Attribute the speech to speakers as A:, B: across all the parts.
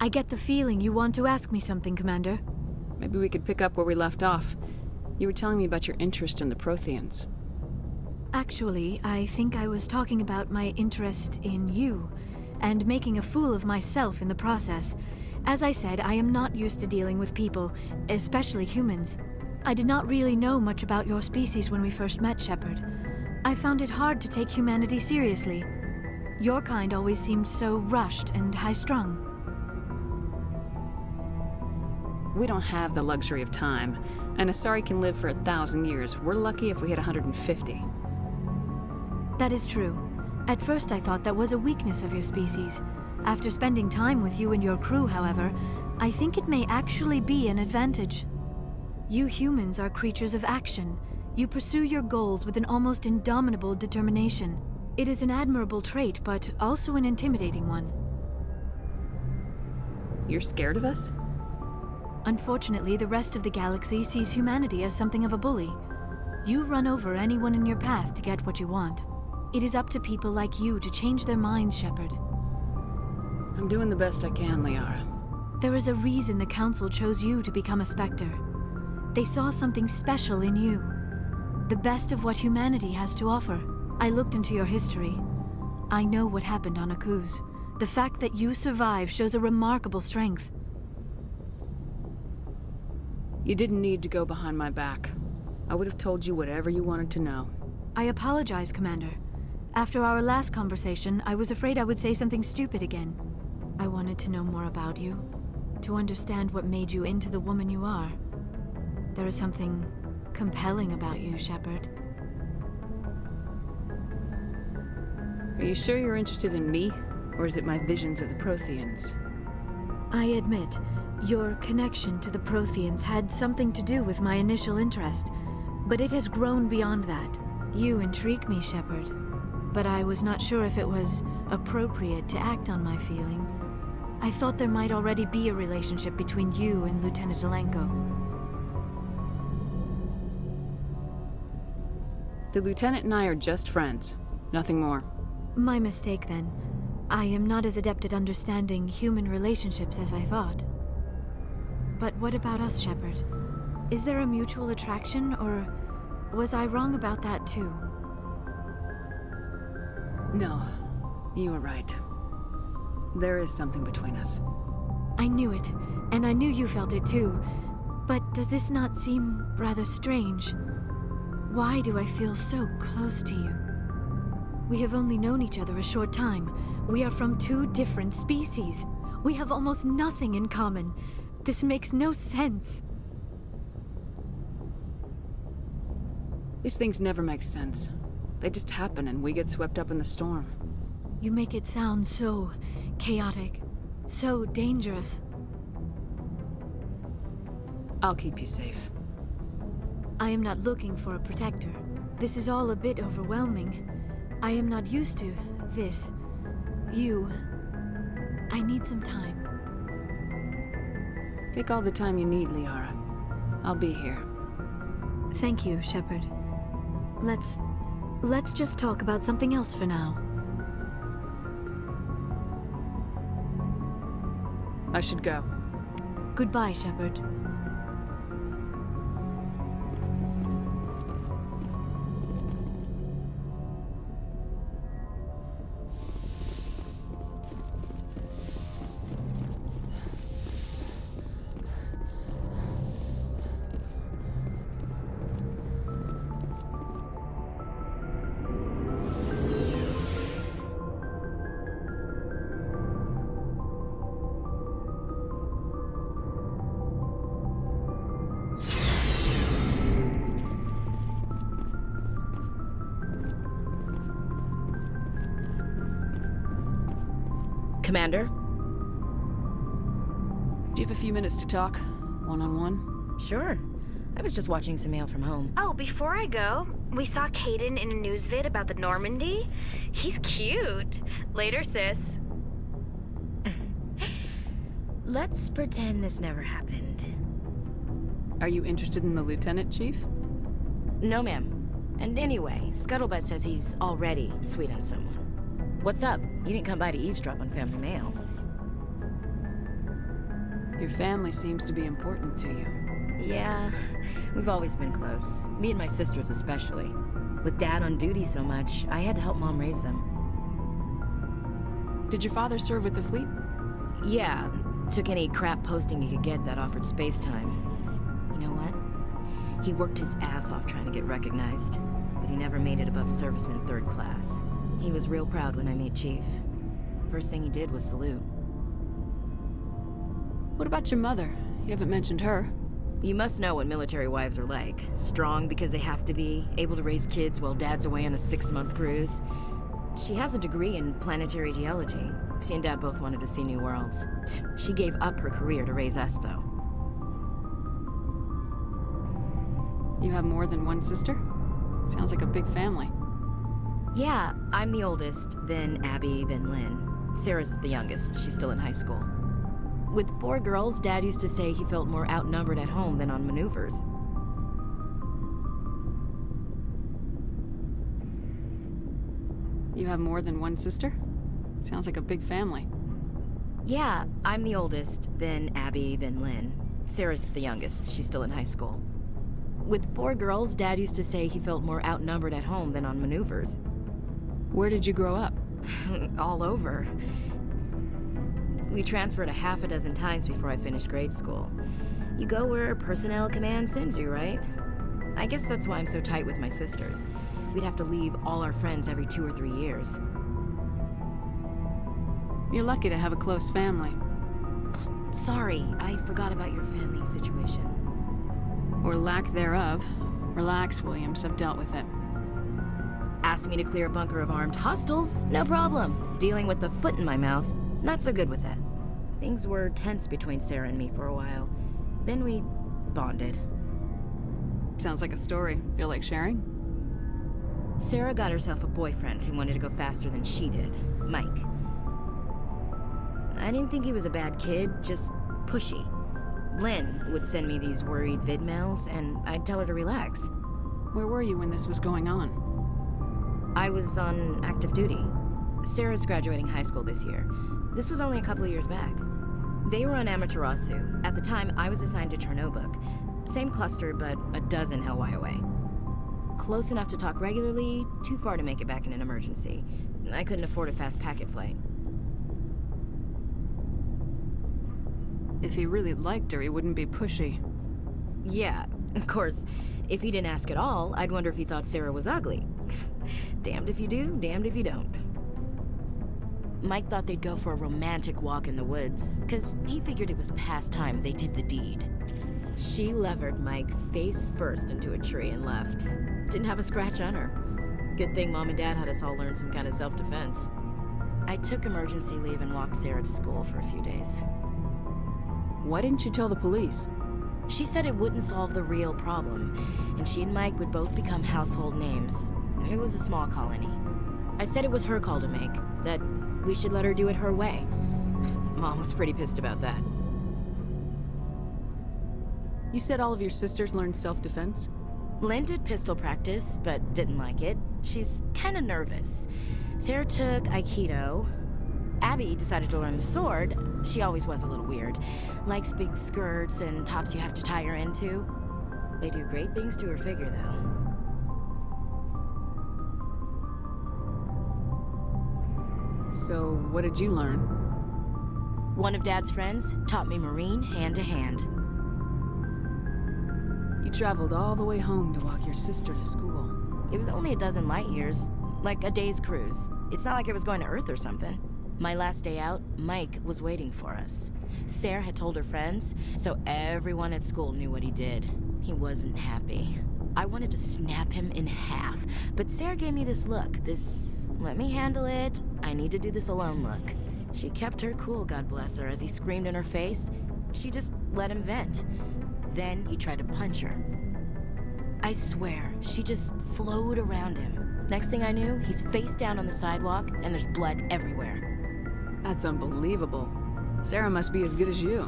A: I get the feeling you want to ask me something, Commander.
B: Maybe we could pick up where we left off. You were telling me about your interest in the Protheans.
A: Actually, I think I was talking about my interest in you, and making a fool of myself in the process. As I said, I am not used to dealing with people, especially humans. I did not really know much about your species when we first met, Shepard. I found it hard to take humanity seriously. Your kind always seemed so rushed and high-strung.
B: We don't have the luxury of time, and Asari can live for 1,000 years. We're lucky if we hit 150.
A: That is true. At first I thought that was a weakness of your species. After spending time with you and your crew, however, I think it may actually be an advantage. You humans are creatures of action. You pursue your goals with an almost indomitable determination. It is an admirable trait, but also an intimidating one.
B: You're scared of us?
A: Unfortunately, the rest of the galaxy sees humanity as something of a bully. You run over anyone in your path to get what you want. It is up to people like you to change their minds, Shepard.
B: I'm doing the best I can, Liara.
A: There is a reason the Council chose you to become a Spectre. They saw something special in you. The best of what humanity has to offer. I looked into your history. I know what happened on Akuz. The fact that you survived shows a remarkable strength.
B: You didn't need to go behind my back. I would have told you whatever you wanted to know.
A: I apologize, Commander. After our last conversation, I was afraid I would say something stupid again. I wanted to know more about you, to understand what made you into the woman you are. There is something compelling about you, Shepard.
B: Are you sure you're interested in me, or is it my visions of the Protheans?
A: I admit, your connection to the Protheans had something to do with my initial interest, but it has grown beyond that. You intrigue me, Shepard, but I was not sure if it was appropriate to act on my feelings. I thought there might already be a relationship between you and Lieutenant Alenko.
B: The Lieutenant and I are just friends. Nothing more.
A: My mistake, then. I am not as adept at understanding human relationships as I thought. But what about us, Shepard? Is there a mutual attraction, or was I wrong about that too?
B: No, you were right. There is something between us.
A: I knew it, and I knew you felt it too. But does this not seem rather strange? Why do I feel so close to you? We have only known each other a short time. We are from two different species. We have almost nothing in common. This makes no sense.
B: These things never make sense. They just happen and we get swept up in the storm.
A: You make it sound so chaotic, so dangerous.
B: I'll keep you safe.
A: I am not looking for a protector. This is all a bit overwhelming. I am not used to this. You. I need some time.
B: Take all the time you need, Liara. I'll be here.
A: Thank you, Shepard. Let's just talk about something else for now.
B: I should go.
A: Goodbye, Shepard.
C: Commander?
B: Do you have a few minutes to talk? One-on-one?
C: Sure. I was just watching some mail from home.
D: Oh, before I go, we saw Caden in a news vid about the Normandy. He's cute. Later, sis.
C: Let's pretend this never happened.
B: Are you interested in the Lieutenant, Chief?
C: No, ma'am. And anyway, Scuttlebutt says he's already sweet on someone. What's up? You didn't come by to eavesdrop on family mail.
B: Your family seems to be important to you.
C: Yeah, we've always been close. Me and my sisters especially. With Dad on duty so much, I had to help Mom raise them.
B: Did your father serve with the fleet?
C: Yeah, took any crap posting he could get that offered space time. You know what? He worked his ass off trying to get recognized, but he never made it above serviceman 3rd class. He was real proud when I made Chief. First thing he did was salute.
B: What about your mother? You haven't mentioned her.
C: You must know what military wives are like. Strong because they have to be, able to raise kids while Dad's away on a 6-month cruise. She has a degree in planetary geology. She and Dad both wanted to see new worlds. She gave up her career to raise us, though.
B: You have more than one sister? Sounds like a big family.
C: Yeah, I'm the oldest, then Abby, then Lynn. Sarah's the youngest. She's still in high school. With 4 girls, Dad used to say he felt more outnumbered at home than on maneuvers.
B: You have more than one sister? Sounds like a big family.
C: Yeah, I'm the oldest, then Abby, then Lynn. Sarah's the youngest. She's still in high school. With 4 girls, Dad used to say he felt more outnumbered at home than on maneuvers.
B: Where did you grow up?
C: All over. We transferred a half a dozen times before I finished grade school. You go where personnel command sends you, right? I guess that's why I'm so tight with my sisters. We'd have to leave all our friends every 2 or 3 years.
B: You're lucky to have a close family.
C: Sorry, I forgot about your family situation.
B: Or lack thereof. Relax, Williams. I've dealt with it.
C: Asked me to clear a bunker of armed hostiles? No problem. Dealing with the foot in my mouth? Not so good with that. Things were tense between Sarah and me for a while. Then we bonded.
B: Sounds like a story. Feel like sharing?
C: Sarah got herself a boyfriend who wanted to go faster than she did, Mike. I didn't think he was a bad kid, just pushy. Lynn would send me these worried vid mails, and I'd tell her to relax.
B: Where were you when this was going on?
C: I was on active duty. Sarah's graduating high school this year. This was only a couple of years back. They were on Amaterasu. At the time, I was assigned to Chernobog. Same cluster, but a dozen LY away. Close enough to talk regularly, too far to make it back in an emergency. I couldn't afford a fast packet flight.
B: If he really liked her, he wouldn't be pushy.
C: Yeah, of course, if he didn't ask at all, I'd wonder if he thought Sarah was ugly. Damned if you do, damned if you don't. Mike thought they'd go for a romantic walk in the woods, because he figured it was past time they did the deed. She levered Mike face first into a tree and left. Didn't have a scratch on her. Good thing Mom and Dad had us all learn some kind of self-defense. I took emergency leave and walked Sarah to school for a few days.
B: Why didn't you tell the police?
C: She said it wouldn't solve the real problem, and she and Mike would both become household names. It was a small colony. I said it was her call to make, that we should let her do it her way. Mom was pretty pissed about that.
B: You said all of your sisters learned self-defense?
C: Lynn did pistol practice, but didn't like it. She's kind of nervous. Sarah took Aikido. Abby decided to learn the sword. She always was a little weird. Likes big skirts and tops you have to tie her into. They do great things to her figure, though.
B: So, what did you learn?
C: One of Dad's friends taught me Marine hand to hand.
B: You traveled all the way home to walk your sister to school.
C: It was only a dozen light years, like a day's cruise. It's not like I was going to Earth or something. My last day out, Mike was waiting for us. Sarah had told her friends, so everyone at school knew what he did. He wasn't happy. I wanted to snap him in half, but Sarah gave me this look, this let me handle it, I need to do this alone look. She kept her cool, God bless her, as he screamed in her face. She just let him vent. Then he tried to punch her. I swear, she just flowed around him. Next thing I knew, he's face down on the sidewalk, and there's blood everywhere.
B: That's unbelievable. Sarah must be as good as you.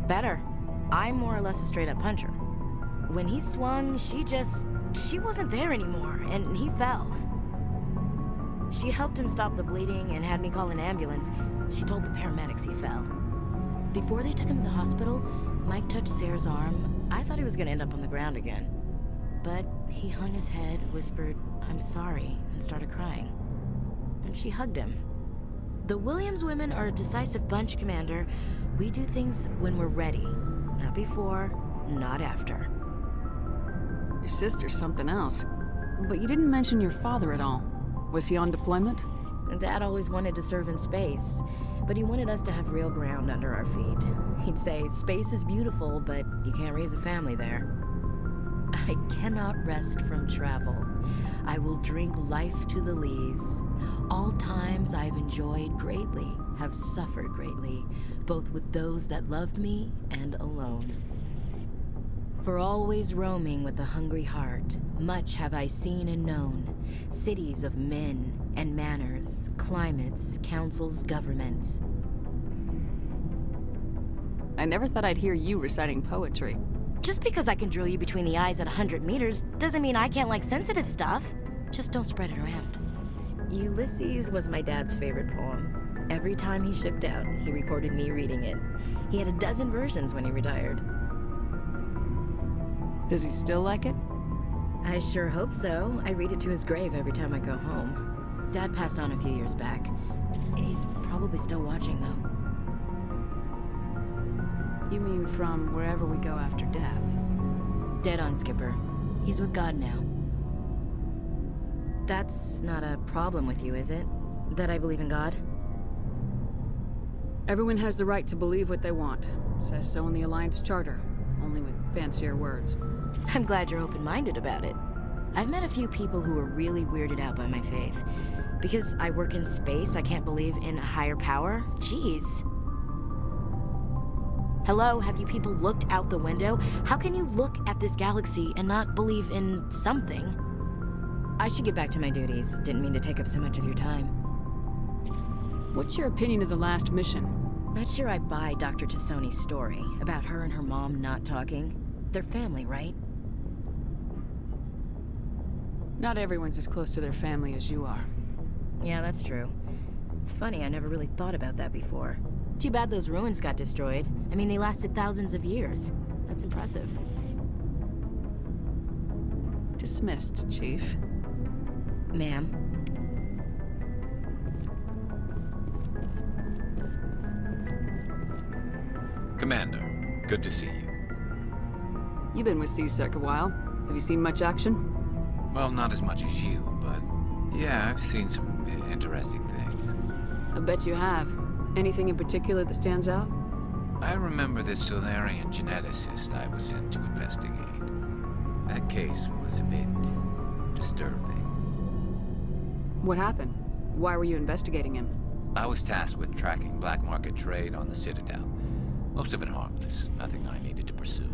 C: Better. I'm more or less a straight-up puncher. When he swung, she wasn't there anymore, and he fell. She helped him stop the bleeding and had me call an ambulance. She told the paramedics he fell. Before they took him to the hospital, Mike touched Sarah's arm. I thought he was gonna end up on the ground again. But he hung his head, whispered, "I'm sorry," and started crying. And she hugged him. The Williams women are a decisive bunch, Commander. We do things when we're ready. Not before, not after.
B: Your sister's something else. But you didn't mention your father at all. Was he on deployment?
C: Dad always wanted to serve in space, but he wanted us to have real ground under our feet. He'd say, space is beautiful, but you can't raise a family there. I cannot rest from travel. I will drink life to the lees. All times I've enjoyed greatly, have suffered greatly, both with those that loved me and alone. For always roaming with a hungry heart, much have I seen and known, cities of men and manners, climates, councils, governments.
B: I never thought I'd hear you reciting poetry.
C: Just because I can drill you between the eyes at 100 meters doesn't mean I can't like sensitive stuff. Just don't spread it around. Ulysses was my dad's favorite poem. Every time he shipped out, he recorded me reading it. He had a dozen versions when he retired.
B: Does he still like it?
C: I sure hope so. I read it to his grave every time I go home. Dad passed on a few years back. He's probably still watching, though.
B: You mean from wherever we go after death?
C: Dead on, Skipper. He's with God now. That's not a problem with you, is it? That I believe in God?
B: Everyone has the right to believe what they want. Says so in the Alliance Charter, only with fancier words.
C: I'm glad you're open-minded about it. I've met a few people who are really weirded out by my faith. Because I work in space, I can't believe in a higher power? Jeez. Hello, have you people looked out the window? How can you look at this galaxy and not believe in something? I should get back to my duties. Didn't mean to take up so much of your time.
B: What's your opinion of the last mission?
C: Not sure I buy Dr. Tassoni's story about her and her mom not talking. They're family, right?
B: Not everyone's as close to their family as you are.
C: Yeah, that's true. It's funny, I never really thought about that before. Too bad those ruins got destroyed. I mean, they lasted thousands of years. That's impressive.
B: Dismissed, Chief.
C: Ma'am.
E: Commander, good to see you.
B: You've been with CSEC a while. Have you seen much action?
E: Well, not as much as you, but yeah, I've seen some interesting things.
B: I bet you have. Anything in particular that stands out?
E: I remember this Solarian geneticist I was sent to investigate. That case was a bit disturbing.
B: What happened? Why were you investigating him?
E: I was tasked with tracking black market trade on the Citadel. Most of it harmless, nothing I needed to pursue.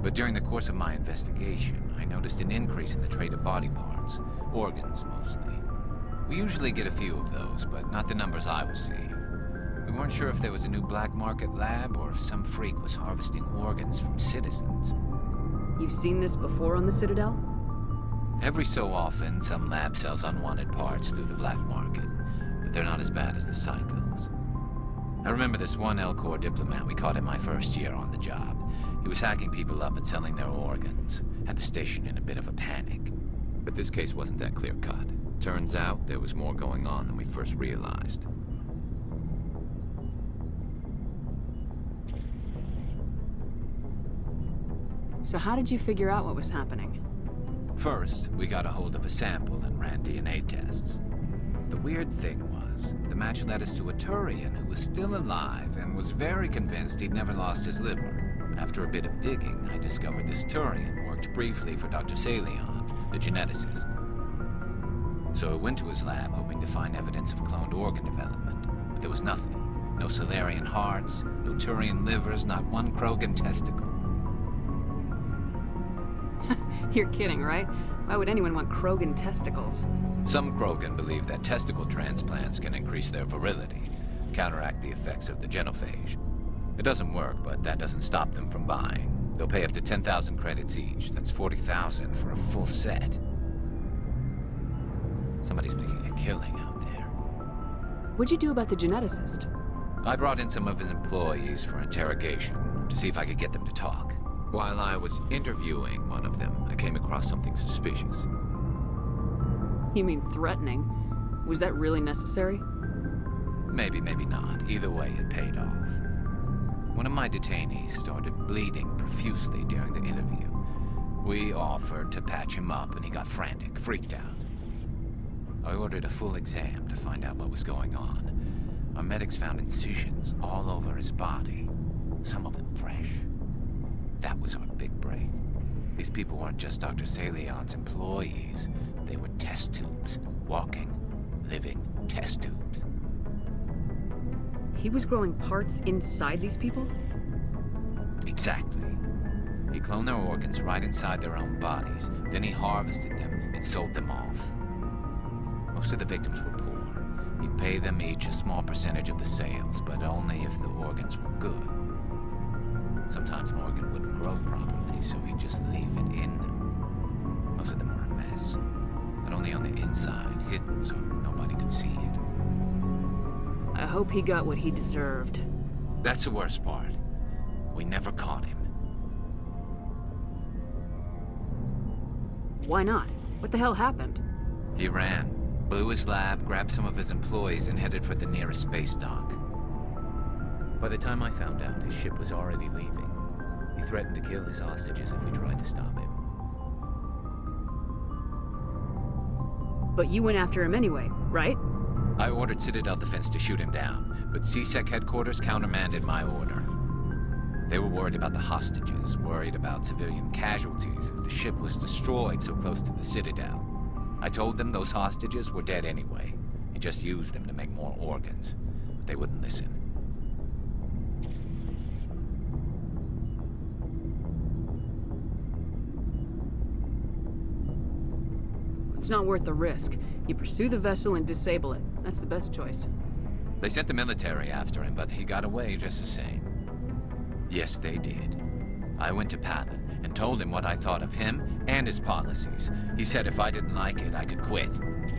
E: But during the course of my investigation, I noticed an increase in the trade of body parts, organs mostly. We usually get a few of those, but not the numbers I was seeing. We weren't sure if there was a new black market lab or if some freak was harvesting organs from citizens.
B: You've seen this before on the Citadel?
E: Every so often, some lab sells unwanted parts through the black market, but they're not as bad as the psychos. I remember this one L-Corps diplomat we caught in my first year on the job. He was hacking people up and selling their organs. Had the station in a bit of a panic. But this case wasn't that clear-cut. Turns out there was more going on than we first realized.
B: So how did you figure out what was happening?
E: First, we got a hold of a sample and ran DNA tests. The weird thing was, the match led us to a Turian who was still alive and was very convinced he'd never lost his liver. After a bit of digging, I discovered this Turian worked briefly for Dr. Salion, the geneticist. So I went to his lab hoping to find evidence of cloned organ development, but there was nothing. No Solarian hearts, no Turian livers, not one Krogan testicle.
B: You're kidding, right? Why would anyone want Krogan testicles?
E: Some Krogan believe that testicle transplants can increase their virility, counteract the effects of the genophage. It doesn't work, but that doesn't stop them from buying. They'll pay up to 10,000 credits each. That's 40,000 for a full set. Somebody's making a killing out there.
B: What'd you do about the geneticist?
E: I brought in some of his employees for interrogation to see if I could get them to talk. While I was interviewing one of them, I came across something suspicious.
B: You mean threatening? Was that really necessary?
E: Maybe, maybe not. Either way, it paid off. One of my detainees started bleeding profusely during the interview. We offered to patch him up, and he got frantic, freaked out. I ordered a full exam to find out what was going on. Our medics found incisions all over his body, some of them fresh. That was our big break. These people weren't just Dr. Salion's employees. They were test tubes. Walking, living test tubes.
B: He was growing parts inside these people?
E: Exactly. He cloned their organs right inside their own bodies. Then he harvested them and sold them off. Most of the victims were poor. He'd pay them each a small percentage of the sales, but only if the organs were good. Sometimes an organ wouldn't grow properly, so he'd just leave it in them. Most of them were a mess, but only on the inside, hidden so nobody could see it.
B: I hope he got what he deserved.
E: That's the worst part. We never caught him.
B: Why not? What the hell happened?
E: He ran, blew his lab, grabbed some of his employees, and headed for the nearest space dock. By the time I found out, his ship was already leaving. He threatened to kill his hostages if we tried to stop him.
B: But you went after him anyway, right?
E: I ordered Citadel Defense to shoot him down, but CSEC headquarters countermanded my order. They were worried about the hostages, worried about civilian casualties if the ship was destroyed so close to the Citadel. I told them those hostages were dead anyway, and just used them to make more organs, but they wouldn't listen.
B: It's not worth the risk. You pursue the vessel and disable it. That's the best choice.
E: They sent the military after him, but he got away just the same. Yes, they did. I went to Palin and told him what I thought of him and his policies. He said if I didn't like it, I could quit.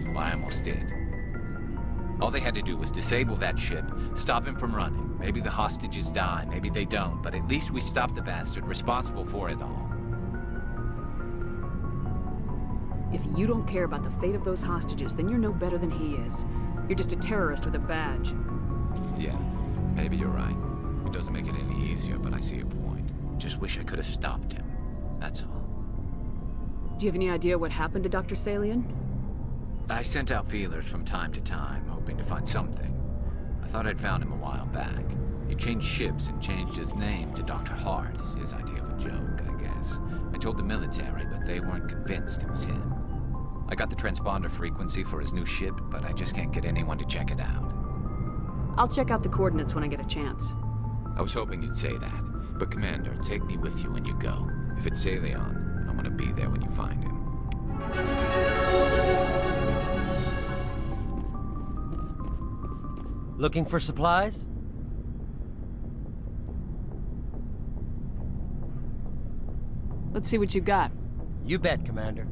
E: Well, I almost did. All they had to do was disable that ship, stop him from running. Maybe the hostages die, maybe they don't, but at least we stopped the bastard responsible for it all.
B: If you don't care about the fate of those hostages, then you're no better than he is. You're just a terrorist with a badge.
E: Yeah, maybe you're right. It doesn't make it any easier, but I see your point. Just wish I could have stopped him. That's all.
B: Do you have any idea what happened to Dr. Salion?
E: I sent out feelers from time to time, hoping to find something. I thought I'd found him a while back. He changed ships and changed his name to Dr. Hart. His idea of a joke, I guess. I told the military, but they weren't convinced it was him. I got the transponder frequency for his new ship, but I just can't get anyone to check it out.
B: I'll check out the coordinates when I get a chance.
E: I was hoping you'd say that. But Commander, take me with you when you go. If it's Salion, I want to be there when you find him.
F: Looking for supplies?
B: Let's see what you got.
F: You bet, Commander.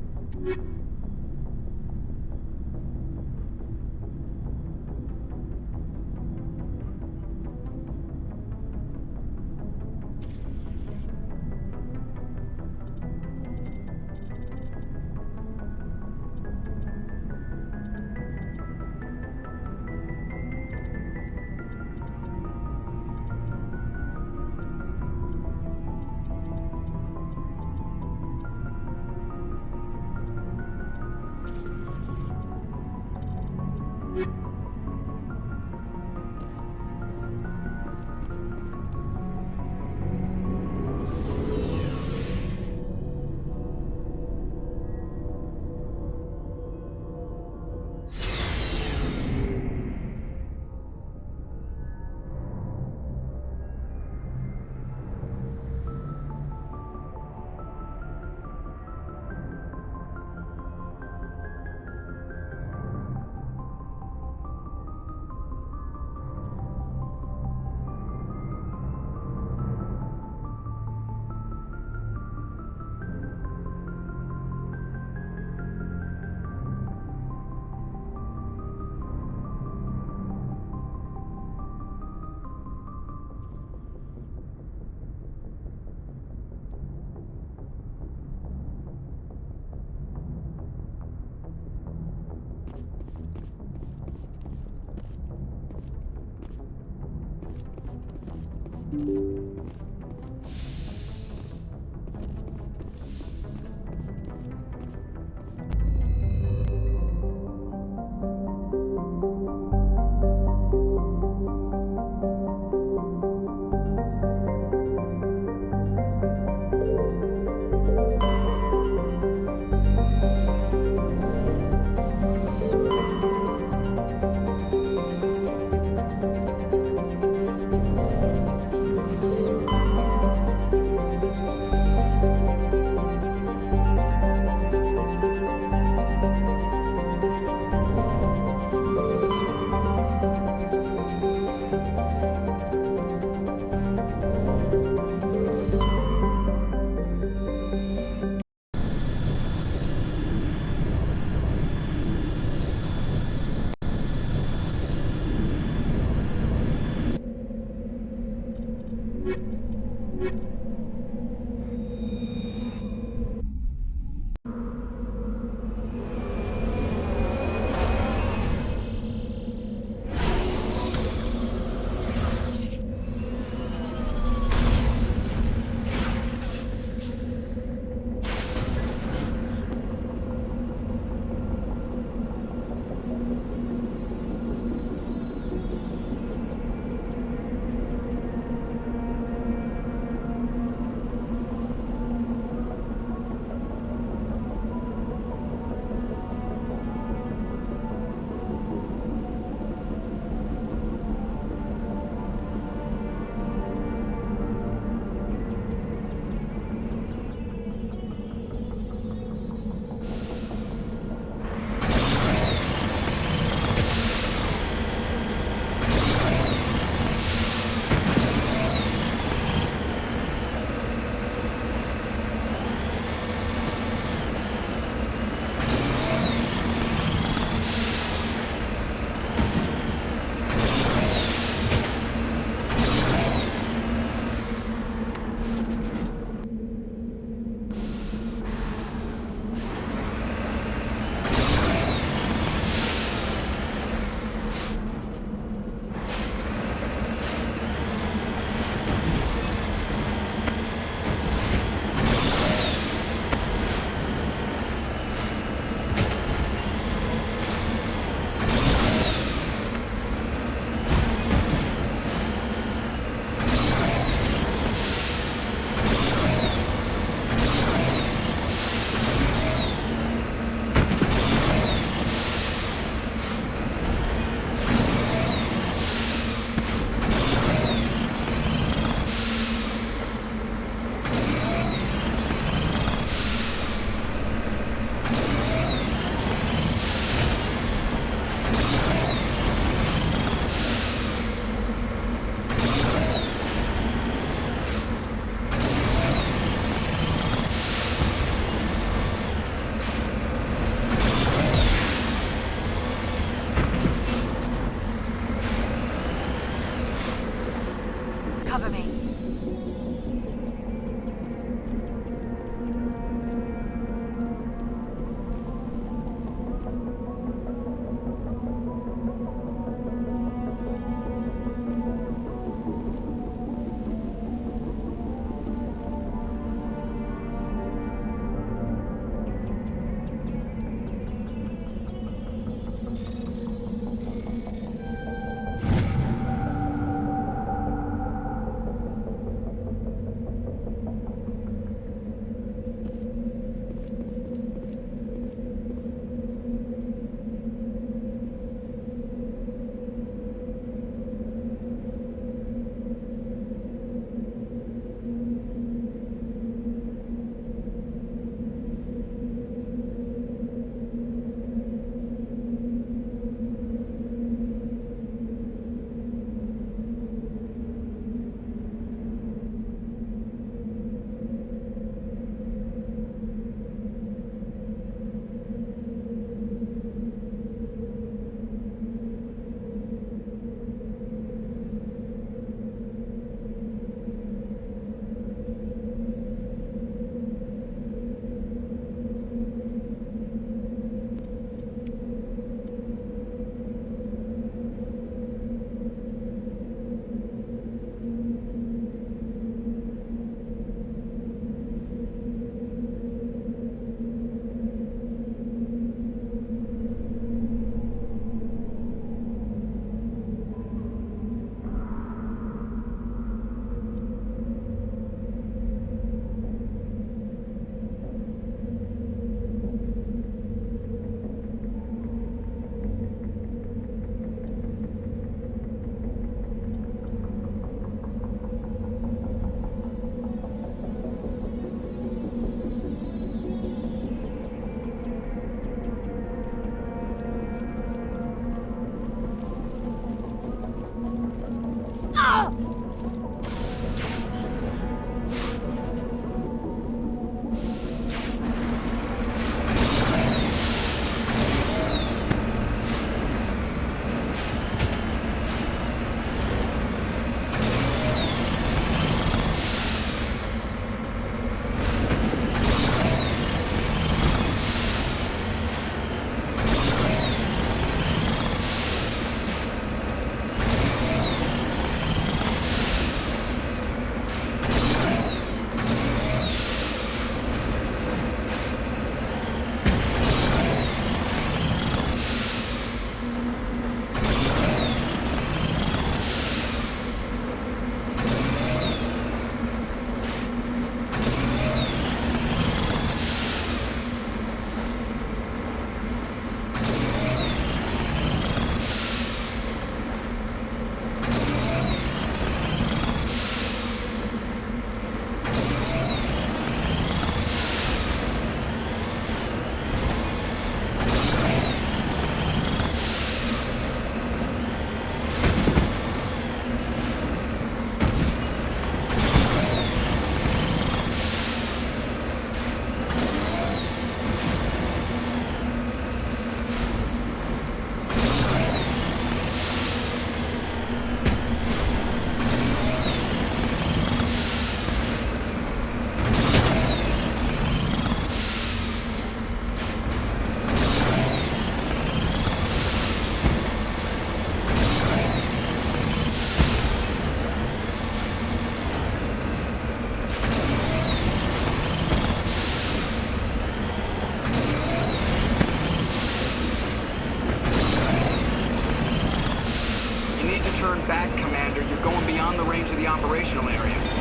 G: back, Commander. You're going beyond the range of the operational area.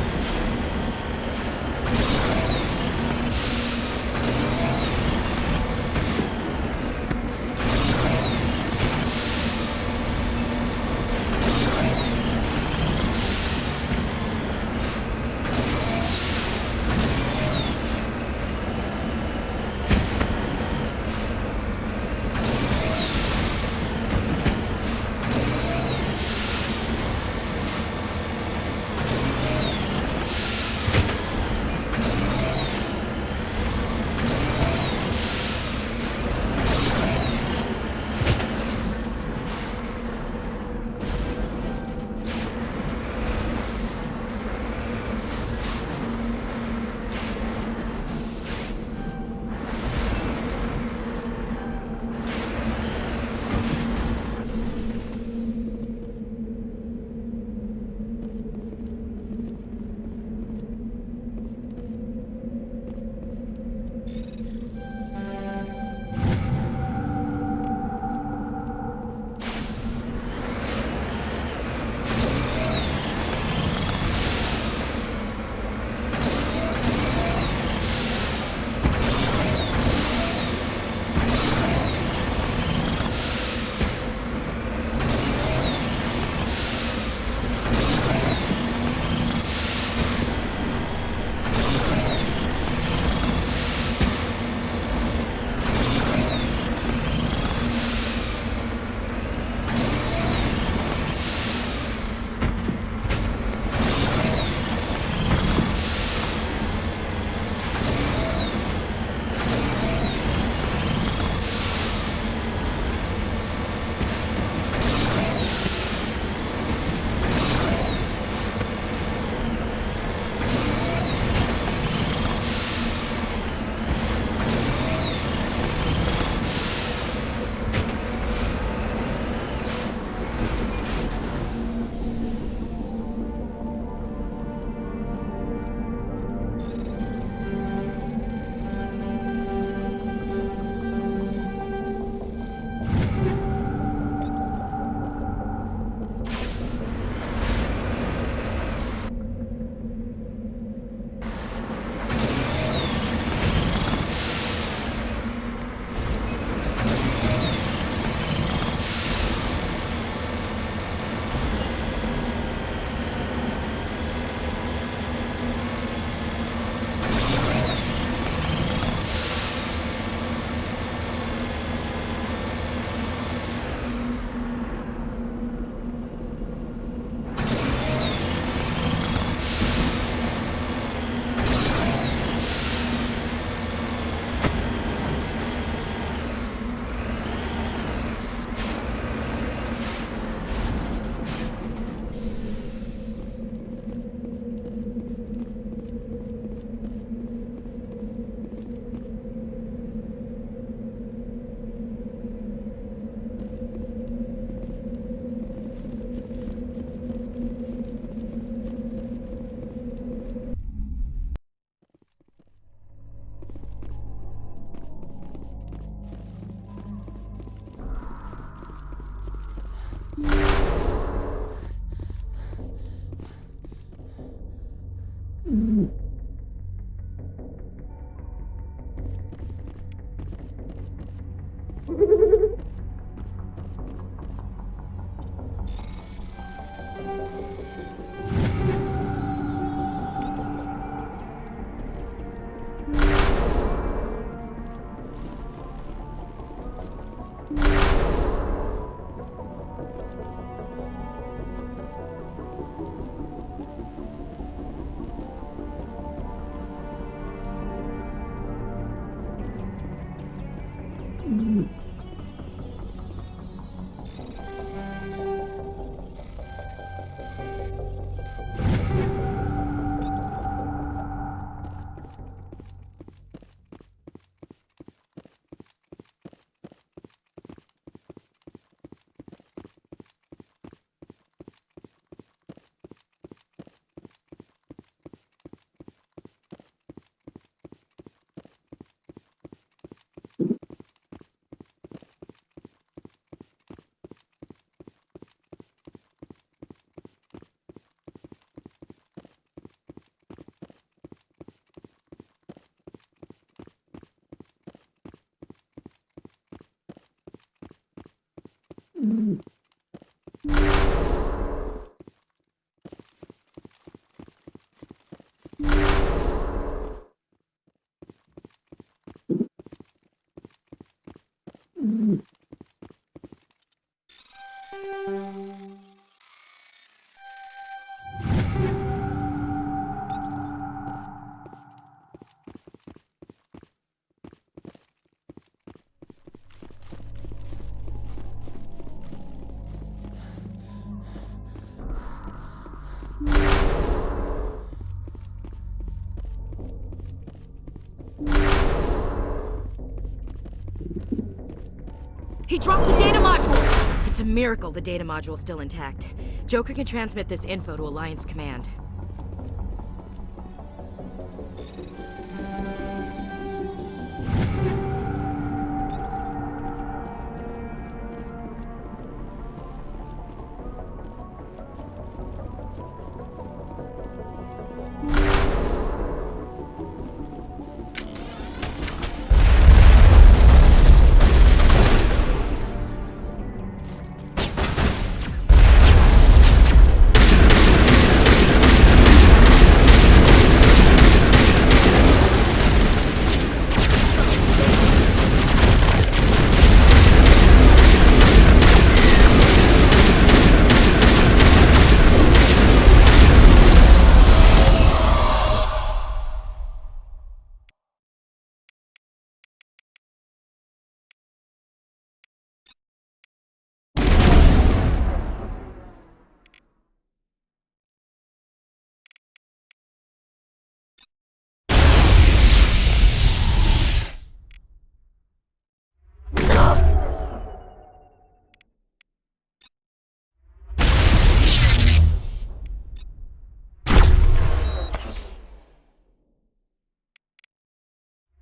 C: He dropped the data module! It's a miracle the data module's still intact. Joker can transmit this info to Alliance Command.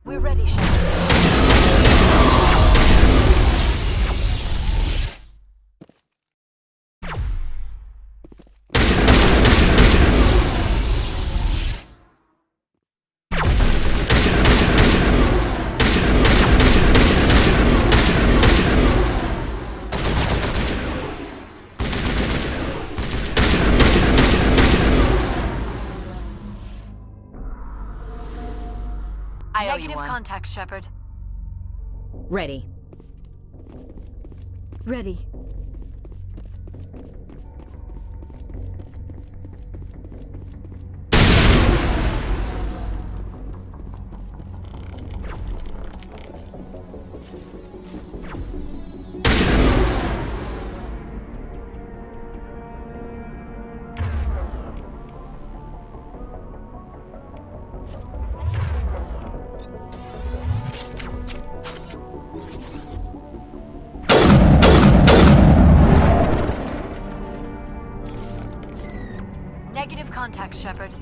A: We're ready, Shepard. Negative contact, Shepard.
C: Ready.
A: Ready. Negative contact, Shepard.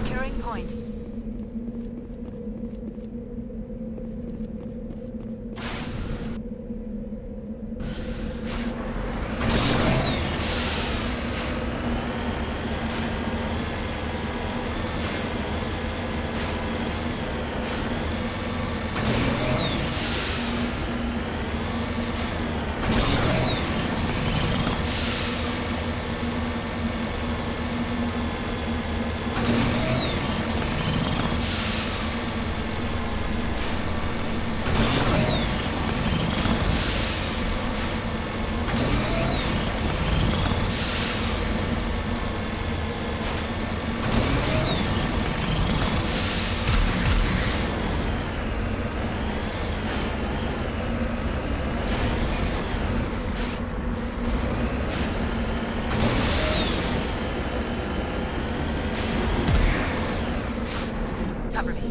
A: Securing point.
C: Cover me.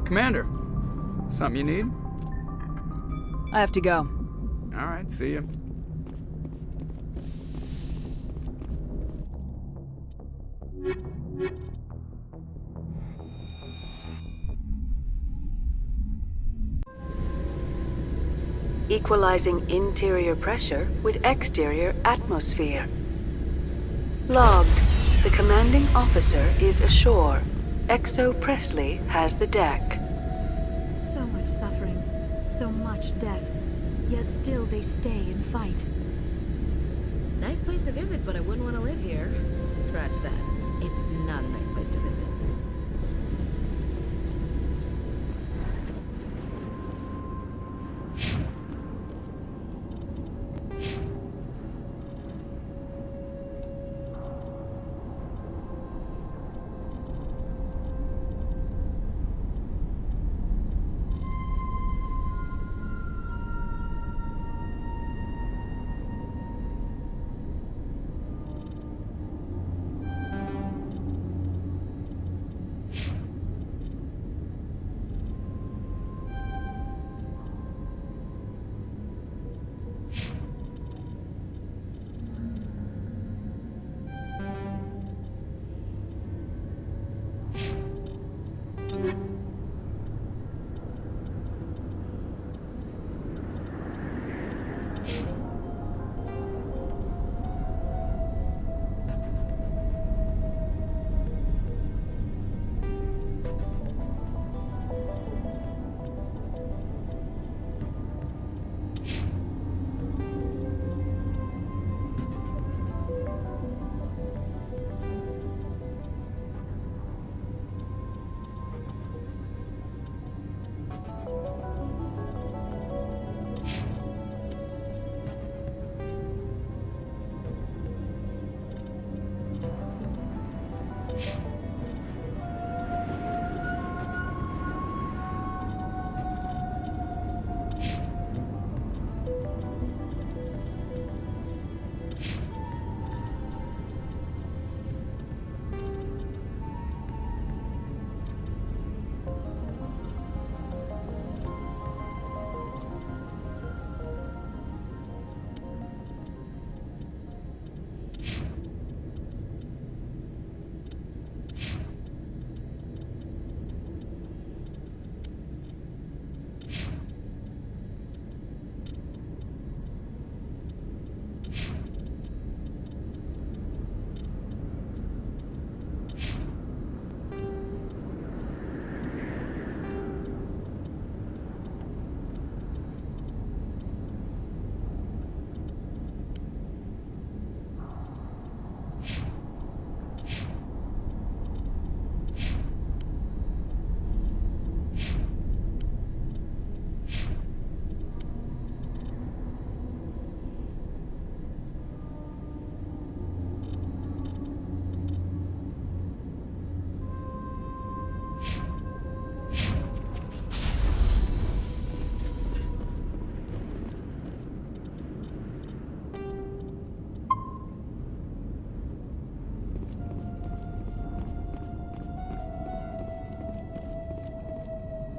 G: Commander, something you need?
B: I have to go.
G: All right, see ya.
H: Equalizing interior pressure with exterior atmosphere. Logged. The commanding officer is ashore. Exo Presley has the deck.
A: So much suffering, so much death. Yet still they stay and fight.
C: Nice place to visit, but I wouldn't want to live here. Scratch that. It's not a nice place to visit.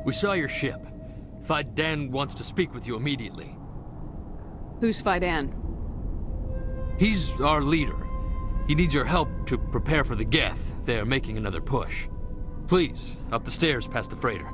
I: We saw your ship. Fidan wants to speak with you immediately.
B: Who's Fidan?
I: He's our leader. He needs your help to prepare for the Geth. They're making another push. Please, up the stairs past the freighter.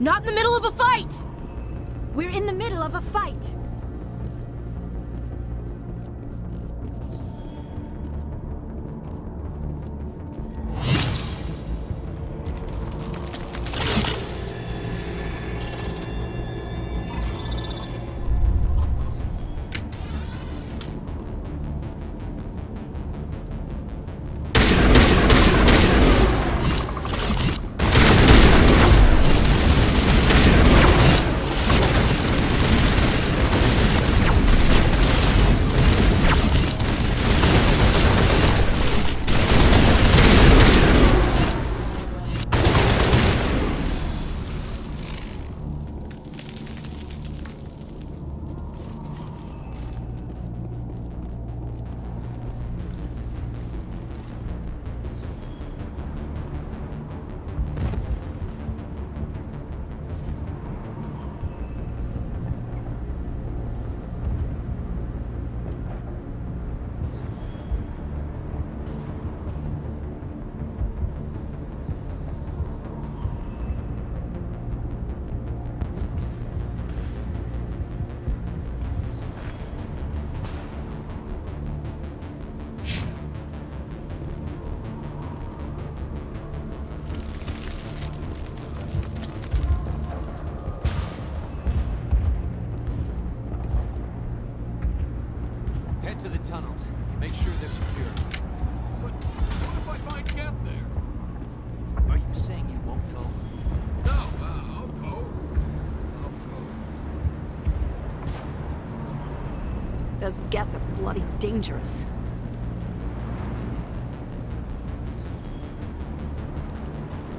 C: Not in the middle of a fight!
A: We're in the middle of a fight.
I: To the tunnels. Make sure they're secure. But what if I find Geth there? Are you saying you won't go? No, I'll go.
A: Those Geth are bloody dangerous.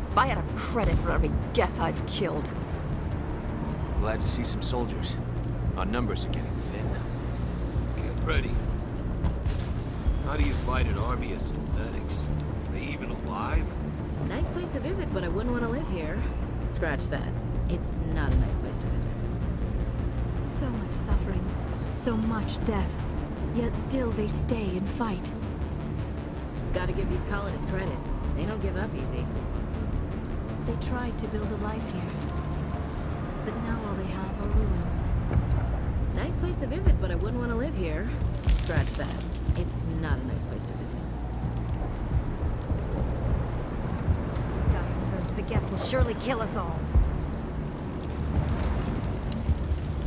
A: If I had a credit for every Geth I've killed.
J: Glad to see some soldiers. Our numbers are getting thin.
I: Get ready. How do you fight an army of synthetics? Are they even alive?
C: Nice place to visit, but I wouldn't want to live here. Scratch that. It's not a nice place to visit.
A: So much suffering, so much death. Yet still they stay and fight.
C: Gotta give these colonists credit. They don't give up easy.
A: They tried to build a life here. But now all they have are ruins.
C: Nice place to visit, but I wouldn't want to live here. Scratch that. It's not a nice place to visit.
K: Die of thirst. The Geth will surely kill us all.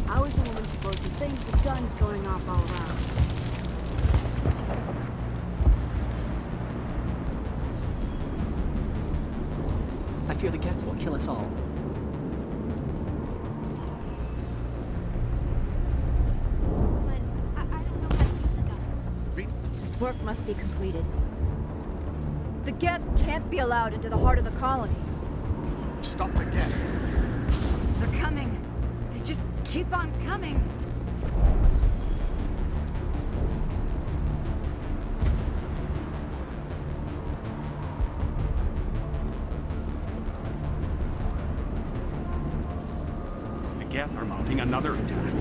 K: How is a woman supposed to think with guns going off all around?
L: I fear the Geth will kill us all.
K: But I don't know how to use a gun. This work must be completed. The Geth can't be allowed into the heart of the colony.
L: Stop the Geth.
K: They're coming. They just keep on coming.
L: The Geth are mounting another attack.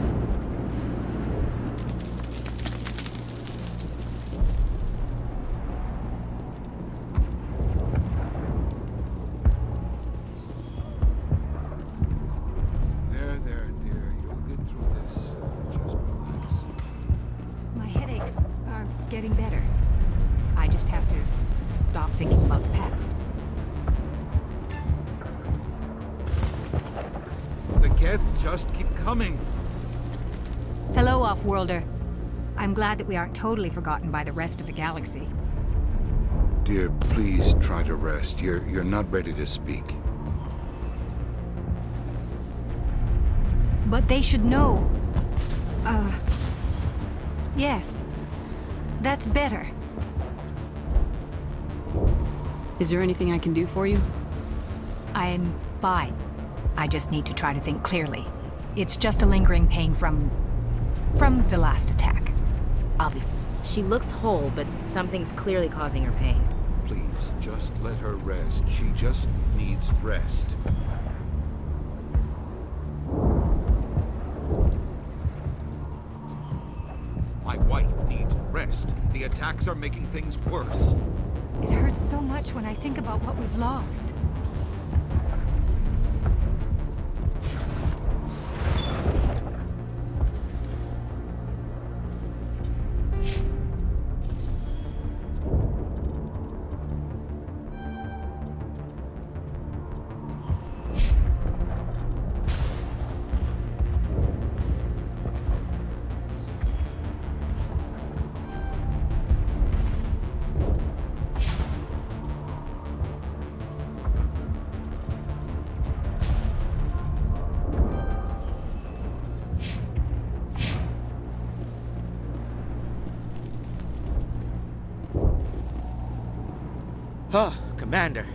M: There, dear. You'll get through this. Just relax.
N: My headaches are getting better. I just have to stop thinking about the past.
M: The Geth just keep coming.
N: Hello, Off-Worlder. I'm glad that we aren't totally forgotten by the rest of the galaxy.
M: Dear, please try to rest. You're not ready to speak.
N: But they should know. Yes. That's better.
B: Is there anything I can do for you?
N: I'm fine. I just need to try to think clearly. It's just a lingering pain from the last attack. I'll be...
C: She looks whole, but something's clearly causing her pain.
M: Please, just let her rest. She just needs rest. My wife needs rest. The attacks are making things worse.
N: It hurts so much when I think about what we've lost.
O: Oh, Commander.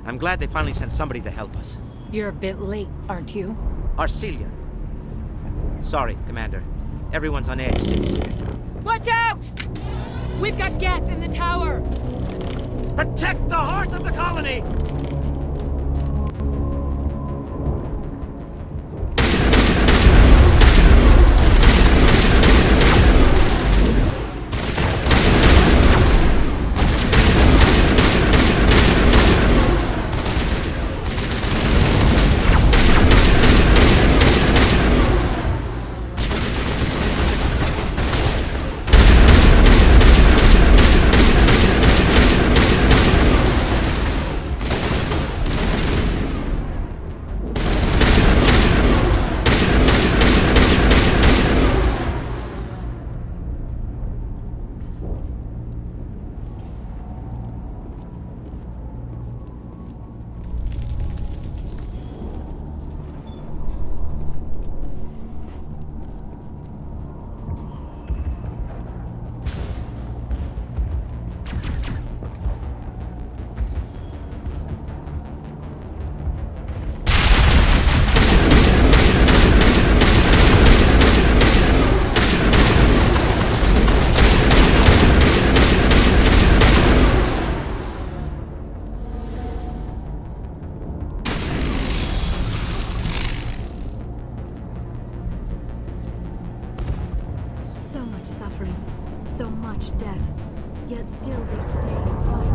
O: I'm glad they finally sent somebody to help us.
K: You're a bit late, aren't you?
O: Arcelia. Sorry, Commander. Everyone's on edge since...
K: Watch out! We've got Geth in the tower!
O: Protect the heart of the colony!
A: So much suffering, so much death, yet still they stay and fight.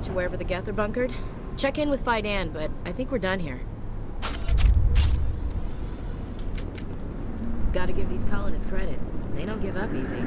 C: out to wherever the Geth are bunkered. Check in with Fidan, but I think we're done here. Gotta give these colonists credit. They don't give up easy.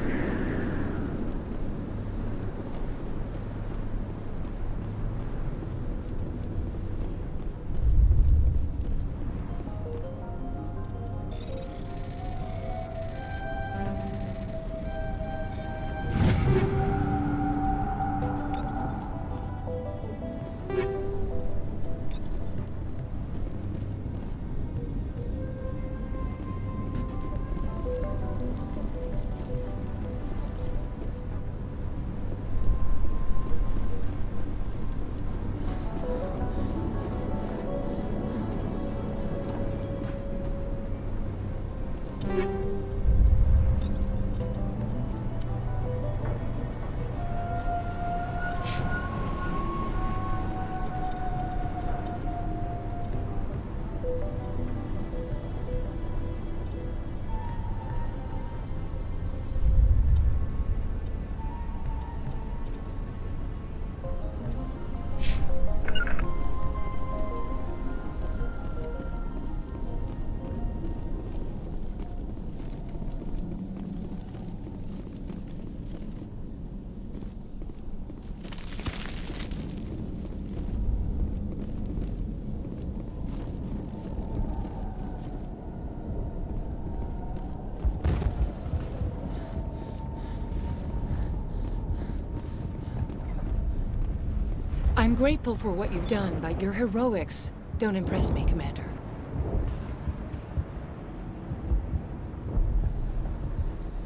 P: I'm grateful for what you've done, but your heroics don't impress me, Commander.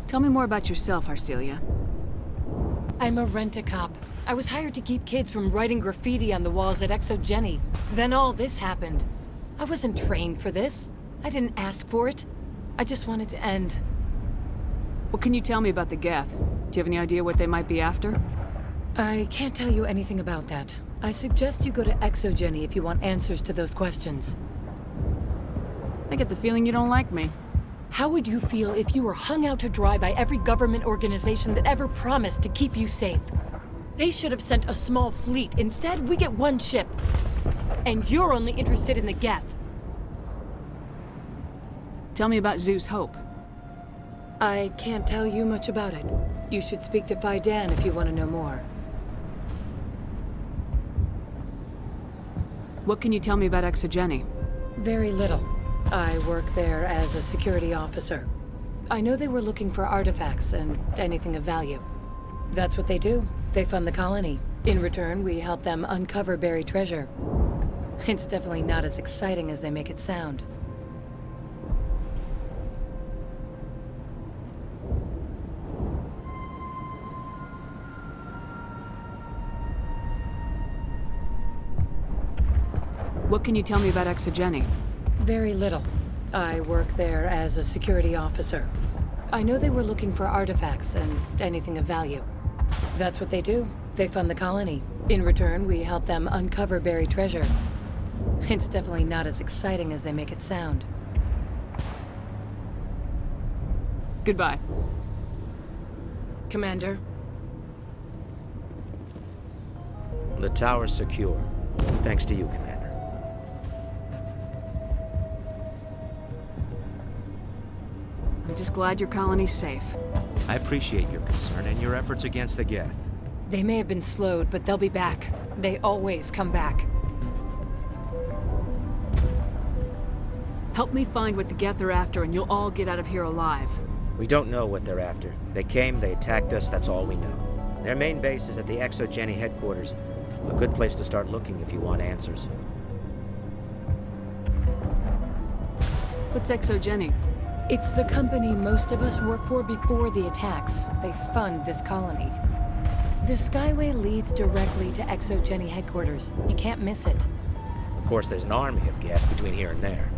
B: Tell me more about yourself, Arcelia.
P: I'm a rent-a-cop. I was hired to keep kids from writing graffiti on the walls at Exogeny. Then all this happened. I wasn't trained for this. I didn't ask for it. I just wanted to end.
B: What can you tell me about the Geth? Do you have any idea what they might be after?
P: I can't tell you anything about that. I suggest you go to Exogeny if you want answers to those questions.
B: I get the feeling you don't like me.
P: How would you feel if you were hung out to dry by every government organization that ever promised to keep you safe? They should have sent a small fleet. Instead, we get one ship. And you're only interested in the Geth.
B: Tell me about Zeus Hope.
P: I can't tell you much about it. You should speak to Fidan if you want to know more.
B: What can you tell me about Exogeny?
P: Very little. I work there as a security officer. I know they were looking for artifacts and anything of value. That's what they do. They fund the colony. In return, we help them uncover buried treasure. It's definitely not as exciting as they make it sound.
B: What can you tell me about Exogeny?
P: Very little. I work there as a security officer. I know they were looking for artifacts and anything of value. That's what they do. They fund the colony. In return, we help them uncover buried treasure. It's definitely not as exciting as they make it sound.
B: Goodbye.
P: Commander?
O: The tower's secure. Thanks to you, Commander.
B: I'm just glad your colony's safe.
J: I appreciate your concern and your efforts against the Geth.
P: They may have been slowed, but they'll be back. They always come back.
B: Help me find what the Geth are after and you'll all get out of here alive.
O: We don't know what they're after. They came, they attacked us, that's all we know. Their main base is at the Exogeny headquarters. A good place to start looking if you want answers.
B: What's Exogeny?
P: It's the company most of us work for before the attacks. They fund this colony. The Skyway leads directly to Exogeny headquarters. You can't miss it.
O: Of course, there's an army of Geth between here and there.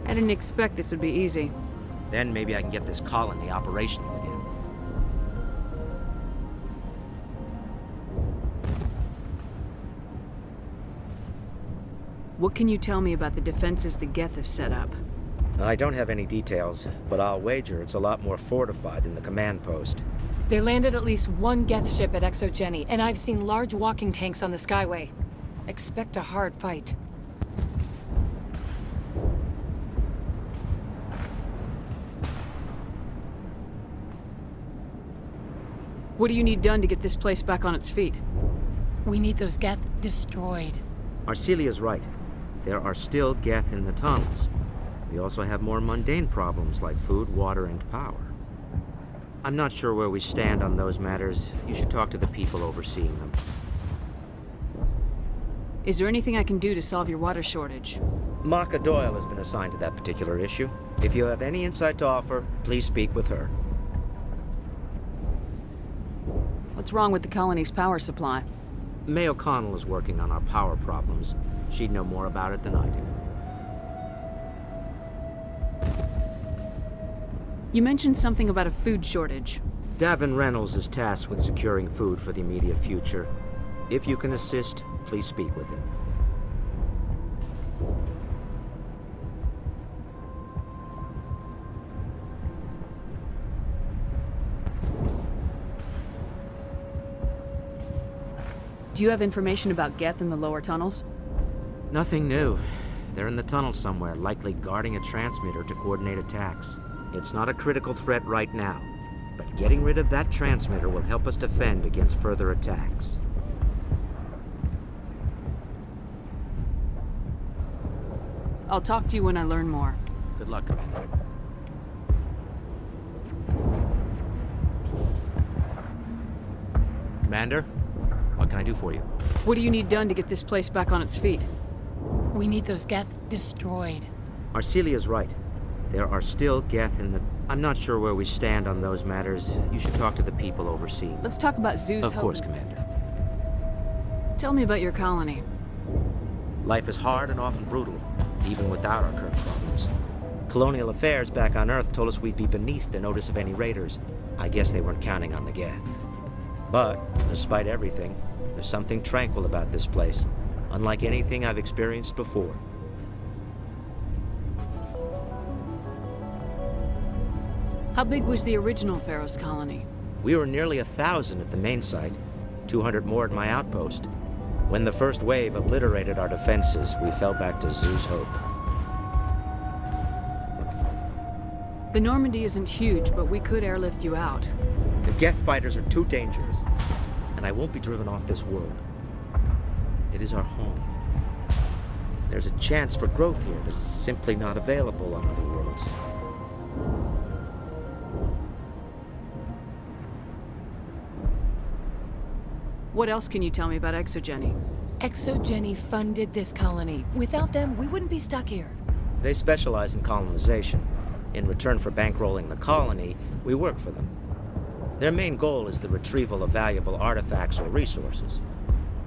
B: I didn't expect this would be easy.
O: Then maybe I can get this colony operational again.
B: What can you tell me about the defenses the Geth have set up?
O: I don't have any details, but I'll wager it's a lot more fortified than the command post.
P: They landed at least one Geth ship at Exogeny, and I've seen large walking tanks on the Skyway. Expect a hard fight.
B: What do you need done to get this place back on its feet?
P: We need those Geth destroyed.
O: Arcelia's right. There are still Geth in the tunnels. We also have more mundane problems like food, water, and power. I'm not sure where we stand on those matters. You should talk to the people overseeing them.
B: Is there anything I can do to solve your water shortage?
O: Maka Doyle has been assigned to that particular issue. If you have any insight to offer, please speak with her.
B: What's wrong with the colony's power supply?
O: May O'Connell is working on our power problems. She'd know more about it than I do.
B: You mentioned something about a food shortage.
O: Davin Reynolds is tasked with securing food for the immediate future. If you can assist, please speak with him.
B: Do you have information about Geth in the lower tunnels?
O: Nothing new. They're in the tunnel somewhere, likely guarding a transmitter to coordinate attacks. It's not a critical threat right now, but getting rid of that transmitter will help us defend against further attacks.
B: I'll talk to you when I learn more.
O: Good luck, Commander. Commander, what can I do for you?
B: What do you need done to get this place back on its feet?
P: We need those Geth destroyed.
O: Arcelia's right. There are still Geth in the... I'm not sure where we stand on those matters. You should talk to the people overseeing.
B: Let's talk about Zoo's
O: Of course, Commander.
B: Tell me about your colony.
O: Life is hard and often brutal, even without our current problems. Colonial Affairs back on Earth told us we'd be beneath the notice of any raiders. I guess they weren't counting on the Geth. But, despite everything, there's something tranquil about this place, unlike anything I've experienced before.
B: How big was the original Pharaoh's colony?
O: We were nearly 1,000 at the main site, 200 more at my outpost. When the first wave obliterated our defenses, we fell back to Zoo's hope.
B: The Normandy isn't huge, but we could airlift you out.
O: The Geth fighters are too dangerous, and I won't be driven off this world. It is our home. There's a chance for growth here that's simply not available on other worlds.
B: What else can you tell me about Exogeny?
P: Exogeny funded this colony. Without them, we wouldn't be stuck here.
O: They specialize in colonization. In return for bankrolling the colony, we work for them. Their main goal is the retrieval of valuable artifacts or resources.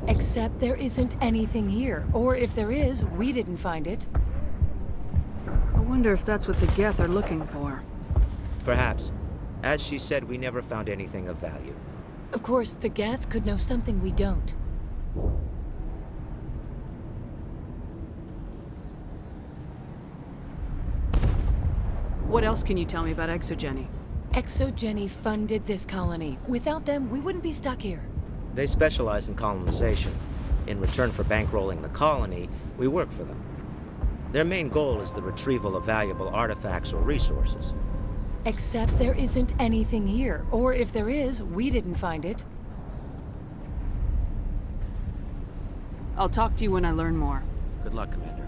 P: Except there isn't anything here. Or if there is, we didn't find it.
B: I wonder if that's what the Geth are looking for.
O: Perhaps. As she said, we never found anything of value.
P: Of course, the Geth could know something we don't.
B: What else can you tell me about Exogeny?
P: Exogeny funded this colony. Without them, we wouldn't be stuck here.
O: They specialize in colonization. In return for bankrolling the colony, we work for them. Their main goal is the retrieval of valuable artifacts or resources.
P: Except there isn't anything here. Or if there is, we didn't find it.
B: I'll talk to you when I learn more.
O: Good luck, Commander.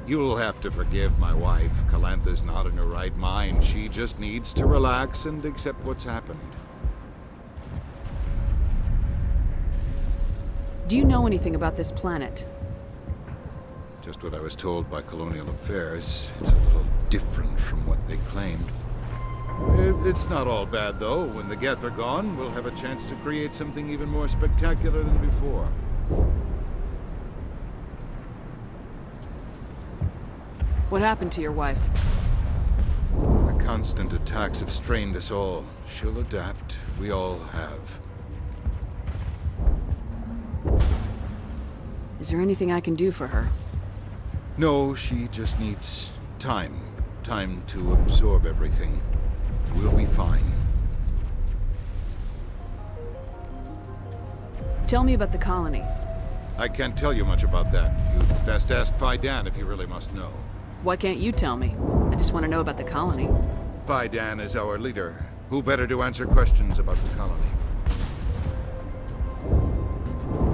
M: You'll have to forgive my wife. Calantha's not in her right mind. She just needs to relax and accept what's happened.
B: Do you know anything about this planet?
M: Just what I was told by Colonial Affairs. It's a little different from what they claimed. It's not all bad, though. When the Geth are gone, we'll have a chance to create something even more spectacular than before.
B: What happened to your wife?
M: The constant attacks have strained us all. She'll adapt. We all have.
B: Is there anything I can do for her?
M: No, she just needs time. Time to absorb everything. We'll be fine.
B: Tell me about the colony.
M: I can't tell you much about that. You'd best ask Fidan if you really must know.
B: Why can't you tell me? I just want to know about the colony.
M: Fidan is our leader. Who better to answer questions about the colony?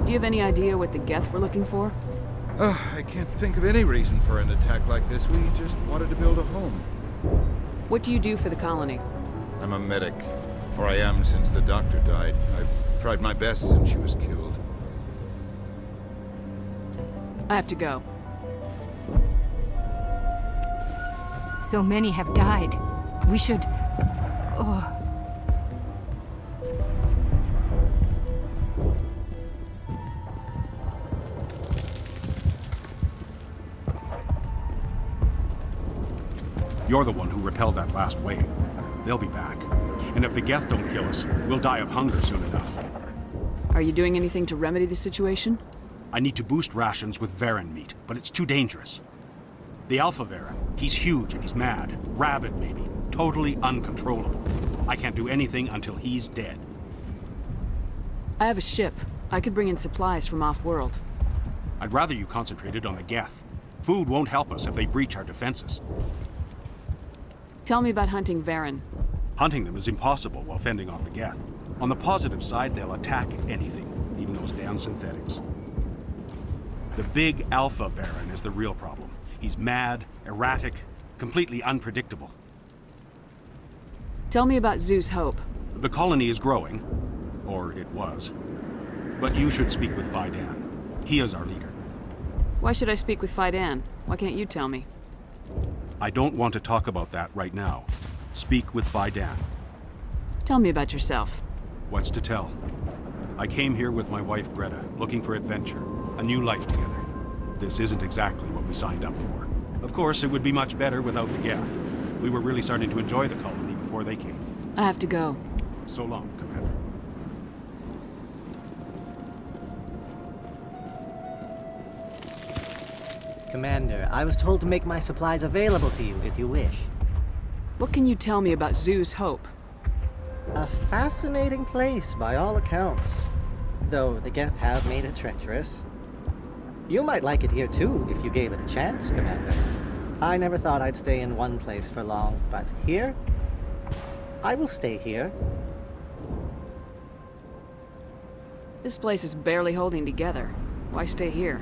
B: Do you have any idea what the Geth were looking for?
M: I can't think of any reason for an attack like this. We just wanted to build a home.
B: What do you do for the colony?
M: I'm a medic. Or I am since the doctor died. I've tried my best since she was killed.
B: I have to go.
N: So many have died. We should... Oh...
L: You're the one who repelled that last wave. They'll be back. And if the Geth don't kill us, we'll die of hunger soon enough.
B: Are you doing anything to remedy the situation?
L: I need to boost rations with Varen meat, but it's too dangerous. The Alpha Varen, he's huge and he's mad. Rabid, maybe. Totally uncontrollable. I can't do anything until he's dead.
B: I have a ship. I could bring in supplies from off-world.
L: I'd rather you concentrated on the Geth. Food won't help us if they breach our defenses.
B: Tell me about hunting Varen.
L: Hunting them is impossible while fending off the Geth. On the positive side, they'll attack anything, even those damn synthetics. The big Alpha Varen is the real problem. He's mad, erratic, completely unpredictable.
B: Tell me about Zeus Hope.
L: The colony is growing, or it was. But you should speak with Fidan. He is our leader.
B: Why should I speak with Fidan? Why can't you tell me?
L: I don't want to talk about that right now. Speak with Fidan.
B: Tell me about yourself.
L: What's to tell? I came here with my wife Greta, looking for adventure, a new life together. This isn't exactly what we signed up for. Of course, it would be much better without the Geth. We were really starting to enjoy the colony before they came.
B: I have to go.
L: So long, Commander.
Q: Commander, I was told to make my supplies available to you if you wish.
B: What can you tell me about Zeus Hope?
Q: A fascinating place by all accounts. Though the Geth have made it treacherous. You might like it here too, if you gave it a chance, Commander. I never thought I'd stay in one place for long, but here? I will stay here.
B: This place is barely holding together. Why stay here?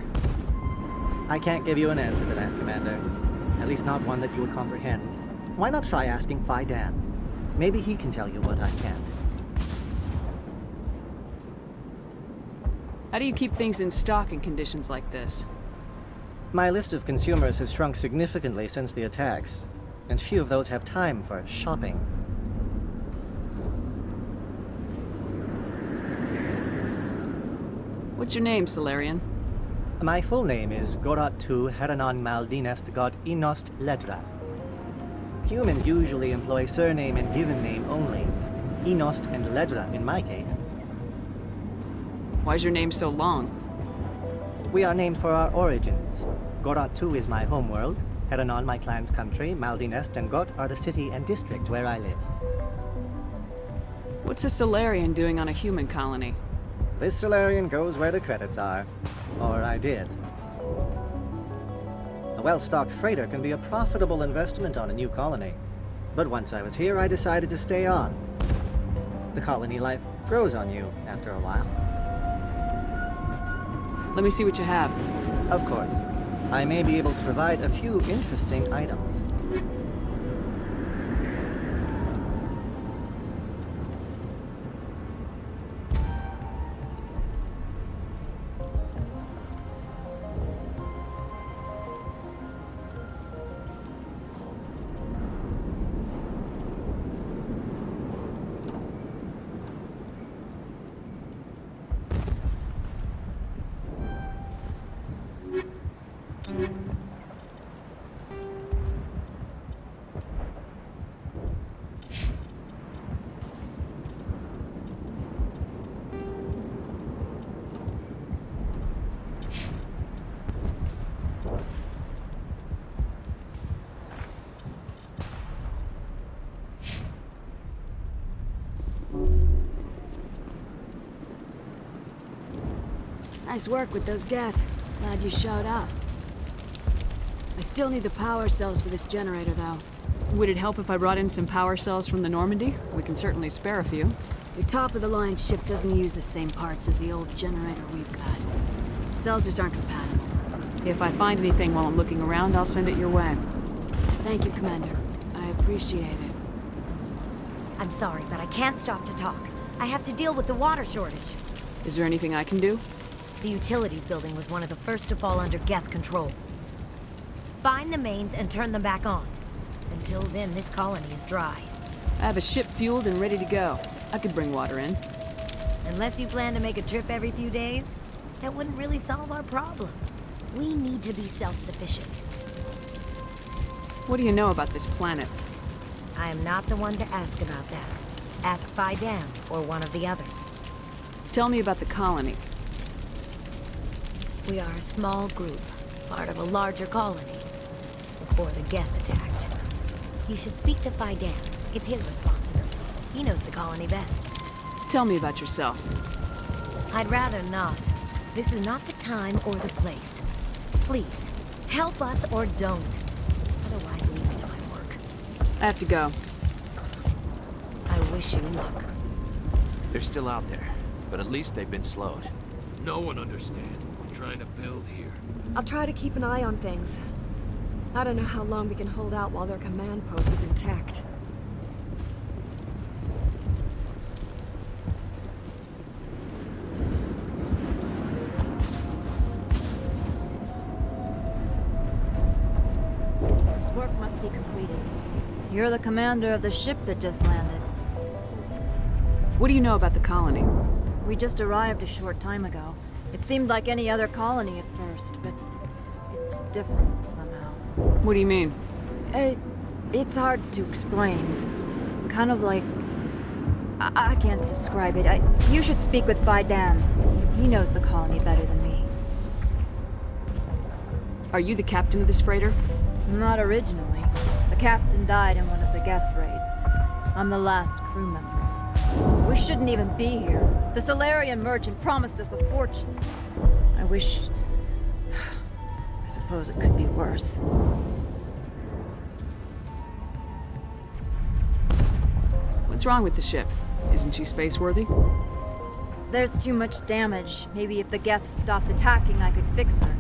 Q: I can't give you an answer to that, Commander. At least not one that you would comprehend. Why not try asking Fidan? Maybe he can tell you what I can't.
B: How do you keep things in stock in conditions like this?
Q: My list of consumers has shrunk significantly since the attacks, and few of those have time for shopping.
B: What's your name, Solarian?
Q: My full name is Gorat tu Heranon Maldinest God Inost Ledra. Humans usually employ surname and given name only. Inost and Ledra in my case.
B: Why's your name so long?
Q: We are named for our origins. Gorat tu is my homeworld, Heranon my clan's country, Maldinest and Got are the city and district where I live.
B: What's a Solarian doing on a human colony?
Q: This Solarian goes where the credits are. Or I did. A well-stocked freighter can be a profitable investment on a new colony. But once I was here, I decided to stay on. The colony life grows on you after a while.
B: Let me see what you have.
Q: Of course. I may be able to provide a few interesting items.
R: Nice work with those Geth. Glad you showed up. I still need the power cells for this generator, though.
B: Would it help if I brought in some power cells from the Normandy? We can certainly spare a few.
R: Your top-of-the-line ship doesn't use the same parts as the old generator we've got. The cells just aren't compatible.
B: If I find anything while I'm looking around, I'll send it your way.
R: Thank you, Commander. I appreciate it.
K: I'm sorry, but I can't stop to talk. I have to deal with the water shortage.
B: Is there anything I can do?
K: The utilities building was one of the first to fall under Geth control. Find the mains and turn them back on. Until then, this colony is dry.
B: I have a ship fueled and ready to go. I could bring water in.
K: Unless you plan to make a trip every few days, that wouldn't really solve our problem. We need to be self-sufficient.
B: What do you know about this planet?
K: I am not the one to ask about that. Ask Faidan or one of the others.
B: Tell me about the colony.
K: We are a small group, part of a larger colony, before the Geth attacked. You should speak to Faidan. It's his responsibility. He knows the colony best.
B: Tell me about yourself.
K: I'd rather not. This is not the time or the place. Please, help us or don't. Otherwise, leave it to my work.
B: I have to go.
K: I wish you luck.
J: They're still out there, but at least they've been slowed.
I: No one understands what we're trying to build here.
S: I'll try to keep an eye on things. I don't know how long we can hold out while their command post is intact.
K: This work must be completed.
T: You're the commander of the ship that just landed.
B: What do you know about the colony?
T: We just arrived a short time ago. It seemed like any other colony at first, but it's different somehow.
B: What do you mean?
T: It's hard to explain. It's kind of like... I can't describe it. You should speak with Faidan. He knows the colony better than me.
B: Are you the captain of this freighter?
T: Not originally. The captain died in one of the Geth raids. I'm the last crew member. We shouldn't even be here. The Solarian merchant promised us a fortune. I wish... I suppose it could be worse.
B: What's wrong with the ship? Isn't she space-worthy?
T: There's too much damage. Maybe if the Geth stopped attacking, I could fix her.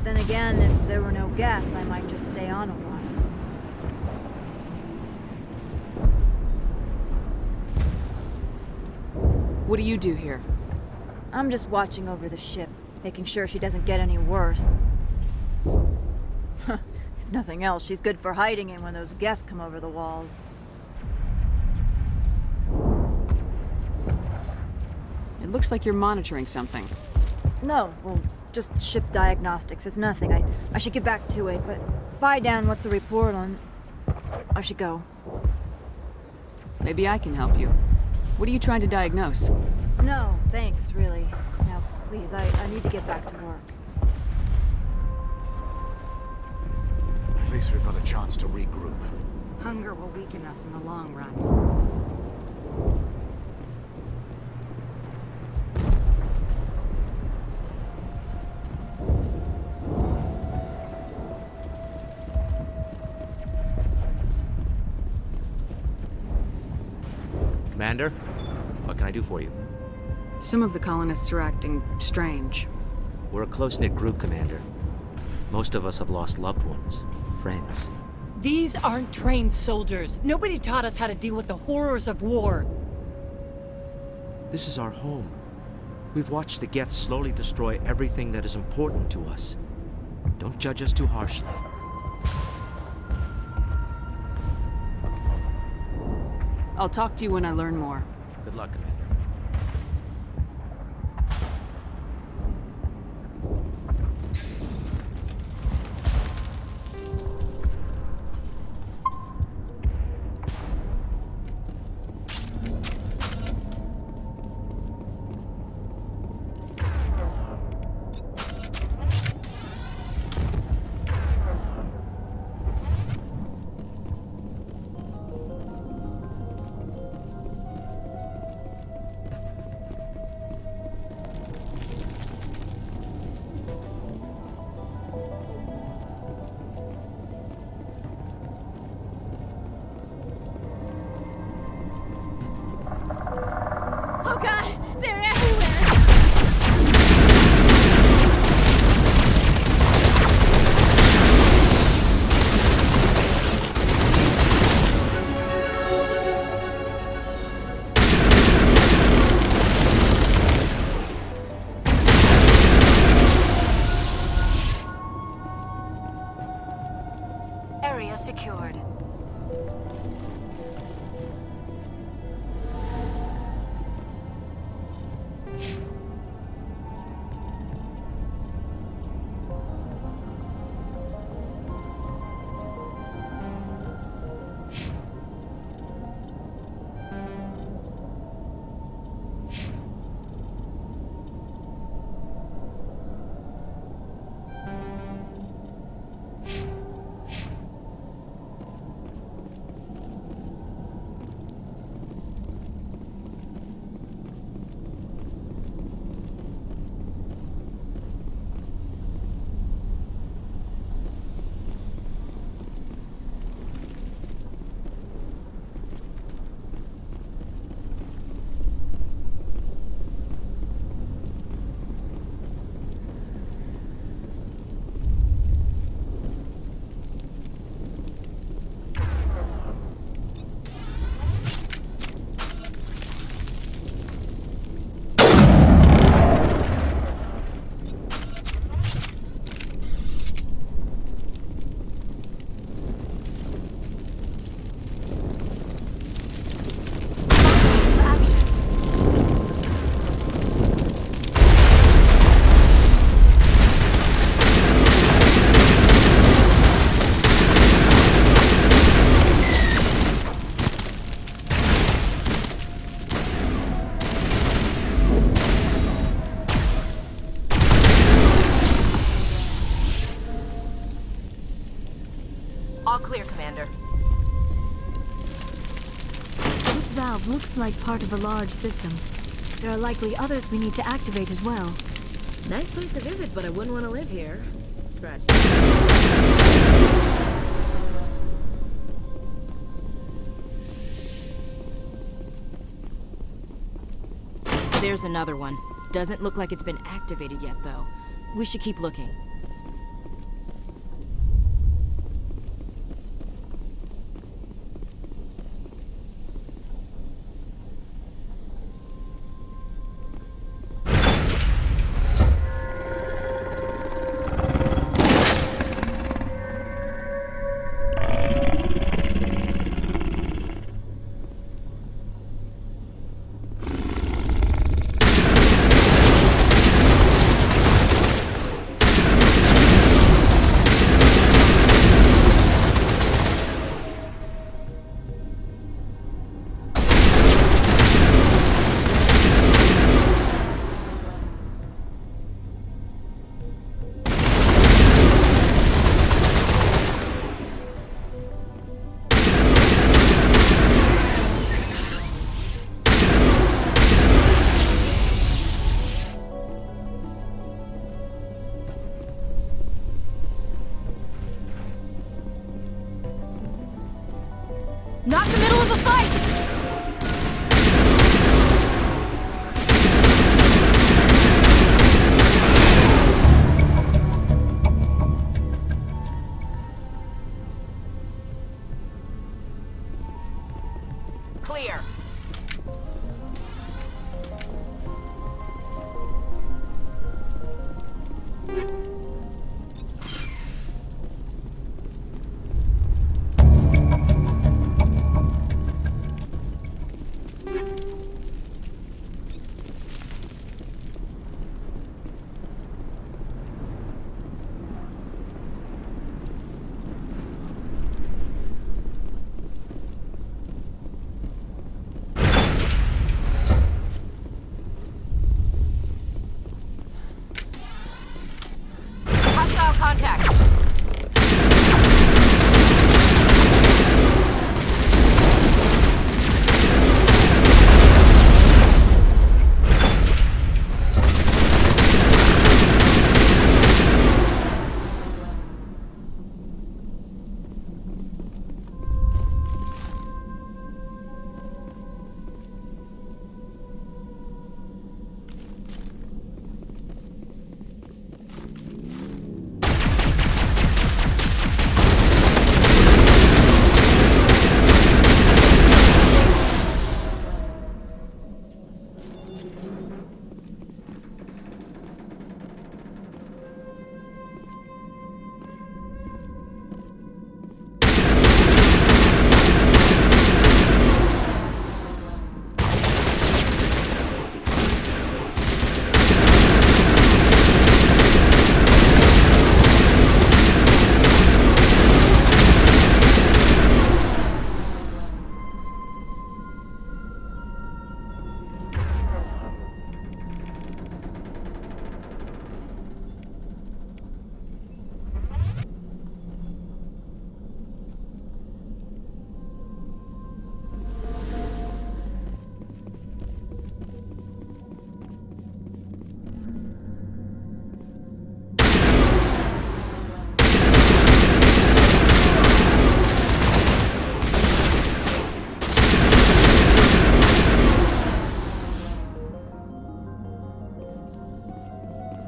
T: Then again, if there were no Geth, I might just stay on a while.
B: What do you do here?
T: I'm just watching over the ship, making sure she doesn't get any worse. If nothing else, she's good for hiding in when those Geth come over the walls.
B: It looks like you're monitoring something.
T: No, well, just ship diagnostics. It's nothing. I should get back to it, but Faidan, what's the report on... I should go.
B: Maybe I can help you. What are you trying to diagnose?
T: No, thanks, really. Now, please, I need to get back to work.
I: At least we've got a chance to regroup.
K: Hunger will weaken us in the long run.
O: Commander, what can I do for you?
B: Some of the colonists are acting strange.
O: We're a close-knit group, Commander. Most of us have lost loved ones, friends.
P: These aren't trained soldiers. Nobody taught us how to deal with the horrors of war.
O: This is our home. We've watched the Geth slowly destroy everything that is important to us. Don't judge us too harshly.
B: I'll talk to you when I learn more.
O: Good luck, Commander.
A: valve looks like part of a large system. There are likely others we need to activate as well.
C: Nice place to visit, but I wouldn't want to live here. Scratch. There's another one. Doesn't look like it's been activated yet, though. We should keep looking.
K: Not the middle of a fight!
C: Clear. Hostile contact.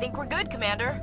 C: Think we're good, Commander.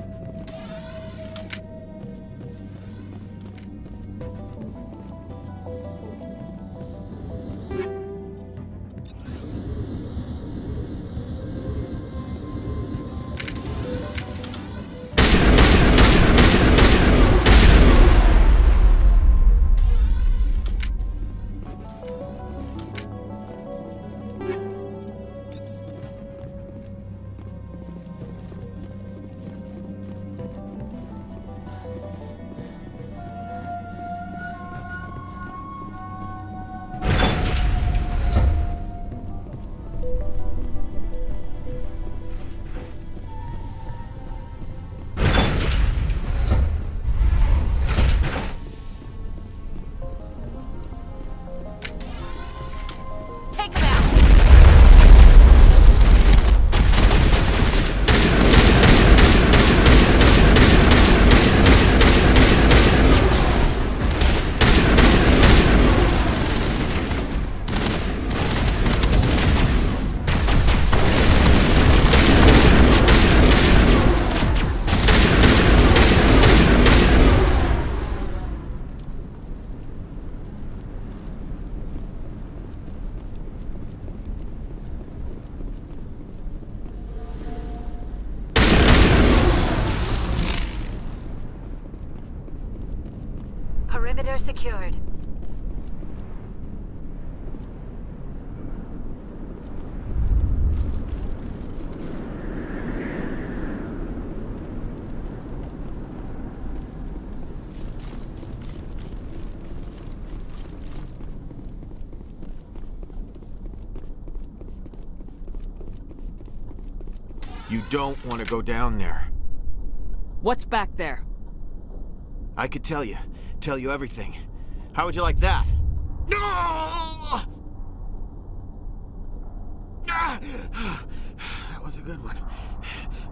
A: secured.
J: You don't want to go down there.
B: What's back there?
J: I could tell you everything. How would you like that? No! That was a good one.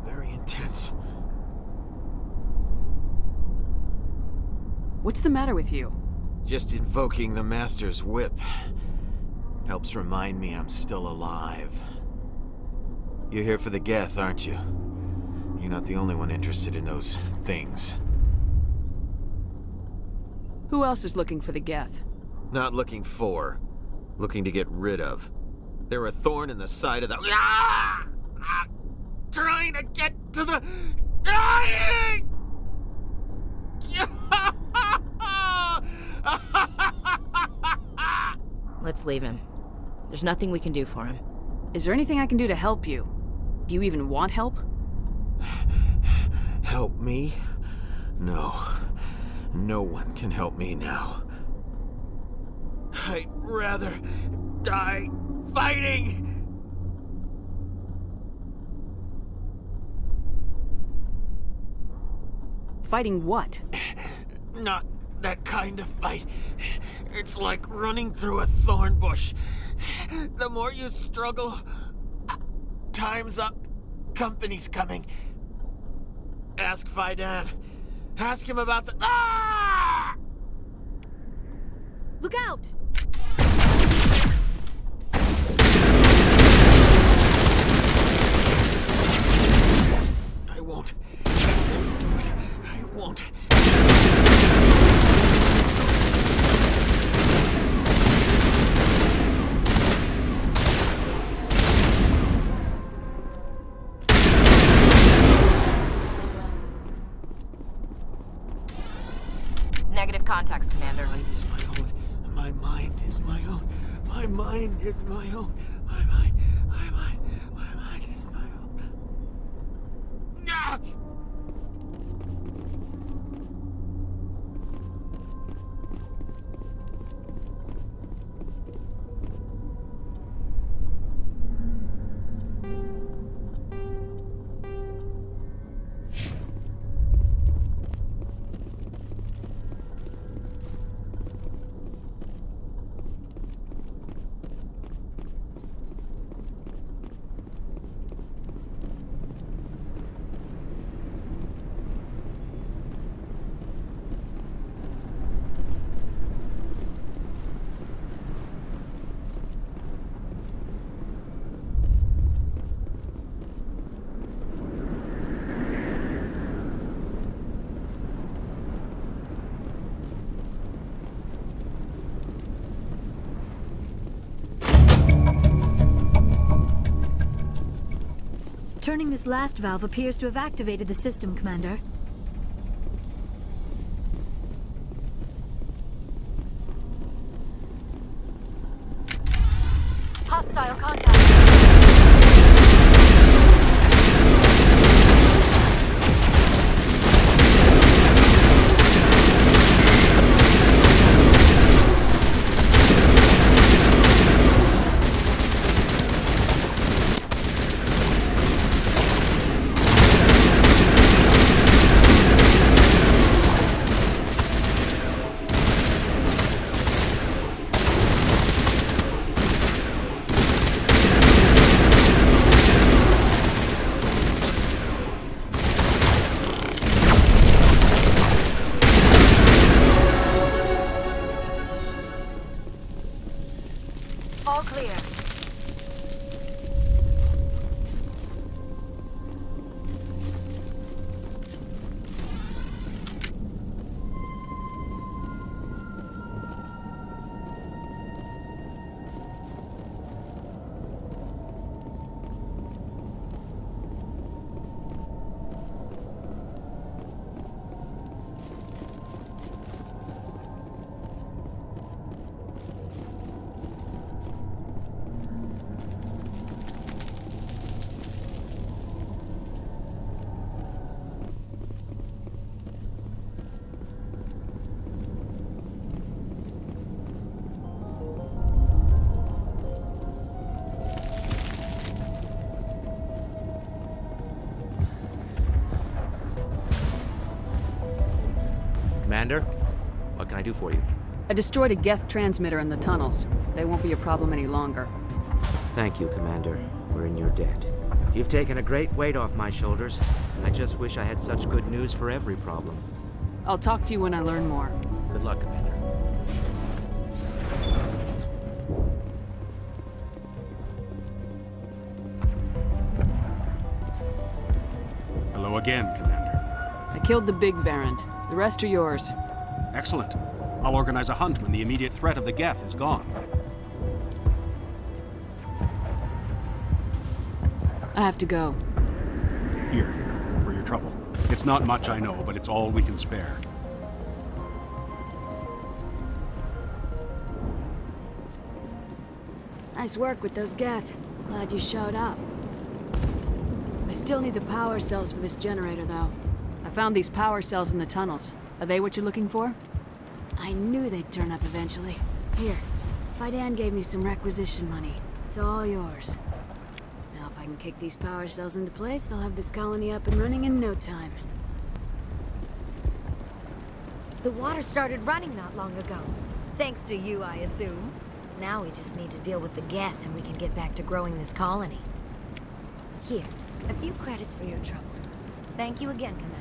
J: Very intense.
B: What's the matter with you?
J: Just invoking the Master's whip helps remind me I'm still alive. You're here for the Geth, aren't you? You're not the only one interested in those things.
B: Who else is looking for the Geth?
J: Not looking for. Looking to get rid of. They're a thorn in the side of the... Ah! Ah! Trying to get to the... Dying!
C: Let's leave him. There's nothing we can do for him.
B: Is there anything I can do to help you? Do you even want help?
J: Help me? No. No one can help me now. I'd rather die fighting!
B: Fighting what?
J: Not that kind of fight. It's like running through a thorn bush. The more you struggle, time's up. Company's coming. Ask Fidan. Ask him about the... Ah!
K: Look out!
J: I won't. I won't do it. I won't.
C: Negative contacts, Commander.
J: My mind is my own. My mind is my own. My mind is my own. My mind is my own. Ah!
A: Turning this last valve appears to have activated the system, Commander. Hostile contact. All clear.
O: Commander, what can I do for you?
B: I destroyed a Geth transmitter in the tunnels. They won't be a problem any longer.
O: Thank you, Commander. We're in your debt. You've taken a great weight off my shoulders. I just wish I had such good news for every problem.
B: I'll talk to you when I learn more.
O: Good luck, Commander.
L: Hello again, Commander.
B: I killed the big Varen. The rest are yours.
L: Excellent. I'll organize a hunt when the immediate threat of the Geth is gone.
B: I have to go.
L: Here, for your trouble. It's not much, I know, but it's all we can spare.
R: Nice work with those Geth. Glad you showed up. I still need the power cells for this generator, though.
B: I found these power cells in the tunnels. Are they what you're looking for?
R: I knew they'd turn up eventually. Here, Fidan gave me some requisition money. It's all yours. Now if I can kick these power cells into place, I'll have this colony up and running in no time.
K: The water started running not long ago. Thanks to you, I assume.
U: Now we just need to deal with the Geth and we can get back to growing this colony. Here, a few credits for your trouble. Thank you again, Commander.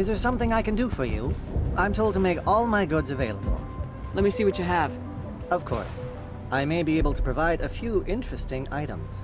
Q: Is there something I can do for you? I'm told to make all my goods available.
B: Let me see what you have.
Q: Of course. I may be able to provide a few interesting items.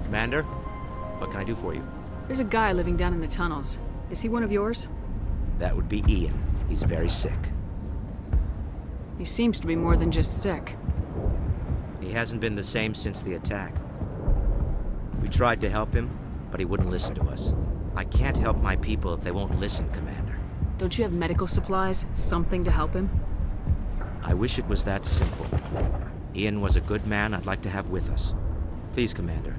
O: Commander, what can I do for you?
B: There's a guy living down in the tunnels. Is he one of yours?
O: That would be Ian. He's very sick.
B: He seems to be more than just sick.
O: He hasn't been the same since the attack. We tried to help him, but he wouldn't listen to us. I can't help my people if they won't listen, Commander.
B: Don't you have medical supplies? Something to help him?
O: I wish it was that simple. Ian was a good man I'd like to have with us. Please, Commander.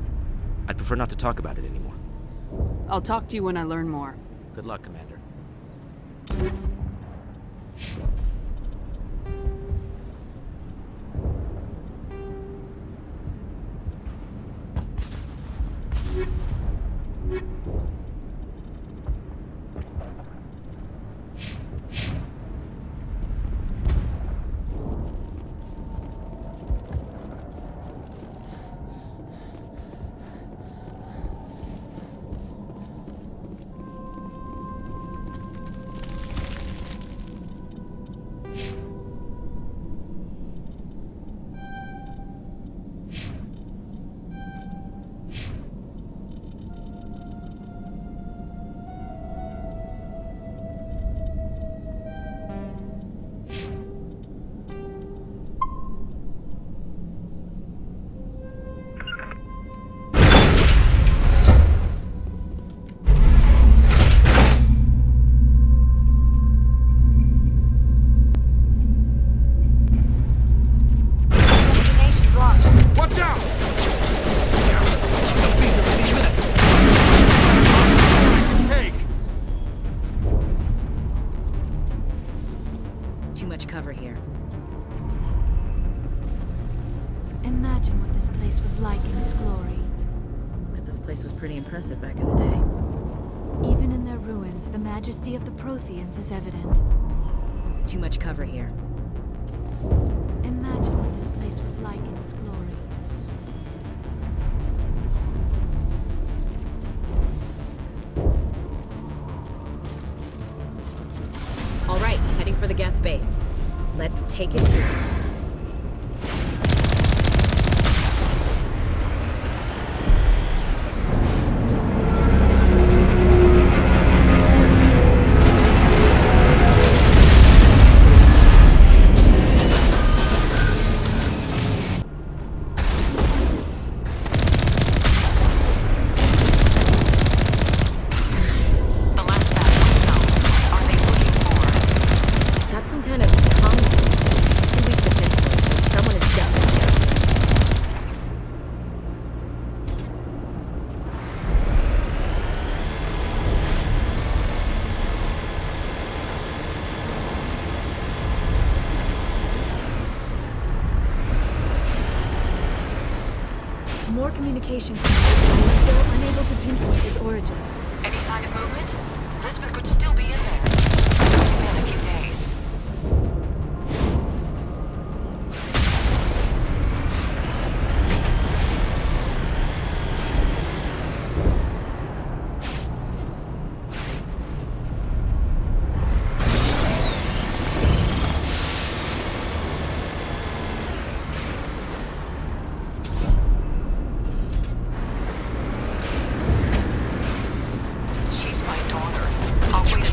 O: I'd prefer not to talk about it anymore.
B: I'll talk to you when I learn more.
O: Good luck, Commander.
A: Imagine what this place was like in its glory.
C: But this place was pretty impressive back in the day.
A: Even in their ruins, the majesty of the Protheans is evident.
C: Too much cover here.
A: Imagine what this place was like in its glory.
C: All right, heading for the Geth base. Let's take it to...
A: More communication. I'm still unable to pinpoint its origin.
D: Any sign of movement? Lisbeth could still be in there. It's only been a few days. She's my daughter. I'll wait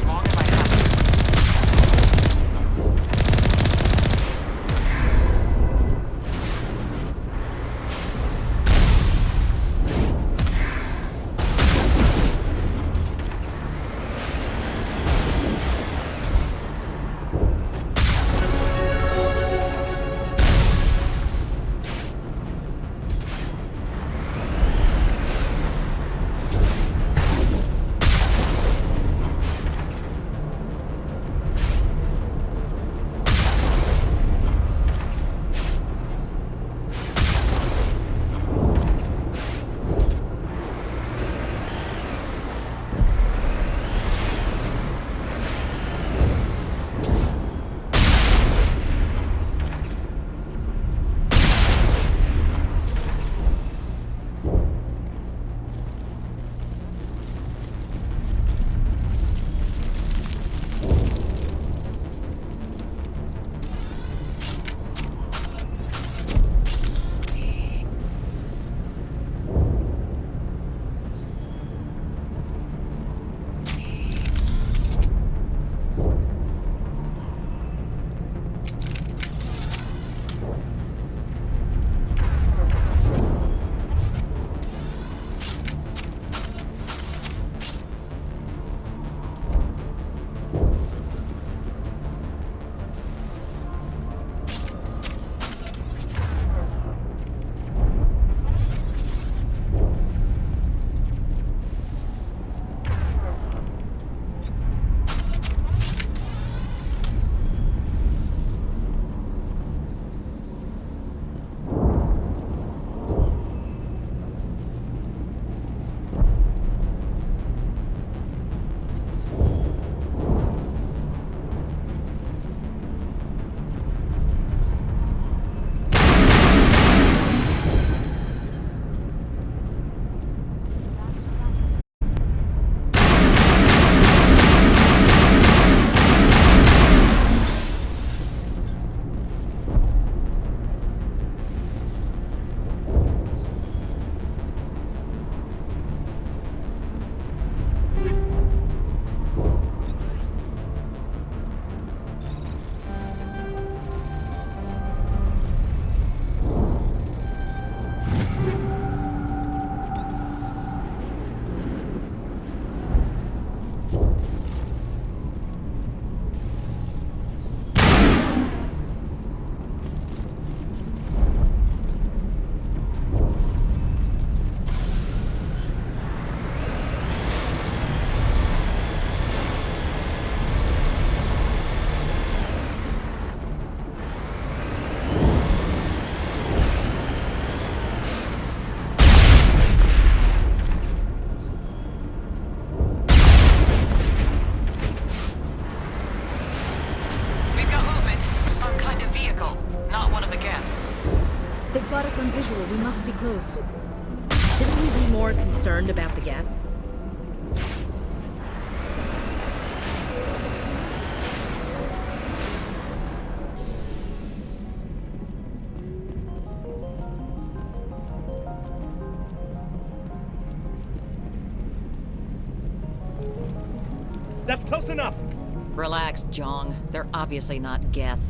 R: on visual. We must be close.
C: Shouldn't we be more concerned about the Geth?
E: That's close enough!
D: Relax, Jong. They're obviously not Geth.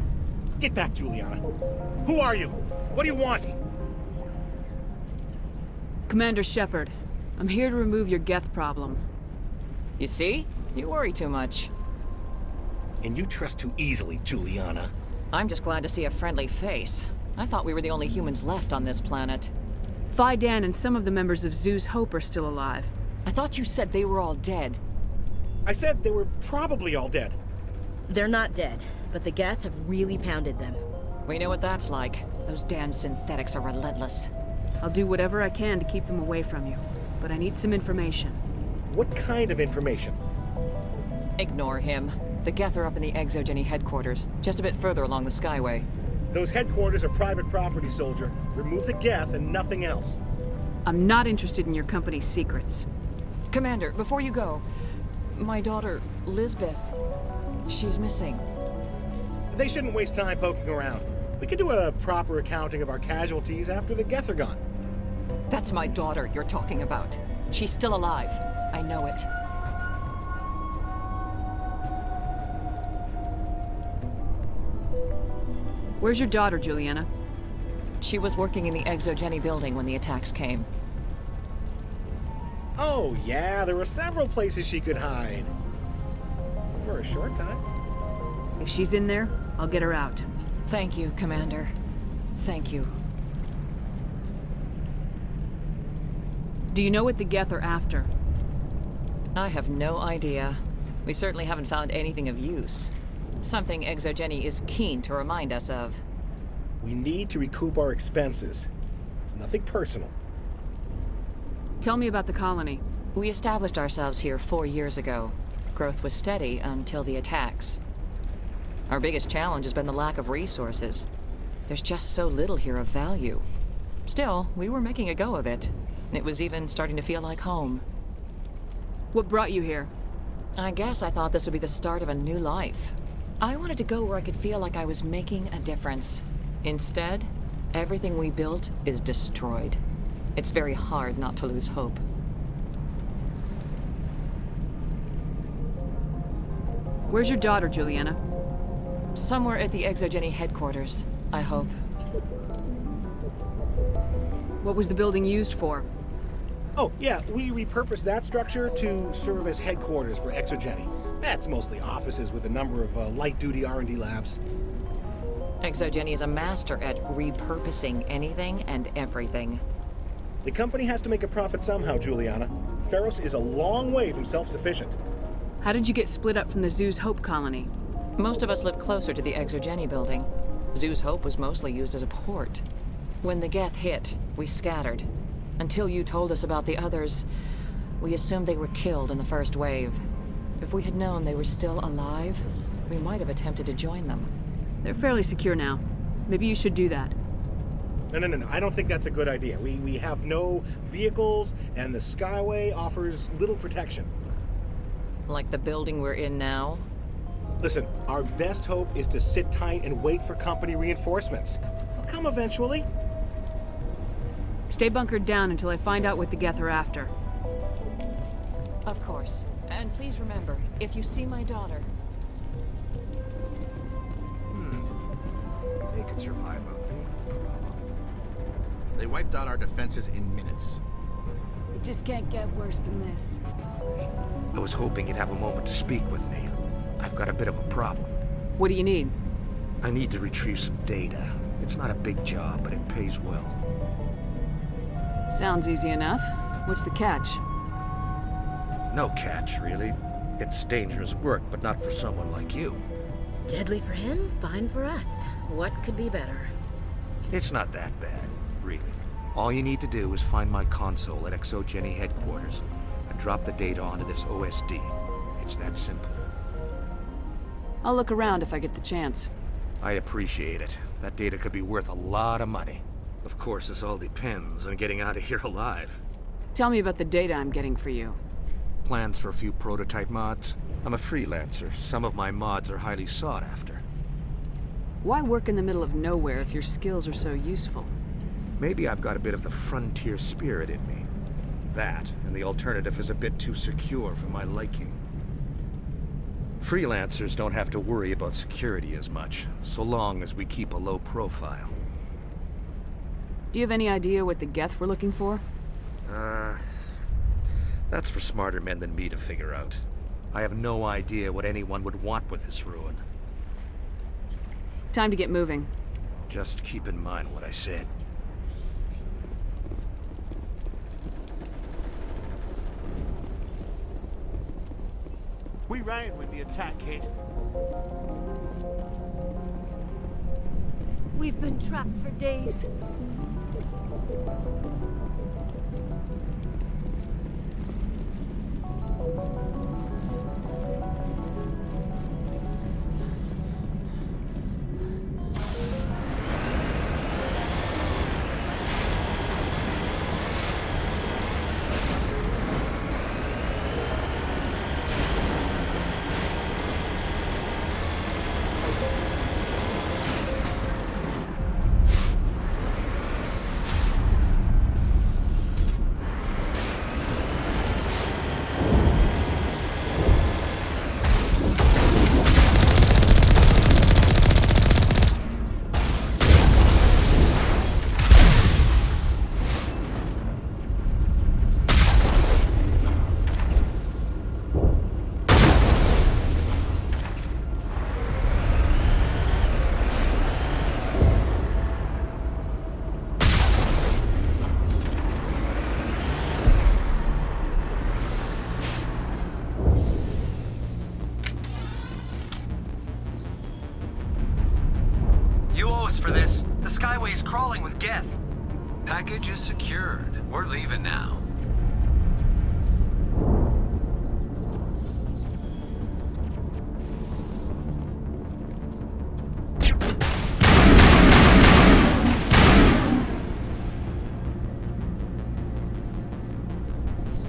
E: Get back, Juliana. Who are you? What do you want?
B: Commander Shepard, I'm here to remove your Geth problem.
D: You see? You worry too much.
E: And you trust too easily, Juliana.
D: I'm just glad to see a friendly face. I thought we were the only humans left on this planet.
B: Phi Dan and some of the members of Zoo's Hope are still alive.
D: I thought you said they were all dead.
E: I said they were probably all dead.
C: They're not dead, but the Geth have really pounded them.
D: We know what that's like. Those damn synthetics are relentless.
B: I'll do whatever I can to keep them away from you, but I need some information.
E: What kind of information?
D: Ignore him. The Geth are up in the Exogeny headquarters, just a bit further along the Skyway.
E: Those headquarters are private property, soldier. Remove the Geth and nothing else.
B: I'm not interested in your company's secrets.
D: Commander, before you go, my daughter, Lisbeth, she's missing.
E: They shouldn't waste time poking around. We could do a proper accounting of our casualties after the Geth are gone.
D: That's my daughter you're talking about. She's still alive. I know it.
B: Where's your daughter, Juliana?
D: She was working in the Exogeny building when the attacks came.
E: Oh, yeah, there were several places she could hide. For a short time.
B: If she's in there, I'll get her out.
D: Thank you, Commander. Thank you.
B: Do you know what the Geth are after?
D: I have no idea. We certainly haven't found anything of use. Something Exogeny is keen to remind us of.
E: We need to recoup our expenses. It's nothing personal.
B: Tell me about the colony.
D: We established ourselves here 4 years ago. Growth was steady until the attacks. Our biggest challenge has been the lack of resources. There's just so little here of value. Still, we were making a go of it. It was even starting to feel like home.
B: What brought you here?
D: I guess I thought this would be the start of a new life. I wanted to go where I could feel like I was making a difference. Instead, everything we built is destroyed. It's very hard not to lose hope.
B: Where's your daughter, Juliana?
D: Somewhere at the Exogeny headquarters, I hope.
B: What was the building used for?
E: Oh, yeah, we repurposed that structure to serve as headquarters for Exogeny. That's mostly offices with a number of light-duty R&D labs.
D: Exogeny is a master at repurposing anything and everything.
E: The company has to make a profit somehow, Juliana. Feros is a long way from self-sufficient.
B: How did you get split up from the Zoo's Hope colony?
D: Most of us live closer to the Exogeny building. Zoo's Hope was mostly used as a port. When the Geth hit, we scattered. Until you told us about the others, we assumed they were killed in the first wave. If we had known they were still alive, we might have attempted to join them.
B: They're fairly secure now. Maybe you should do that.
E: No. I don't think that's a good idea. We have no vehicles, and the Skyway offers little protection.
D: Like the building we're in now?
E: Listen, our best hope is to sit tight and wait for company reinforcements. They'll come eventually.
B: Stay bunkered down until I find out what the Geth are after.
D: Of course. And please remember, if you see my daughter...
M: They could survive a problem. They wiped out our defenses in minutes.
R: It just can't get worse than this.
O: I was hoping you'd have a moment to speak with me. I've got a bit of a problem.
B: What do you need?
O: I need to retrieve some data. It's not a big job, but it pays well.
B: Sounds easy enough. What's the catch?
O: No catch, really. It's dangerous work, but not for someone like you.
C: Deadly for him, fine for us. What could be better?
O: It's not that bad, really. All you need to do is find my console at Exogeny headquarters and drop the data onto this OSD. It's that simple.
B: I'll look around if I get the chance.
O: I appreciate it. That data could be worth a lot of money.
F: Of course, this all depends on getting out of here alive.
B: Tell me about the data I'm getting for you.
F: Plans for a few prototype mods? I'm a freelancer. Some of my mods are highly sought after.
B: Why work in the middle of nowhere if your skills are so useful?
F: Maybe I've got a bit of the frontier spirit in me. That, and the alternative is a bit too secure for my liking. Freelancers don't have to worry about security as much, so long as we keep a low profile.
B: Do you have any idea what the Geth were looking for?
F: That's for smarter men than me to figure out. I have no idea what anyone would want with this ruin.
B: Time to get moving.
F: Just keep in mind what I said.
J: We ran when the attack hit.
K: We've been trapped for days.
V: For this. The Skyway is crawling with Geth. Package is secured. We're leaving now.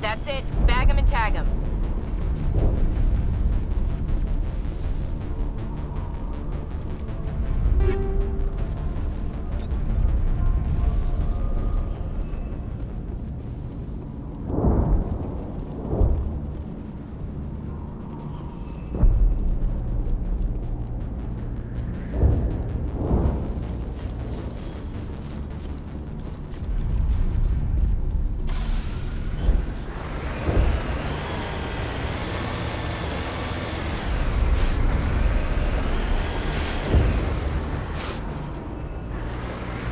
C: That's it. Bag 'em and tag 'em.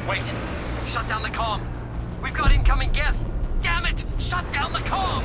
V: Wait! Shut down the comm! We've got incoming Geth! Damn it! Shut down the comm!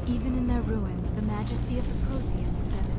A: Even in their ruins, the majesty of the Protheans is evident.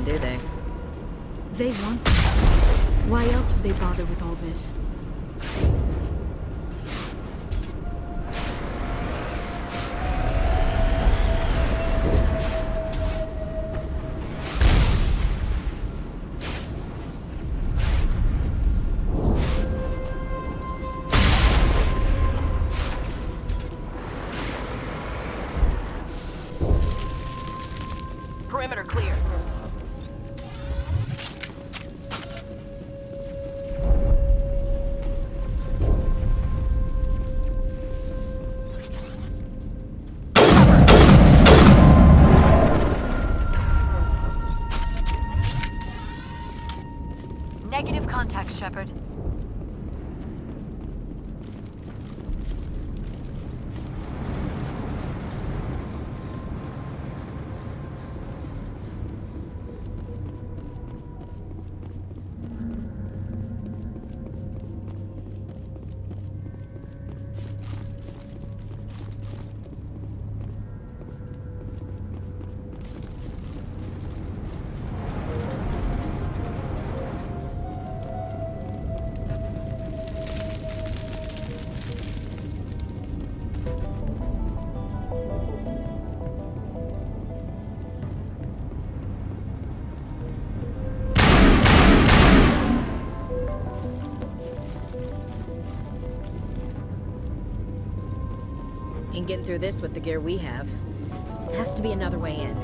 C: do they?
A: They want something. Why else would they bother with all this?
C: Perimeter clear.
A: Negative contact, Shepard.
C: Ain't getting through this with the gear we have. Has to be another way in.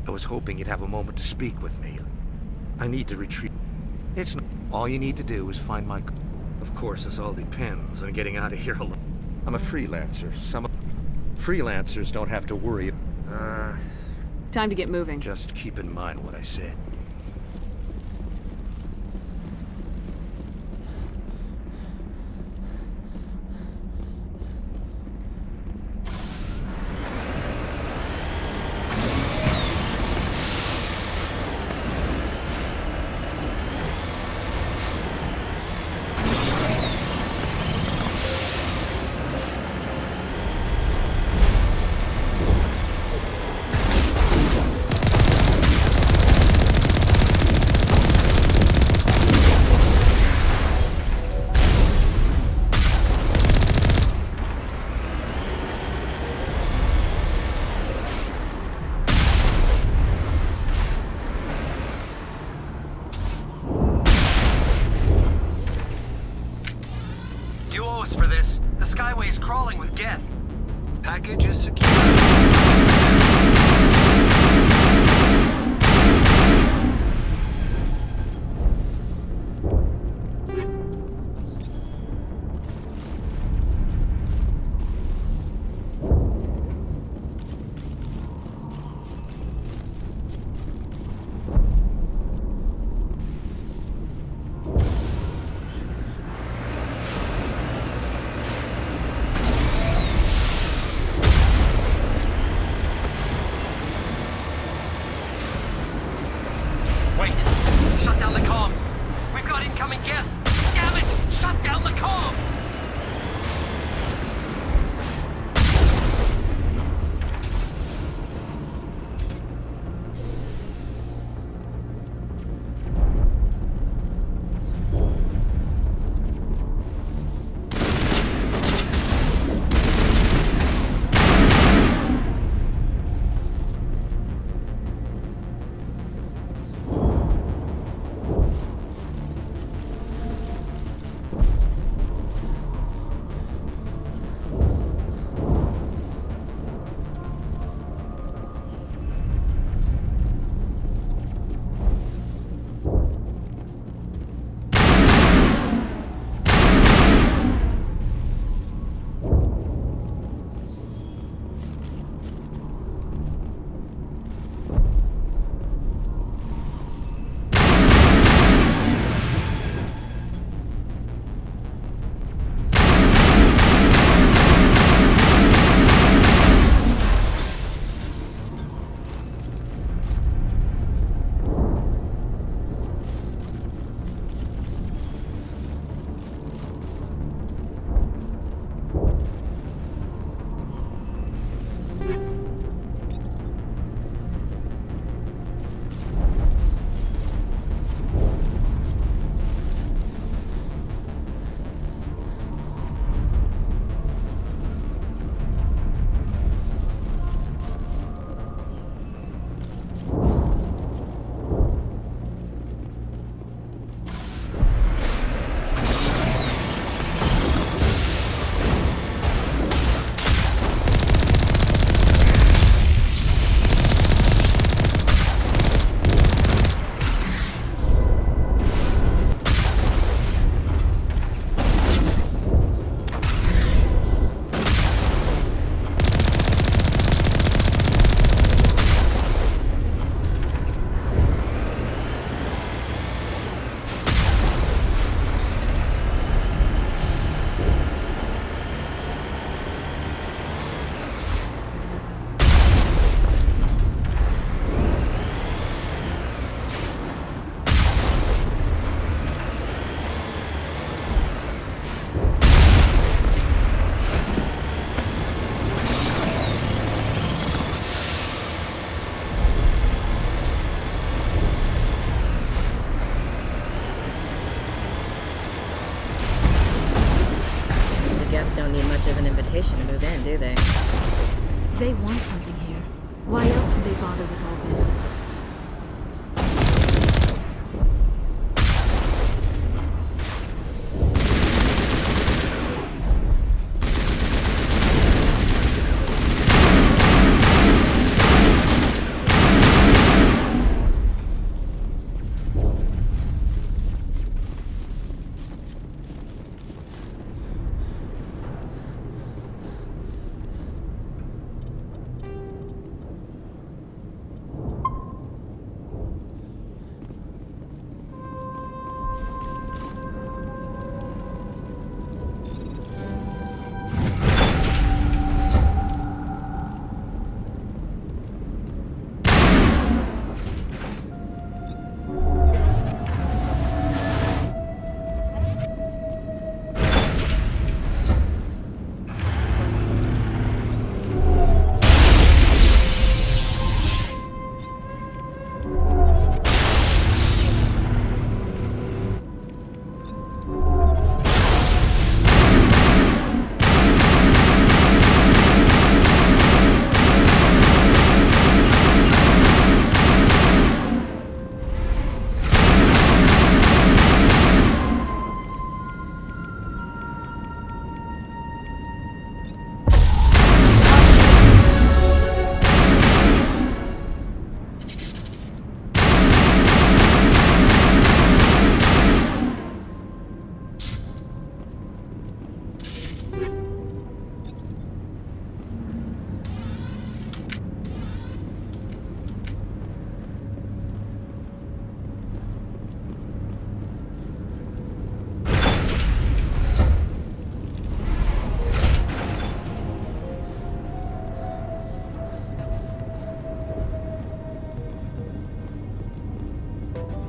F: I was hoping you'd have a moment to speak with me. I need to retrieve... It's not... All you need to do is find my... Of course, this all depends on getting out of here alone. I'm a freelancer. Some freelancers don't have to worry.
B: Time to get moving.
F: Just keep in mind what I said.
V: For this, the Skyway is crawling with Geth. Package is secure.
C: vacation to move in, do they?
A: They want something here. Why else would they bother with all this?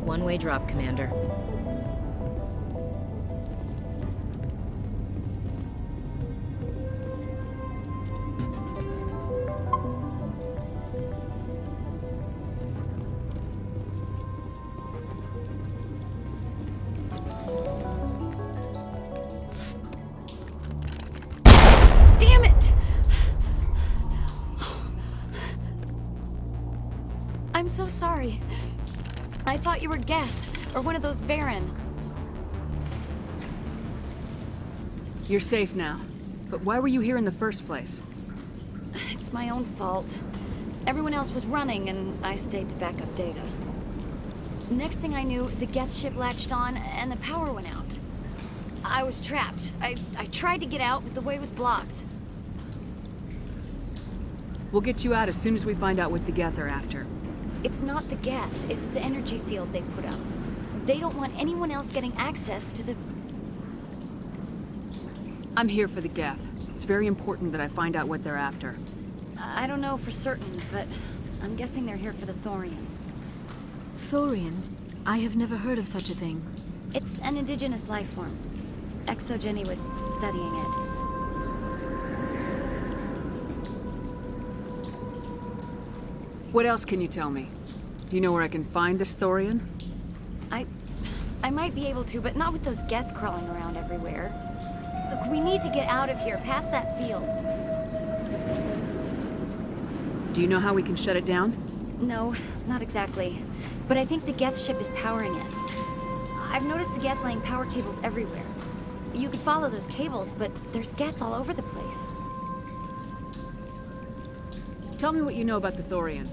C: One-way drop, Commander.
R: Damn it! I'm so sorry. I thought you were Geth, or one of those Varen.
B: You're safe now. But why were you here in the first place?
R: It's my own fault. Everyone else was running, and I stayed to back up data. Next thing I knew, the Geth ship latched on, and the power went out. I was trapped. I tried to get out, but the way was blocked.
B: We'll get you out as soon as we find out what the Geth are after.
R: It's not the Geth, it's the energy field they put up. They don't want anyone else getting access to the...
B: I'm here for the Geth. It's very important that I find out what they're after.
R: I don't know for certain, but I'm guessing they're here for the Thorian.
A: Thorian? I have never heard of such a thing.
R: It's an indigenous life form. Exogeny was studying it.
B: What else can you tell me? Do you know where I can find this Thorian?
R: I might be able to, but not with those Geth crawling around everywhere. Look, we need to get out of here, past that field.
B: Do you know how we can shut it down?
R: No, not exactly. But I think the Geth ship is powering it. I've noticed the Geth laying power cables everywhere. You could follow those cables, but there's Geth all over the place.
B: Tell me what you know about the Thorian.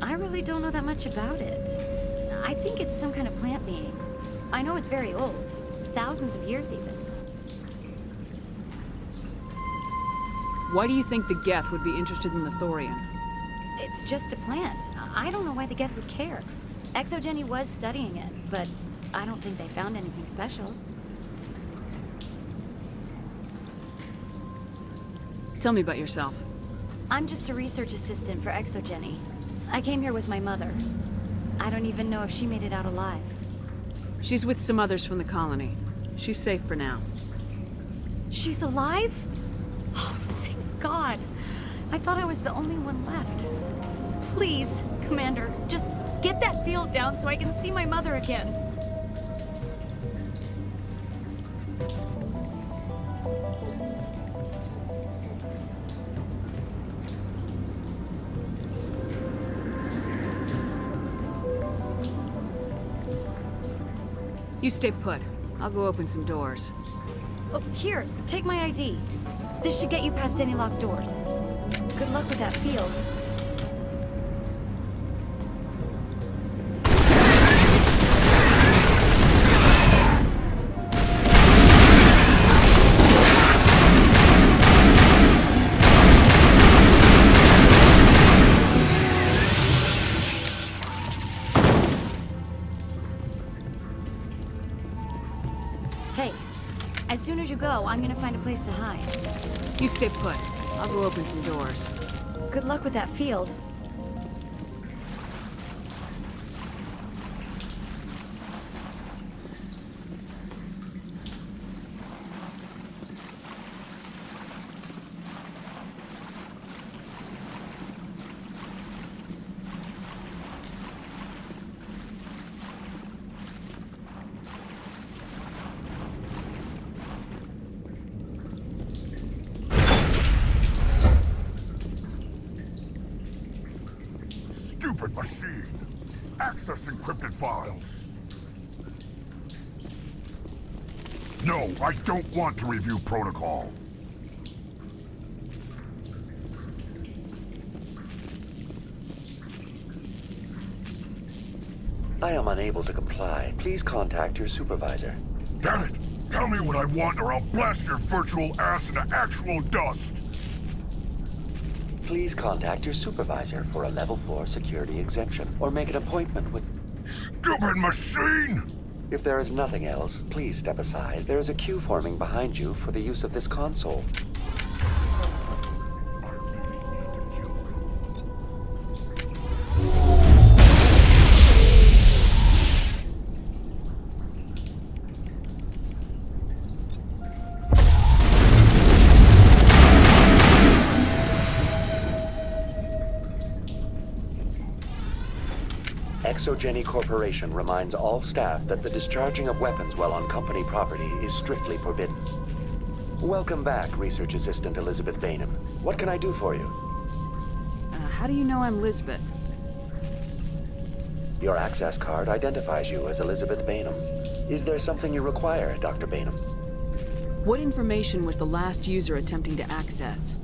R: I really don't know that much about it. I think it's some kind of plant being. I know it's very old. Thousands of years, even.
B: Why do you think the Geth would be interested in the Thorian?
R: It's just a plant. I don't know why the Geth would care. Exogeny was studying it, but I don't think they found anything special.
B: Tell me about yourself.
R: I'm just a research assistant for Exogeny. I came here with my mother. I don't even know if she made it out alive.
B: She's with some others from the colony. She's safe for now.
R: She's alive? Oh, thank God. I thought I was the only one left. Please, Commander, just get that field down so I can see my mother again.
B: You stay put. I'll go open some doors.
U: Oh, here, take my ID. This should get you past any locked doors. Good luck with that field. Hey, as soon as you go, I'm gonna find a place to hide.
B: You stay put. I'll go open some doors.
U: Good luck with that field.
G: Stupid machine! Access encrypted files! No, I don't want to review protocol.
H: I am unable to comply. Please contact your supervisor.
G: Damn it! Tell me what I want or I'll blast your virtual ass into actual dust!
H: Please contact your supervisor for a level 4 security exemption, or make an appointment with...
G: Stupid machine!
H: If there is nothing else, please step aside. There is a queue forming behind you for the use of this console. Exogeny Corporation reminds all staff that the discharging of weapons while on company property is strictly forbidden. Welcome back, Research Assistant Elizabeth Bainham. What can I do for you?
B: How do you know I'm Lisbeth?
H: Your access card identifies you as Elizabeth Bainham. Is there something you require, Dr. Bainham?
B: What information was the last user attempting to access?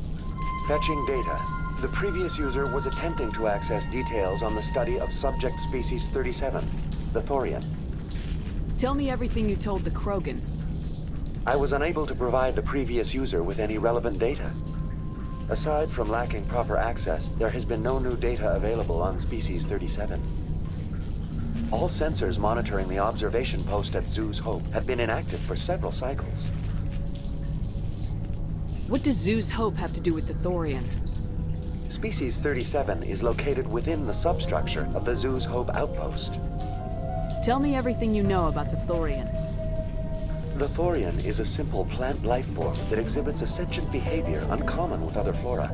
H: Fetching data. The previous user was attempting to access details on the study of subject species 37, the Thorian.
B: Tell me everything you told the Krogan.
H: I was unable to provide the previous user with any relevant data. Aside from lacking proper access, there has been no new data available on species 37. All sensors monitoring the observation post at Zoo's Hope have been inactive for several cycles.
B: What does Zoo's Hope have to do with the Thorian?
H: Species 37 is located within the substructure of the Zoo's Hope outpost.
B: Tell me everything you know about the Thorian.
H: The Thorian is a simple plant life form that exhibits a sentient behavior uncommon with other flora.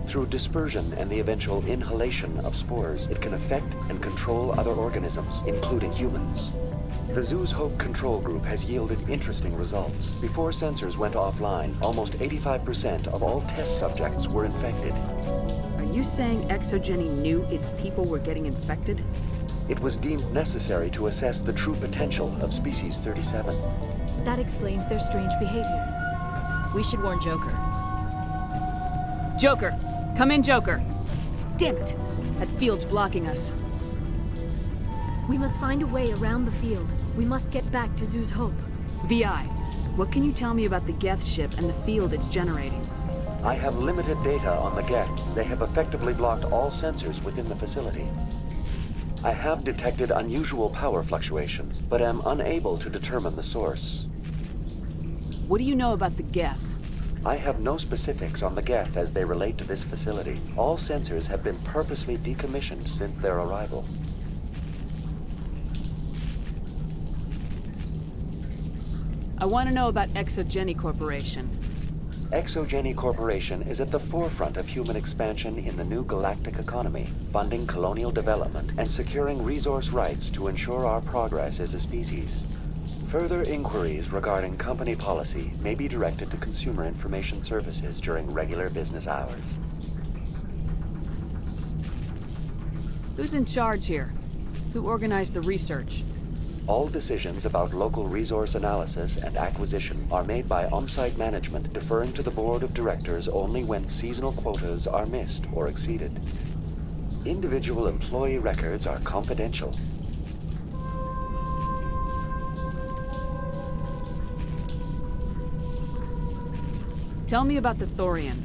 H: Through dispersion and the eventual inhalation of spores, it can affect and control other organisms, including humans. The Zoo's Hope control group has yielded interesting results. Before sensors went offline, almost 85% of all test subjects were infected.
B: Are you saying Exogeny knew its people were getting infected?
H: It was deemed necessary to assess the true potential of species 37.
A: That explains their strange behavior.
C: We should warn Joker.
B: Joker! Come in, Joker! Damn it! That field's blocking us.
A: We must find a way around the field. We must get back to Zoo's Hope.
B: VI, what can you tell me about the Geth ship and the field it's generating?
H: I have limited data on the Geth. They have effectively blocked all sensors within the facility. I have detected unusual power fluctuations, but am unable to determine the source.
B: What do you know about the Geth?
H: I have no specifics on the Geth as they relate to this facility. All sensors have been purposely decommissioned since their arrival.
B: I want to know about Exogeny Corporation.
H: Exogeny Corporation is at the forefront of human expansion in the new galactic economy, funding colonial development and securing resource rights to ensure our progress as a species. Further inquiries regarding company policy may be directed to Consumer Information Services during regular business hours.
B: Who's in charge here? Who organized the research?
H: All decisions about local resource analysis and acquisition are made by on-site management, deferring to the board of directors only when seasonal quotas are missed or exceeded. Individual employee records are confidential.
B: Tell me about the Thorian.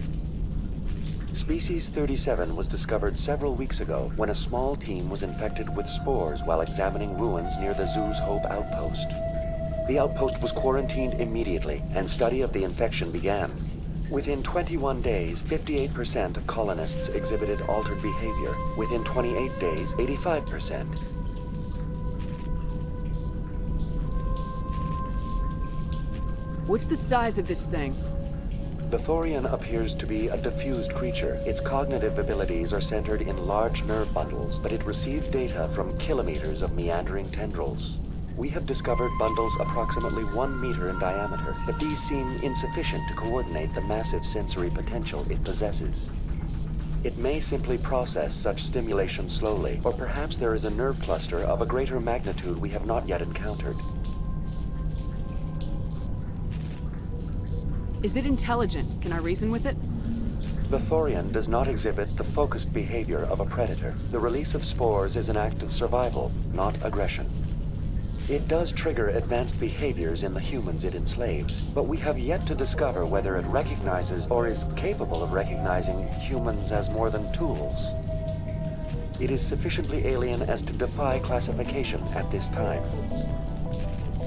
H: Species 37 was discovered several weeks ago when a small team was infected with spores while examining ruins near the Zoo's Hope outpost. The outpost was quarantined immediately, and study of the infection began. Within 21 days, 58% of colonists exhibited altered behavior. Within 28 days, 85%.
B: What's the size of this thing?
H: The Thorian appears to be a diffused creature. Its cognitive abilities are centered in large nerve bundles, but it receives data from kilometers of meandering tendrils. We have discovered bundles approximately 1 meter in diameter, but these seem insufficient to coordinate the massive sensory potential it possesses. It may simply process such stimulation slowly, or perhaps there is a nerve cluster of a greater magnitude we have not yet encountered.
B: Is it intelligent? Can I reason with it?
H: The Thorian does not exhibit the focused behavior of a predator. The release of spores is an act of survival, not aggression. It does trigger advanced behaviors in the humans it enslaves, but we have yet to discover whether it recognizes or is capable of recognizing humans as more than tools. It is sufficiently alien as to defy classification at this time.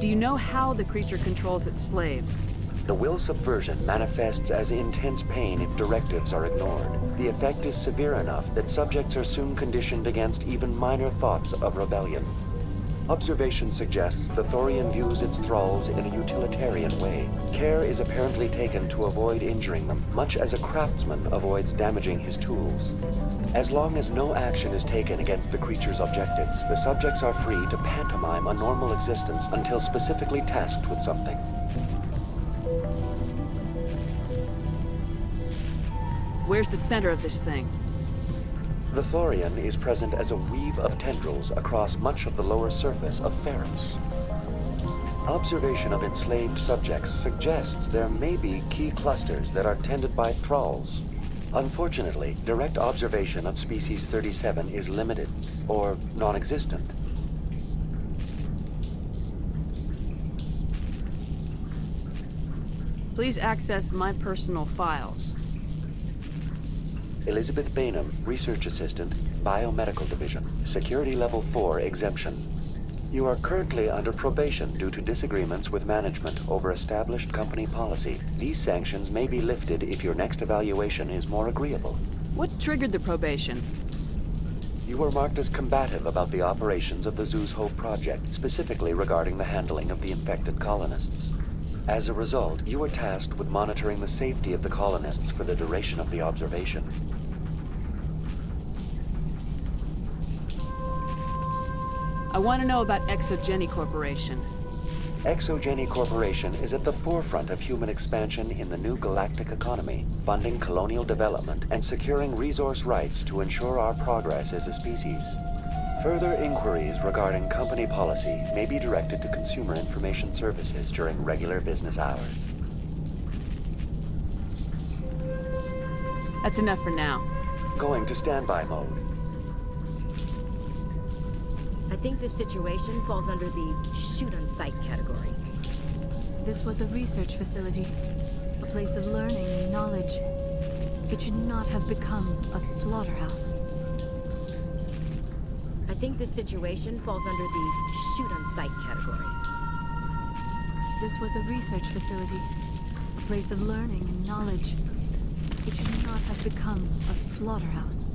B: Do you know how the creature controls its slaves?
H: The will subversion manifests as intense pain if directives are ignored. The effect is severe enough that subjects are soon conditioned against even minor thoughts of rebellion. Observation suggests the Thorian views its thralls in a utilitarian way. Care is apparently taken to avoid injuring them, much as a craftsman avoids damaging his tools. As long as no action is taken against the creature's objectives, the subjects are free to pantomime a normal existence until specifically tasked with something.
B: Where's the center of this thing?
H: The Thorian is present as a weave of tendrils across much of the lower surface of Ferris. Observation of enslaved subjects suggests there may be key clusters that are tended by thralls. Unfortunately, direct observation of species 37 is limited, or non-existent.
B: Please access my personal files.
H: Elizabeth Bainham, Research Assistant, Biomedical Division, Security Level 4 exemption. You are currently under probation due to disagreements with management over established company policy. These sanctions may be lifted if your next evaluation is more agreeable.
B: What triggered the probation?
H: You were marked as combative about the operations of the Zoo's Hope project, specifically regarding the handling of the infected colonists. As a result, you were tasked with monitoring the safety of the colonists for the duration of the observation.
B: I want to know about Exogeny Corporation.
H: Exogeny Corporation is at the forefront of human expansion in the new galactic economy, funding colonial development and securing resource rights to ensure our progress as a species. Further inquiries regarding company policy may be directed to Consumer Information Services during regular business hours.
B: That's enough for now.
H: Going to standby mode.
C: I think this situation falls under the shoot-on-sight category.
A: This was a research facility, a place of learning and knowledge. It should not have become a slaughterhouse.
C: I think this situation falls under the shoot-on-sight category.
A: This was a research facility, a place of learning and knowledge. It should not have become a slaughterhouse.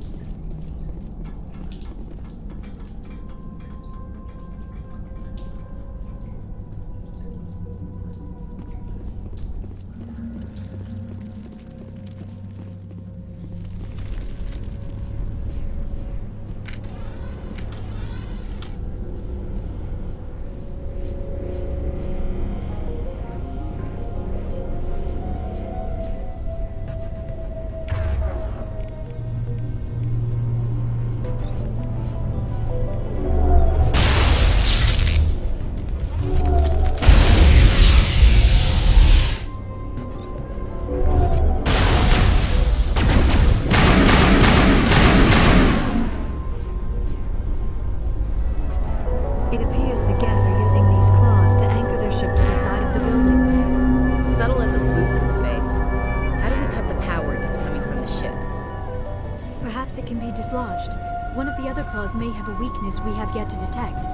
A: Perhaps it can be dislodged. One of the other claws may have a weakness we have yet to detect.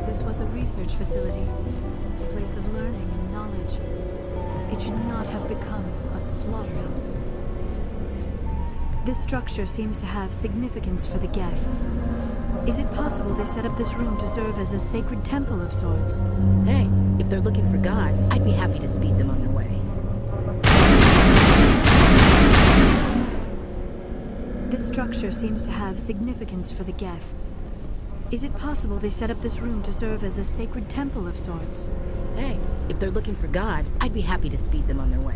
A: This was a research facility, a place of learning and knowledge. It should not have become a slaughterhouse. This structure seems to have significance for the Geth. Is it possible they set up this room to serve as a sacred temple of sorts?
C: Hey, if they're looking for God, I'd be happy to speed them on their way.
A: This structure seems to have significance for the Geth. Is it possible they set up this room to serve as a sacred temple of sorts?
C: Hey, if they're looking for God, I'd be happy to speed them on their way.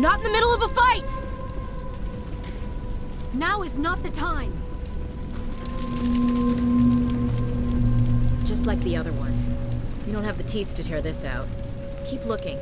C: Not in the middle of a fight!
A: Now is not the time.
C: Just like the other one. We don't have the teeth to tear this out. Keep looking.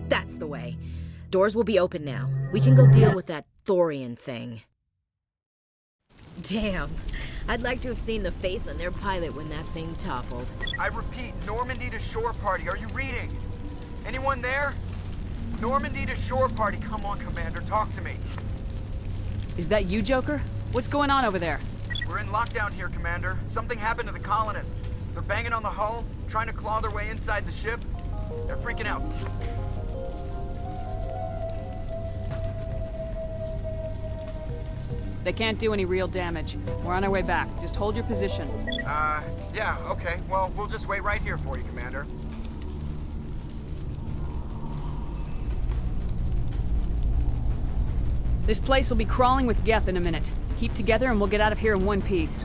C: That's the way. Doors will be open now. We can go deal with that Thorian thing. Damn. I'd like to have seen the face on their pilot when that thing toppled.
N: I repeat, Normandy to shore party. Are you reading? Anyone there? Normandy to shore party. Come on, Commander. Talk to me.
B: Is that you, Joker? What's going on over there?
N: We're in lockdown here, Commander. Something happened to the colonists. They're banging on the hull, trying to claw their way inside the ship. They're freaking out.
B: They can't do any real damage. We're on our way back. Just hold your position.
N: Yeah, okay. Well, we'll just wait right here for you, Commander.
B: This place will be crawling with Geth in a minute. Keep together and we'll get out of here in one piece.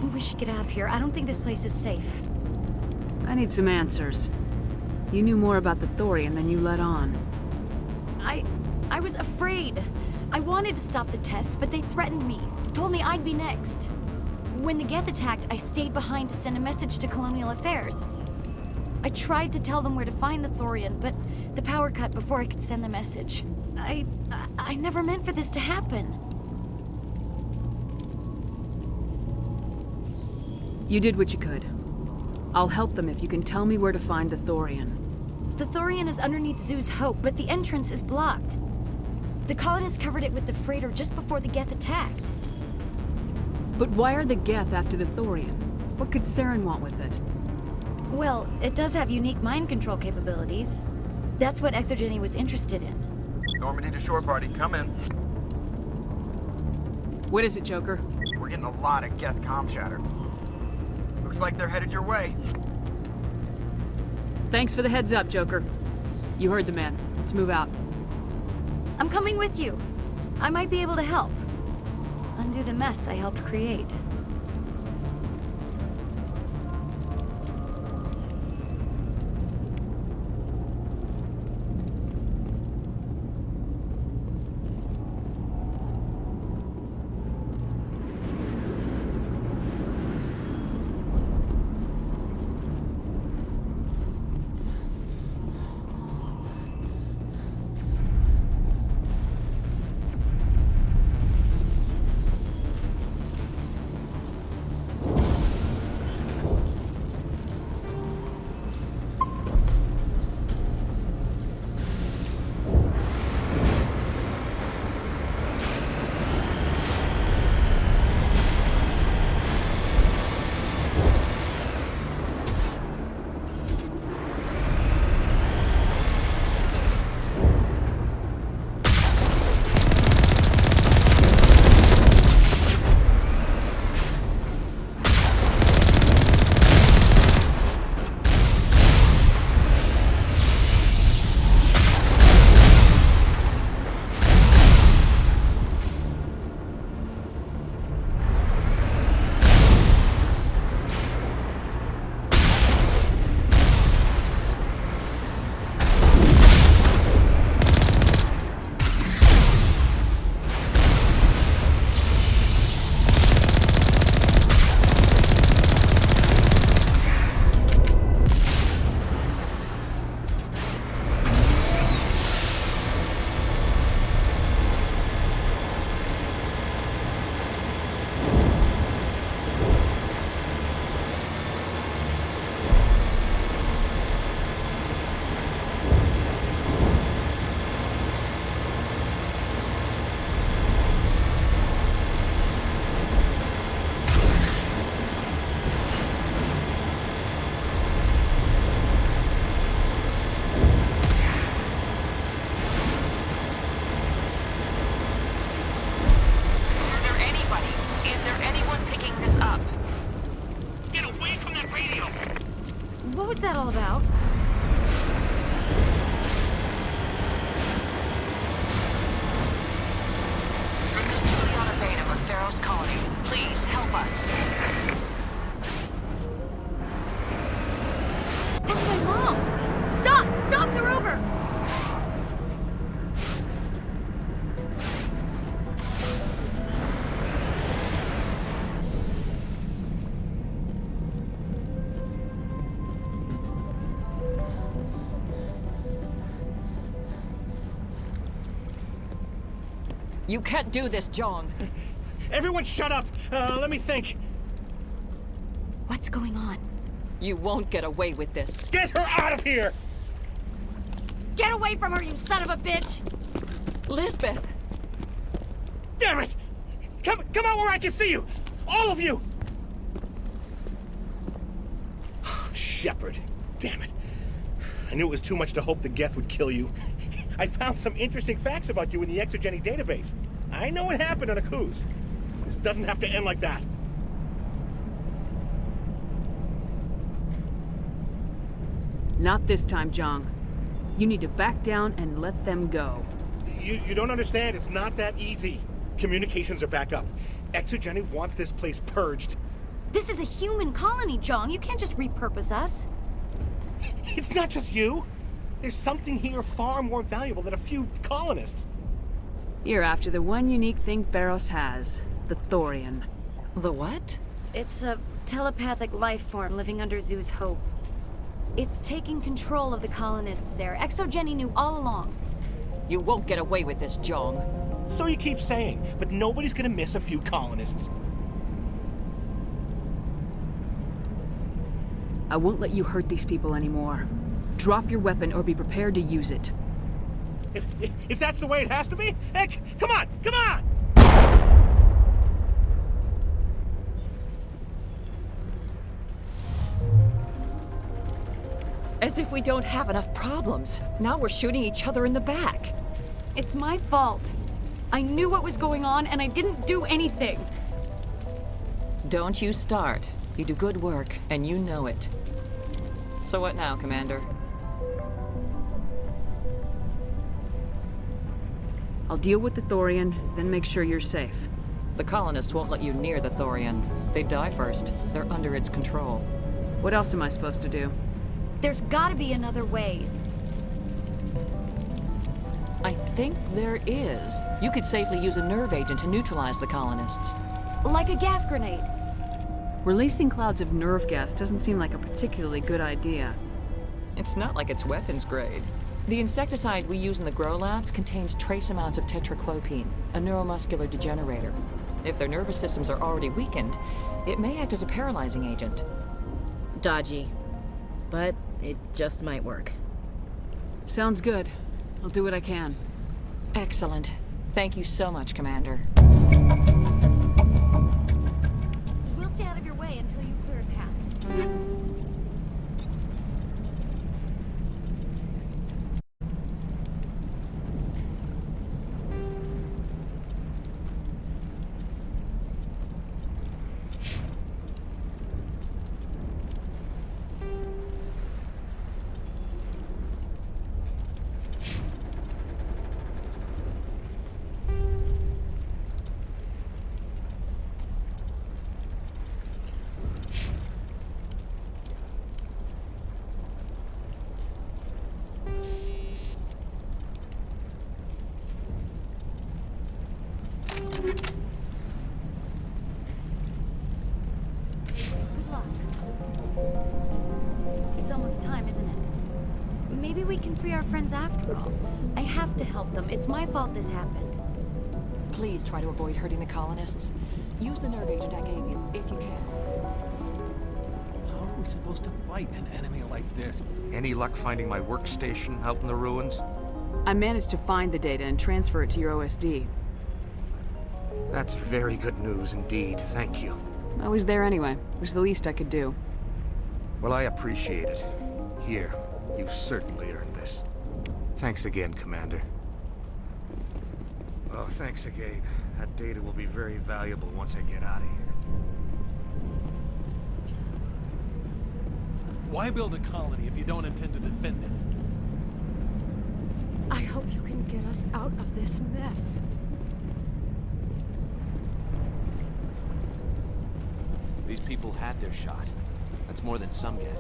U: think we should get out of here. I don't think this place is safe.
B: I need some answers. You knew more about the Thorian than you let on.
U: I was afraid. I wanted to stop the tests, but they threatened me. Told me I'd be next. When the Geth attacked, I stayed behind to send a message to Colonial Affairs. I tried to tell them where to find the Thorian, but the power cut before I could send the message. I never meant for this to happen.
B: You did what you could. I'll help them if you can tell me where to find the Thorian.
U: The Thorian is underneath Zoo's Hope, but the entrance is blocked. The colonists covered it with the freighter just before the Geth attacked.
B: But why are the Geth after the Thorian? What could Saren want with it?
U: Well, it does have unique mind control capabilities. That's what Exogeny was interested in.
N: Normandy to shore party, come in.
B: What is it, Joker?
N: We're getting a lot of Geth comm chatter. Looks like they're headed your way.
B: Thanks for the heads up, Joker. You heard the man. Let's move out.
U: I'm coming with you. I might be able to help. Undo the mess I helped create. What's that all about?
D: This is Juliana Bainham of Pharaoh's Colony. Please, help us.
U: That's my mom! Stop! Stop the rover!
D: You can't do this, John.
E: Everyone shut up! Let me think.
U: What's going on?
D: You won't get away with this.
E: Get her out of here!
U: Get away from her, you son of a bitch!
D: Lisbeth!
E: Damn it! Come out where I can see you! All of you! Shepard. Damn it. I knew it was too much to hope the Geth would kill you. I found some interesting facts about you in the Exogeny database. I know what happened on Akuz. This doesn't have to end like that.
B: Not this time, Zhang. You need to back down and let them go.
E: You don't understand. It's not that easy. Communications are back up. Exogeny wants this place purged.
U: This is a human colony, Jong. You can't just repurpose us.
E: It's not just you. There's something here far more valuable than a few colonists.
B: You're after the one unique thing Pharos has, the Thorian.
D: The what?
U: It's a telepathic life form living under Zeus' hope. It's taking control of the colonists there. Exogeny knew all along.
D: You won't get away with this, Jong.
E: So you keep saying, but nobody's gonna miss a few colonists.
B: I won't let you hurt these people anymore. Drop your weapon or be prepared to use it.
E: If that's the way it has to be, heck, come on, come on!
D: As if we don't have enough problems. Now we're shooting each other in the back.
U: It's my fault. I knew what was going on and I didn't do anything.
D: Don't you start. You do good work, and you know it. So what now, Commander?
B: I'll deal with the Thorian, then make sure you're safe.
D: The colonists won't let you near the Thorian. They die first. They're under its control.
B: What else am I supposed to do?
U: There's gotta be another way.
D: I think there is. You could safely use a nerve agent to neutralize the colonists.
U: Like a gas grenade.
B: Releasing clouds of nerve gas doesn't seem like a particularly good idea.
D: It's not like it's weapons grade. The insecticide we use in the grow labs contains trace amounts of tetraclopine, a neuromuscular degenerator. If their nervous systems are already weakened, it may act as a paralyzing agent.
C: Dodgy. But it just might work.
B: Sounds good. I'll do what I can.
D: Excellent. Thank you so much, Commander.
U: We'll stay out of your way until you clear a path. Good luck. It's almost time, isn't it? Maybe we can free our friends after all. I have to help them. It's my fault this happened.
D: Please try to avoid hurting the colonists. Use the nerve agent I gave you, if you can.
I: How are we supposed to fight an enemy like this?
F: Any luck finding my workstation out in the ruins?
B: I managed to find the data and transfer it to your OSD.
F: That's very good news indeed. Thank you.
B: I was there anyway. It was the least I could do.
F: Well, I appreciate it. Here, you've certainly earned this. Thanks again, Commander. Oh, thanks again. That data will be very valuable once I get out of here.
I: Why build a colony if you don't intend to defend it?
K: I hope you can get us out of this mess.
I: These people had their shot. That's more than some get.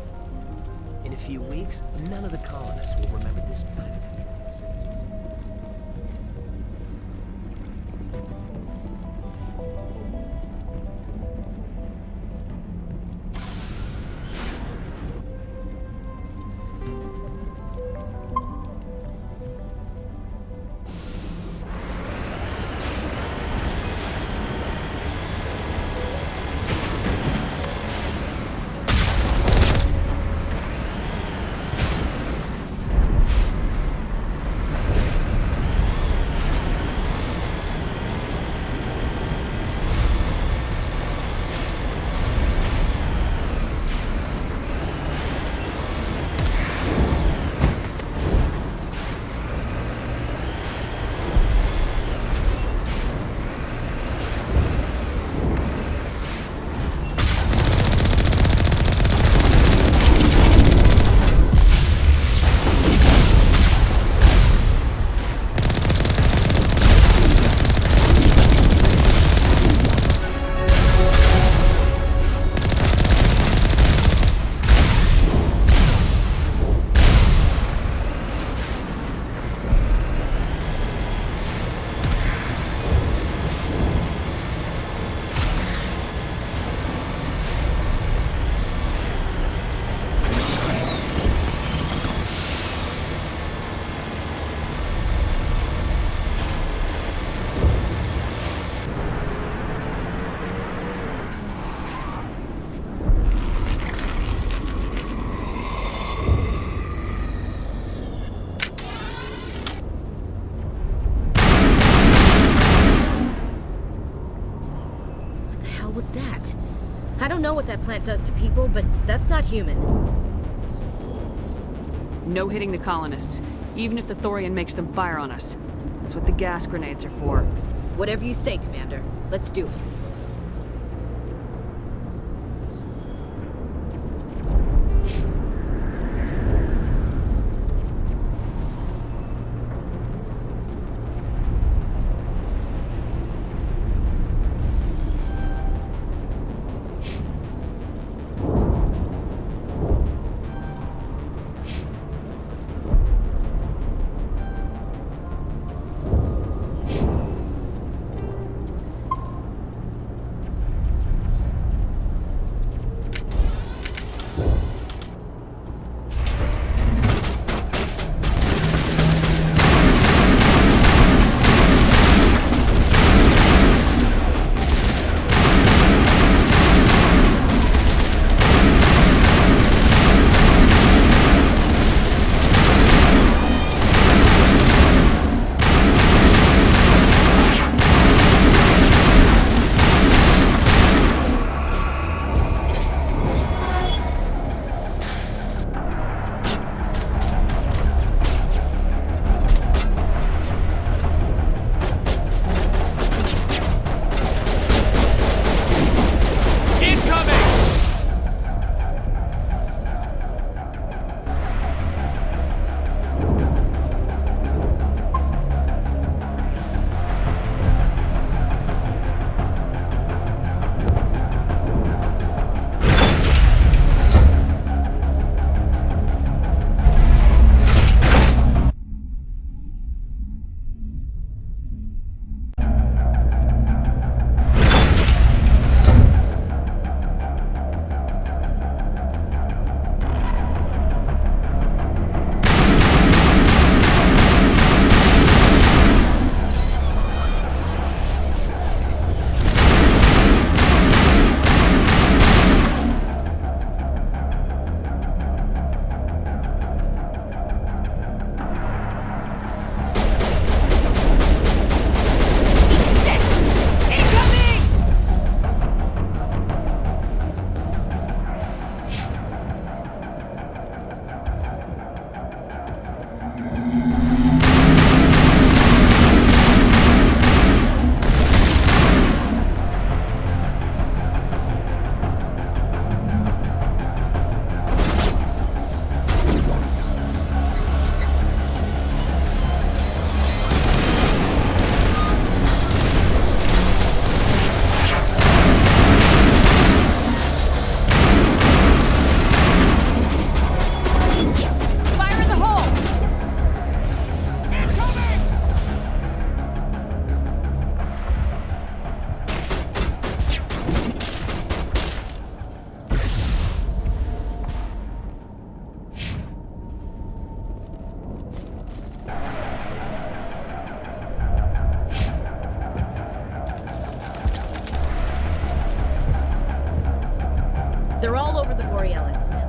S: In a few weeks, none of the colonists will remember this planet even exists.
C: know what that plant does to people, but that's not human.
B: No hitting the colonists, even if the Thorian makes them fire on us. That's what the gas grenades are for.
C: Whatever you say, Commander. Let's do it.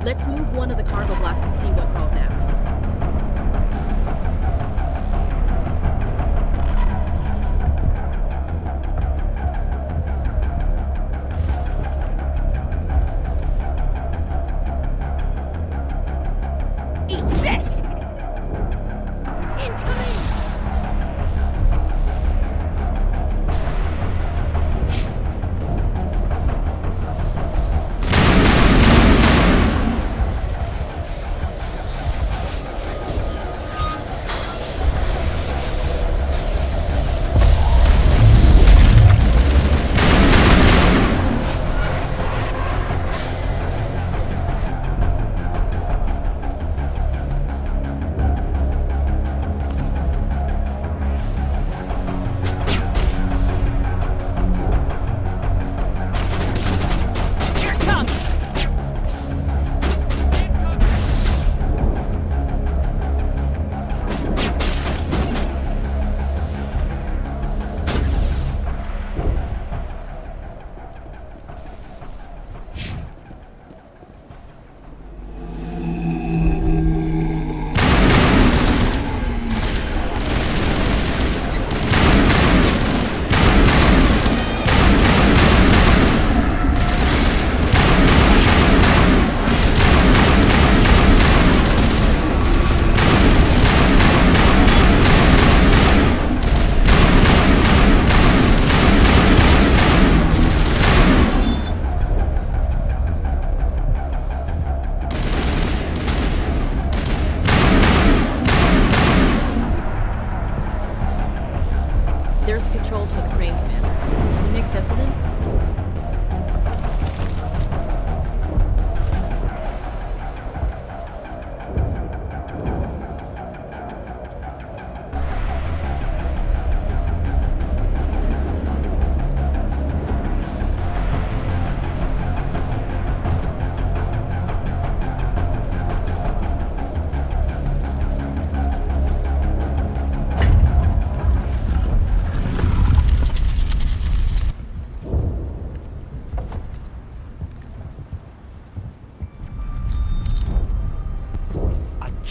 C: Let's move one of the cargo blocks and see what crawls out.
P: Eat this! Incoming!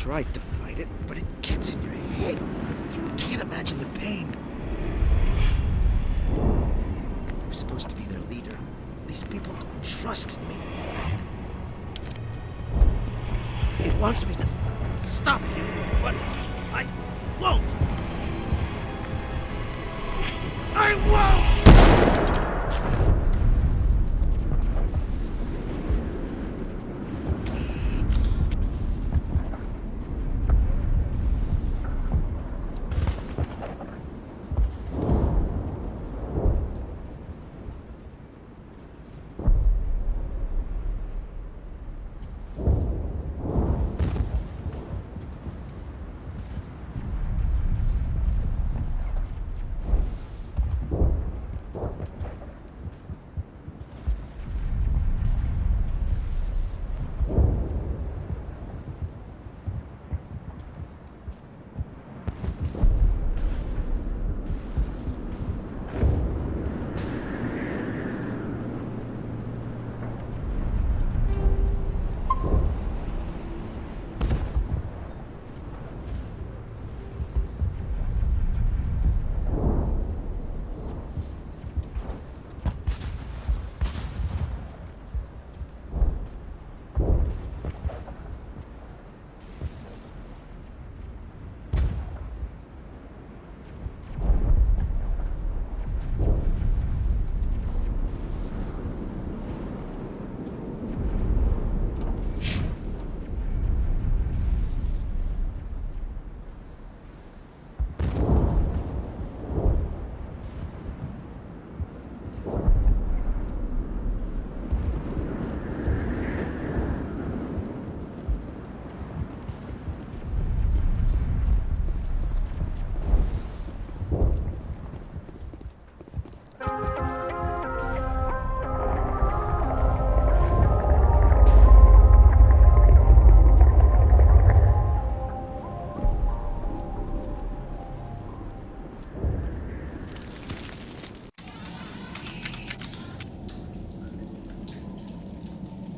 S: tried to fight it, but it gets in your head. You can't imagine the pain. I was supposed to be their leader. These people trusted me. It wants me to stop you, but I won't. I won't!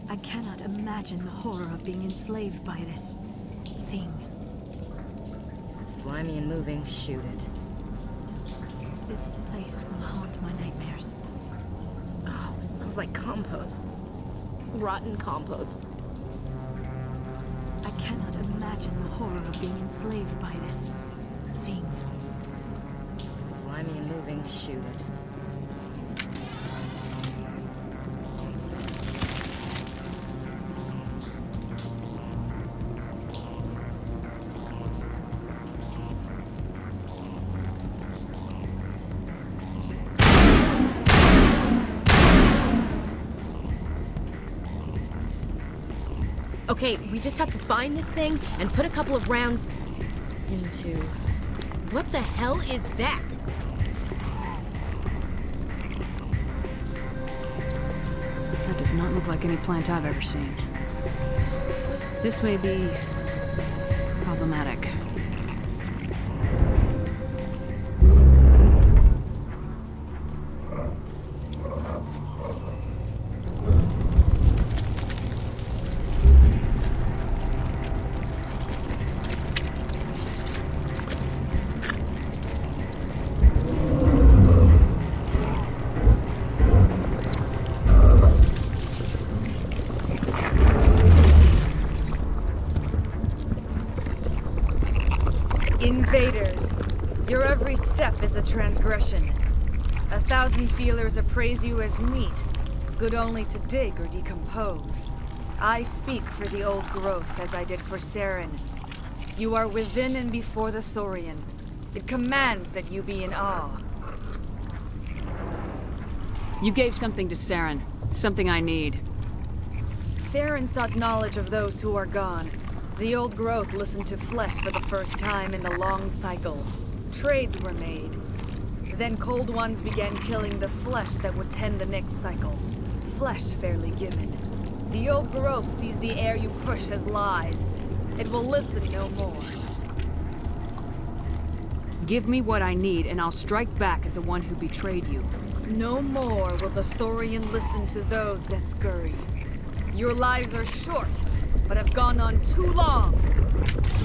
A: I cannot imagine the horror of being enslaved by this thing.
C: If it's slimy and moving, shoot it.
A: This place will haunt my nightmares.
C: Oh, it smells like compost. Rotten compost.
A: I cannot imagine the horror of being enslaved by this thing.
C: If it's slimy and moving, shoot it. Okay, we just have to find this thing and put a couple of rounds into... What the hell is that?
B: That does not look like any plant I've ever seen. This may be problematic.
P: Invaders, your every step is a transgression. 1,000 feelers appraise you as meat, good only to dig or decompose. I speak for the old growth as I did for Saren. You are within and before the Thorian. It commands that you be in awe.
B: You gave something to Saren, something I need.
P: Saren sought knowledge of those who are gone. The old growth listened to flesh for the first time in the long cycle. Trades were made. Then cold ones began killing the flesh that would tend the next cycle. Flesh fairly given. The old growth sees the air you push as lies. It will listen no more.
B: Give me what I need, and I'll strike back at the one who betrayed you.
P: No more will the Thorian listen to those that scurry. Your lives are short, but have gone on too long.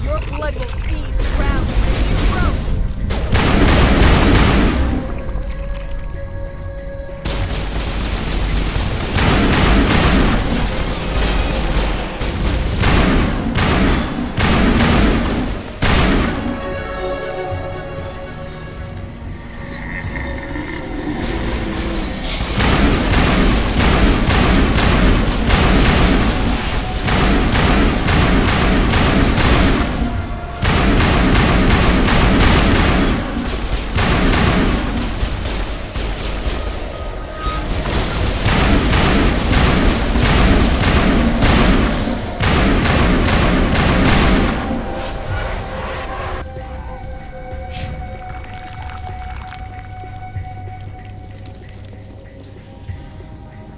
P: Your blood will feed the ground as you grow.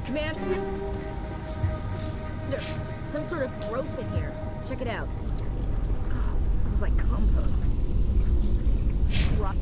C: Command. There's some sort of growth in here. Check it out. Oh, it smells like compost. Rot.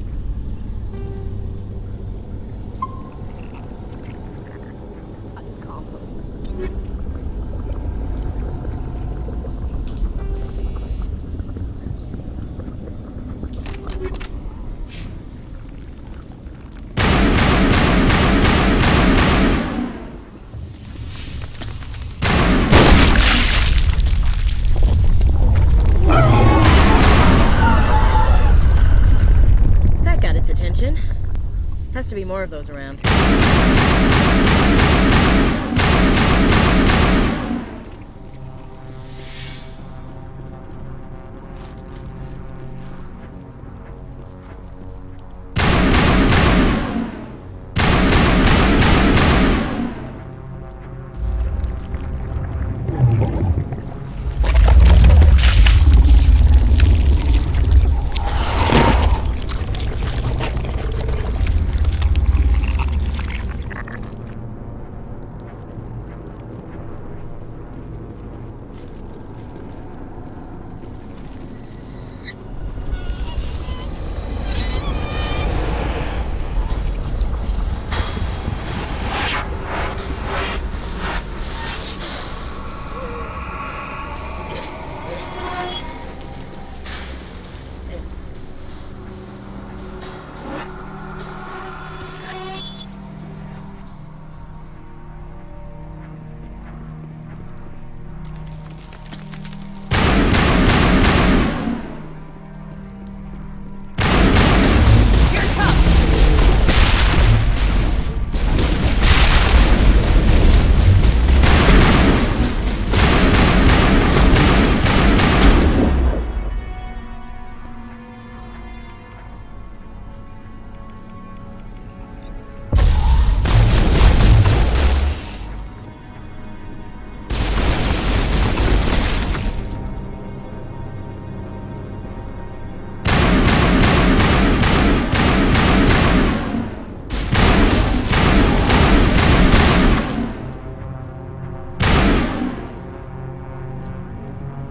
C: Has to be more of those around.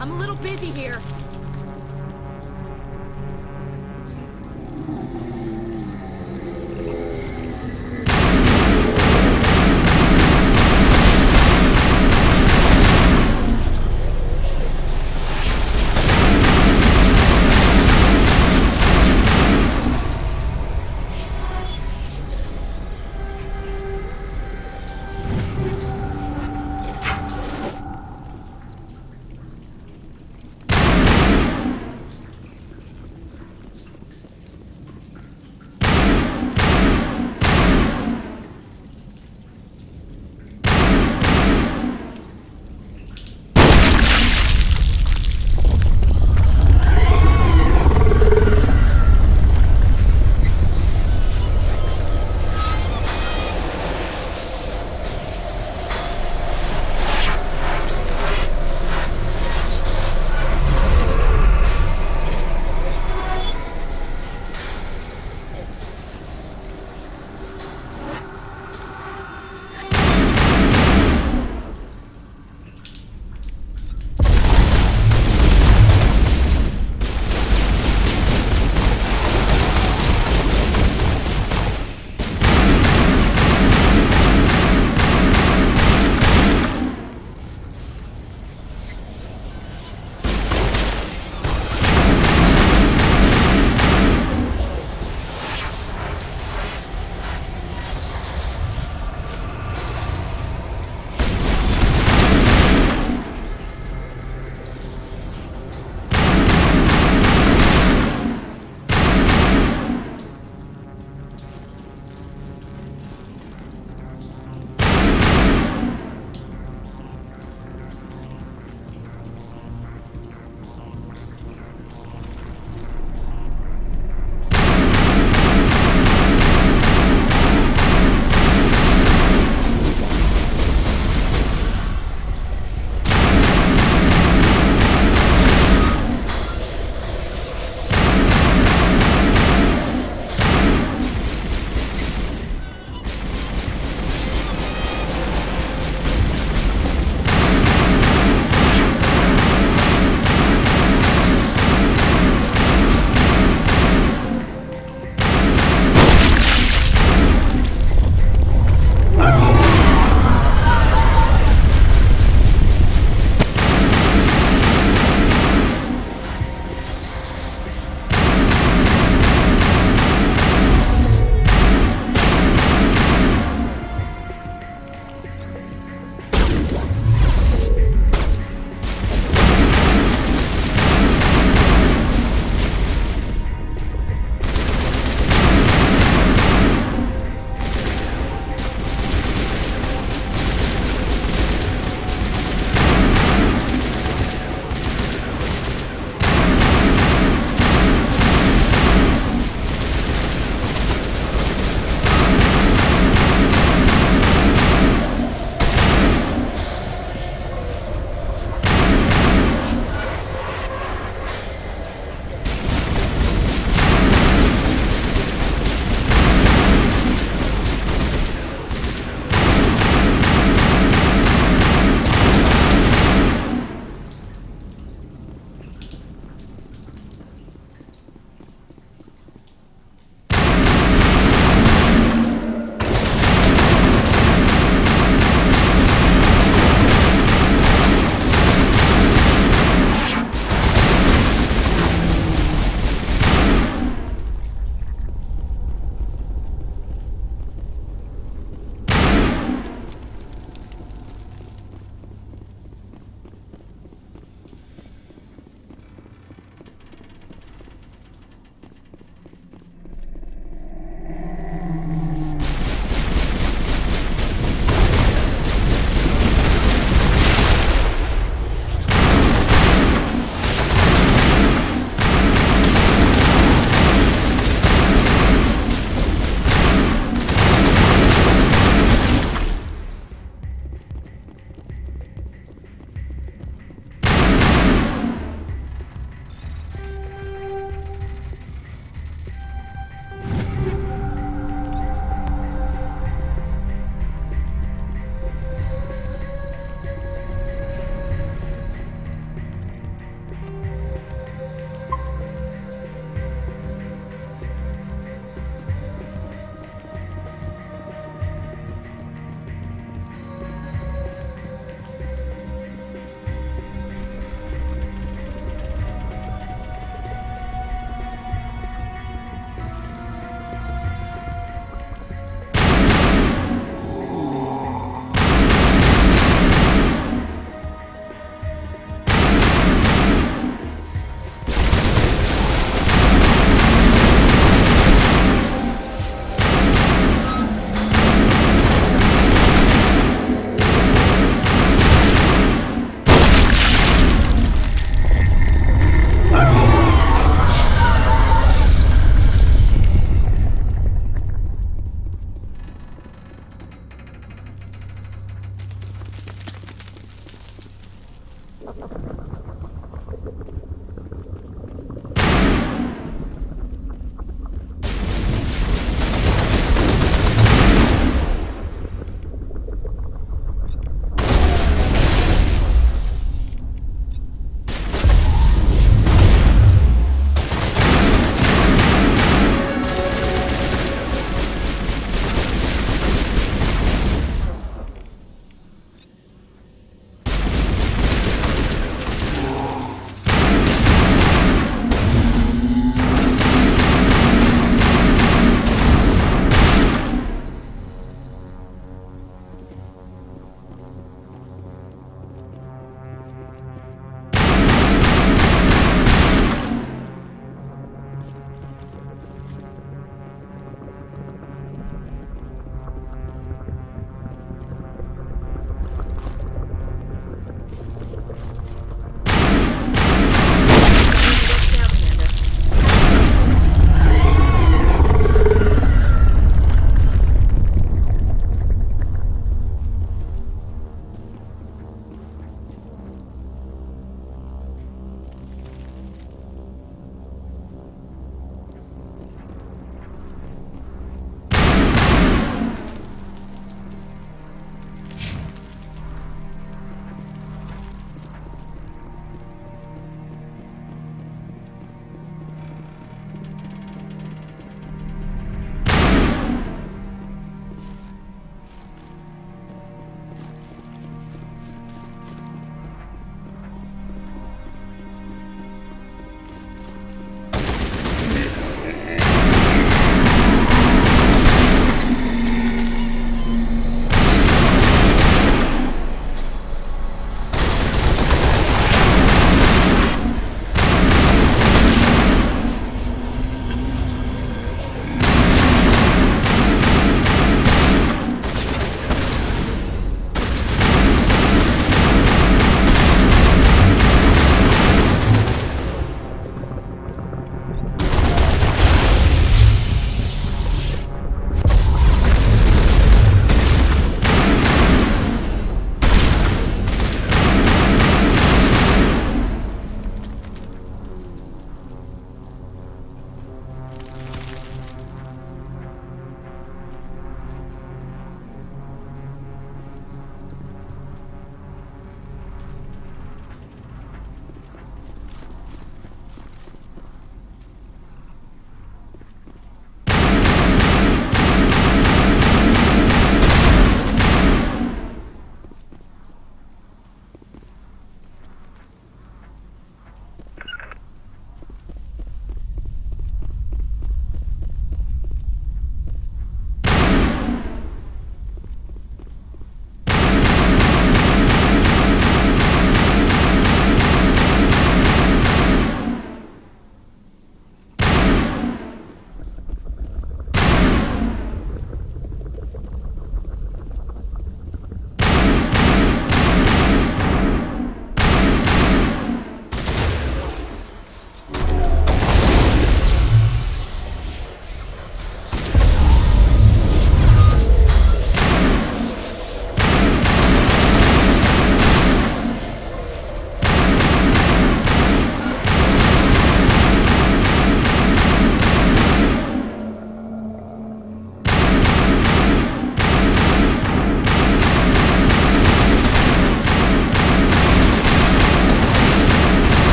C: I'm a little busy here.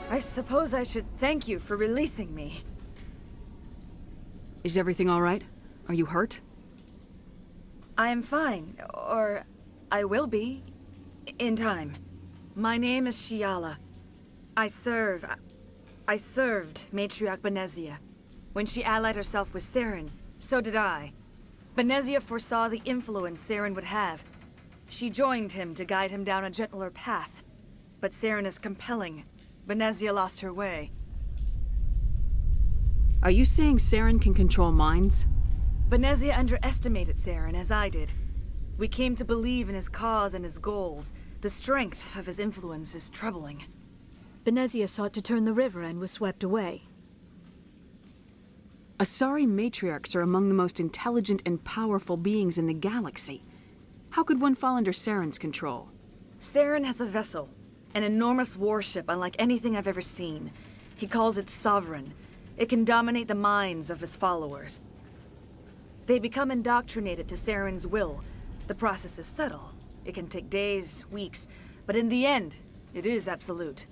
P: I suppose I should thank you for releasing me.
B: Is everything all right? Are you hurt?
P: I am fine, or I will be, in time. My name is Shiala. I served Matriarch Benezia. When she allied herself with Saren, so did I. Benezia foresaw the influence Saren would have. She joined him to guide him down a gentler path. But Saren is compelling. Benezia lost her way.
B: Are you saying Saren can control minds?
P: Benezia underestimated Saren, as I did. We came to believe in his cause and his goals. The strength of his influence is troubling.
A: Benezia sought to turn the river and was swept away.
B: Asari matriarchs are among the most intelligent and powerful beings in the galaxy. How could one fall under Saren's control?
P: Saren has a vessel, an enormous warship unlike anything I've ever seen. He calls it Sovereign. It can dominate the minds of his followers. They become indoctrinated to Saren's will. The process is subtle. It can take days, weeks, but in the end, it is absolute.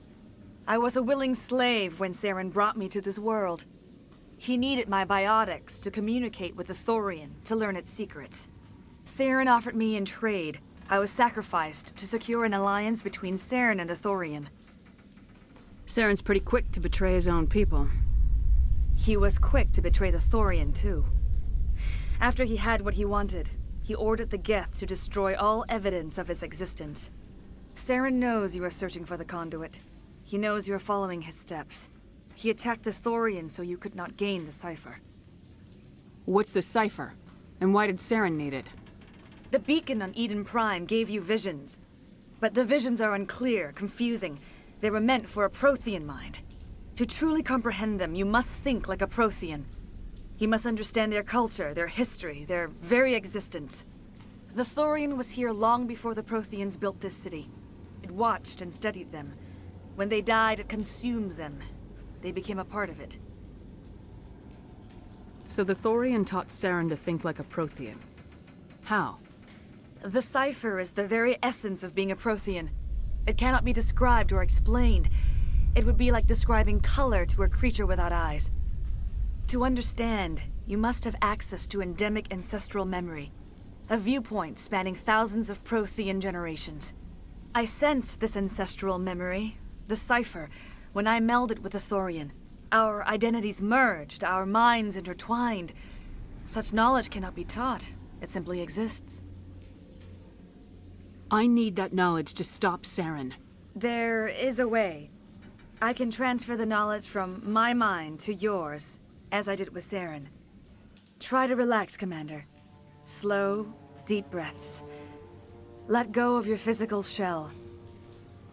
P: I was a willing slave when Saren brought me to this world. He needed my biotics to communicate with the Thorian, to learn its secrets. Saren offered me in trade. I was sacrificed to secure an alliance between Saren and the Thorian.
B: Saren's pretty quick to betray his own people.
P: He was quick to betray the Thorian, too. After he had what he wanted, he ordered the Geth to destroy all evidence of its existence. Saren knows you are searching for the conduit. He knows you are following his steps. He attacked the Thorian so you could not gain the cipher.
B: What's the cipher? And why did Saren need it?
P: The beacon on Eden Prime gave you visions. But the visions are unclear, confusing. They were meant for a Prothean mind. To truly comprehend them, you must think like a Prothean. You must understand their culture, their history, their very existence. The Thorian was here long before the Protheans built this city. It watched and studied them. When they died, it consumed them. They became a part of it.
B: So the Thorian taught Saren to think like a Prothean. How?
P: The cipher is the very essence of being a Prothean. It cannot be described or explained. It would be like describing color to a creature without eyes. To understand, you must have access to endemic ancestral memory. A viewpoint spanning thousands of Prothean generations. I sensed this ancestral memory, the cipher, when I melded with the Thorian. Our identities merged, our minds intertwined. Such knowledge cannot be taught. It simply exists.
B: I need that knowledge to stop Saren.
P: There is a way. I can transfer the knowledge from my mind to yours, as I did with Saren. Try to relax, Commander. Slow, deep breaths. Let go of your physical shell.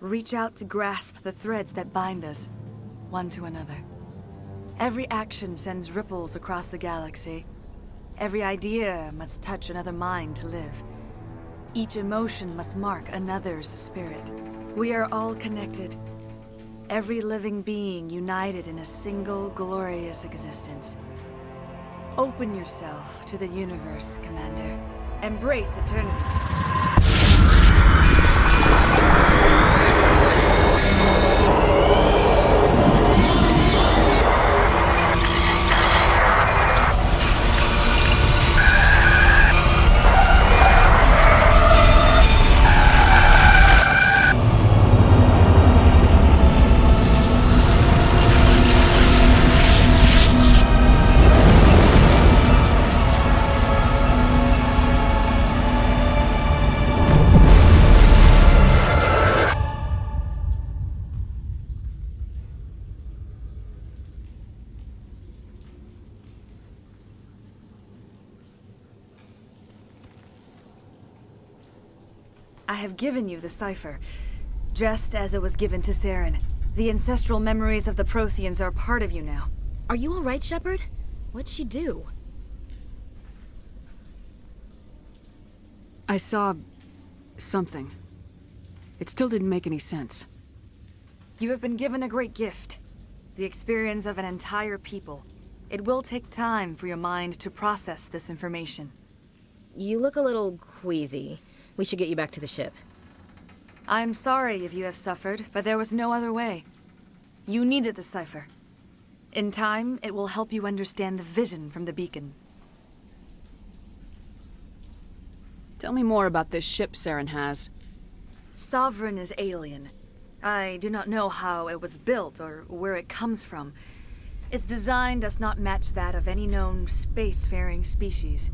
P: Reach out to grasp the threads that bind us, one to another. Every action sends ripples across the galaxy. Every idea must touch another mind to live. Each emotion must mark another's spirit. We are all connected. Every living being united in a single glorious existence. Open yourself to the universe, Commander. Embrace eternity. I have given you the cipher, just as it was given to Saren. The ancestral memories of the Protheans are part of you now.
U: Are you all right, Shepard? What'd she do?
B: I saw something. It still didn't make any sense.
P: You have been given a great gift. The experience of an entire people. It will take time for your mind to process this information.
C: You look a little queasy. We should get you back to the ship.
P: I'm sorry if you have suffered, but there was no other way. You needed the cipher. In time, it will help you understand the vision from the beacon.
B: Tell me more about this ship Saren has.
P: Sovereign is alien. I do not know how it was built or where it comes from. Its design does not match that of any known spacefaring species.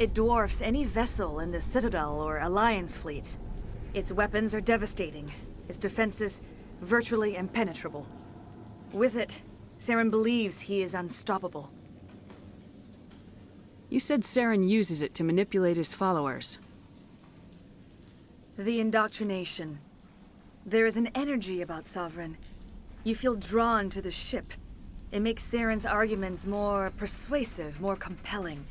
P: It dwarfs any vessel in the Citadel or Alliance fleets. Its weapons are devastating, its defenses virtually impenetrable. With it, Saren believes he is unstoppable.
B: You said Saren uses it to manipulate his followers.
P: The indoctrination. There is an energy about Sovereign. You feel drawn to the ship. It makes Saren's arguments more persuasive, more compelling.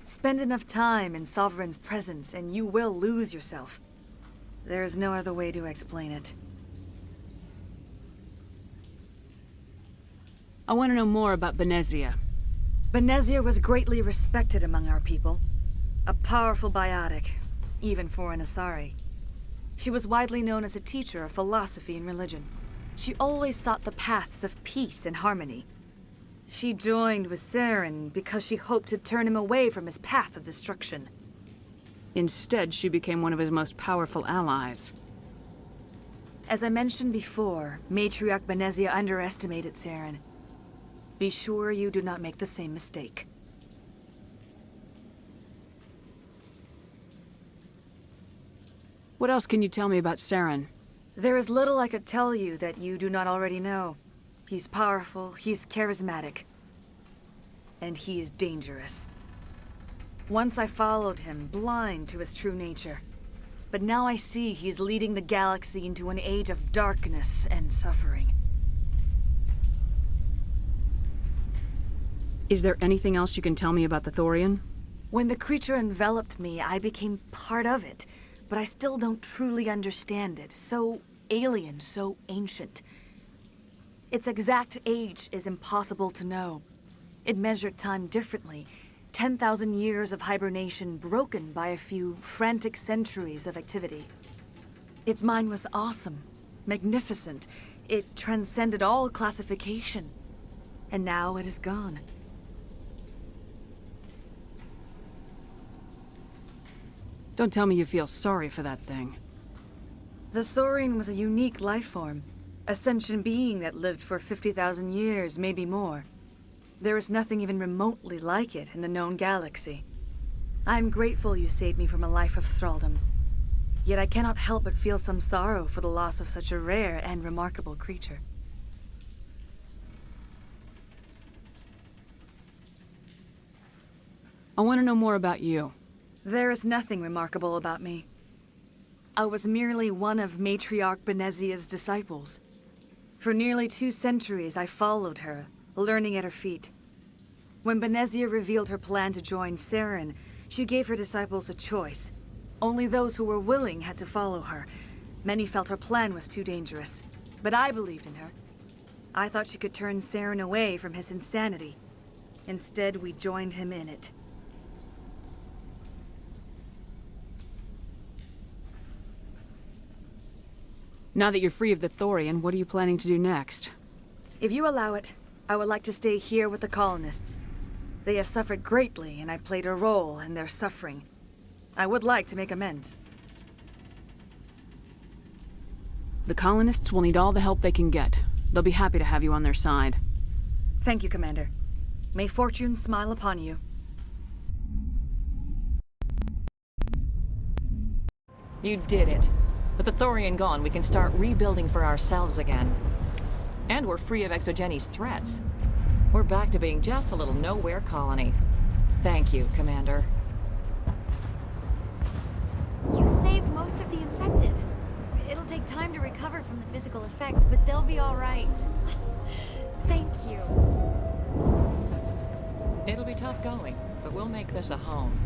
P: Spend enough time in Sovereign's presence and you will lose yourself. There's no other way to explain it.
B: I want to know more about Benezia.
P: Benezia was greatly respected among our people. A powerful biotic, even for an Asari. She was widely known as a teacher of philosophy and religion. She always sought the paths of peace and harmony. She joined with Saren because she hoped to turn him away from his path of destruction.
B: Instead, she became one of his most powerful allies.
P: As I mentioned before, Matriarch Benezia underestimated Saren. Be sure you do not make the same mistake.
B: What else can you tell me about Saren?
P: There is little I could tell you that you do not already know. He's powerful, he's charismatic, and he is dangerous. Once I followed him, blind to his true nature. But now I see he's leading the galaxy into an age of darkness and suffering.
B: Is there anything else you can tell me about the Thorian?
P: When the creature enveloped me, I became part of it, but I still don't truly understand it. So alien, so ancient. Its exact age is impossible to know. It measured time differently. 10,000 years of hibernation broken by a few frantic centuries of activity. Its mind was awesome, magnificent. It transcended all classification. And now it is gone.
B: Don't tell me you feel sorry for that thing.
P: The Thorian was a unique life form. A sentient being that lived for 50,000 years, maybe more. There is nothing even remotely like it in the known galaxy. I am grateful you saved me from a life of thraldom. Yet I cannot help but feel some sorrow for the loss of such a rare and remarkable creature.
B: I want to know more about you.
P: There is nothing remarkable about me. I was merely one of Matriarch Benezia's disciples. For nearly 2 centuries, I followed her, learning at her feet. When Benezia revealed her plan to join Saren, she gave her disciples a choice. Only those who were willing had to follow her. Many felt her plan was too dangerous, but I believed in her. I thought she could turn Saren away from his insanity. Instead, we joined him in it.
B: Now that you're free of the Thorian, what are you planning to do next?
P: If you allow it, I would like to stay here with the colonists. They have suffered greatly, and I played a role in their suffering. I would like to make amends.
B: The colonists will need all the help they can get. They'll be happy to have you on their side.
P: Thank you, Commander. May fortune smile upon you.
D: You did it. With the Thorian gone, we can start rebuilding for ourselves again. And we're free of Exogeni's threats. We're back to being just a little nowhere colony. Thank you, Commander.
U: You saved most of the infected. It'll take time to recover from the physical effects, but they'll be all right. Thank you.
D: It'll be tough going, but we'll make this a home.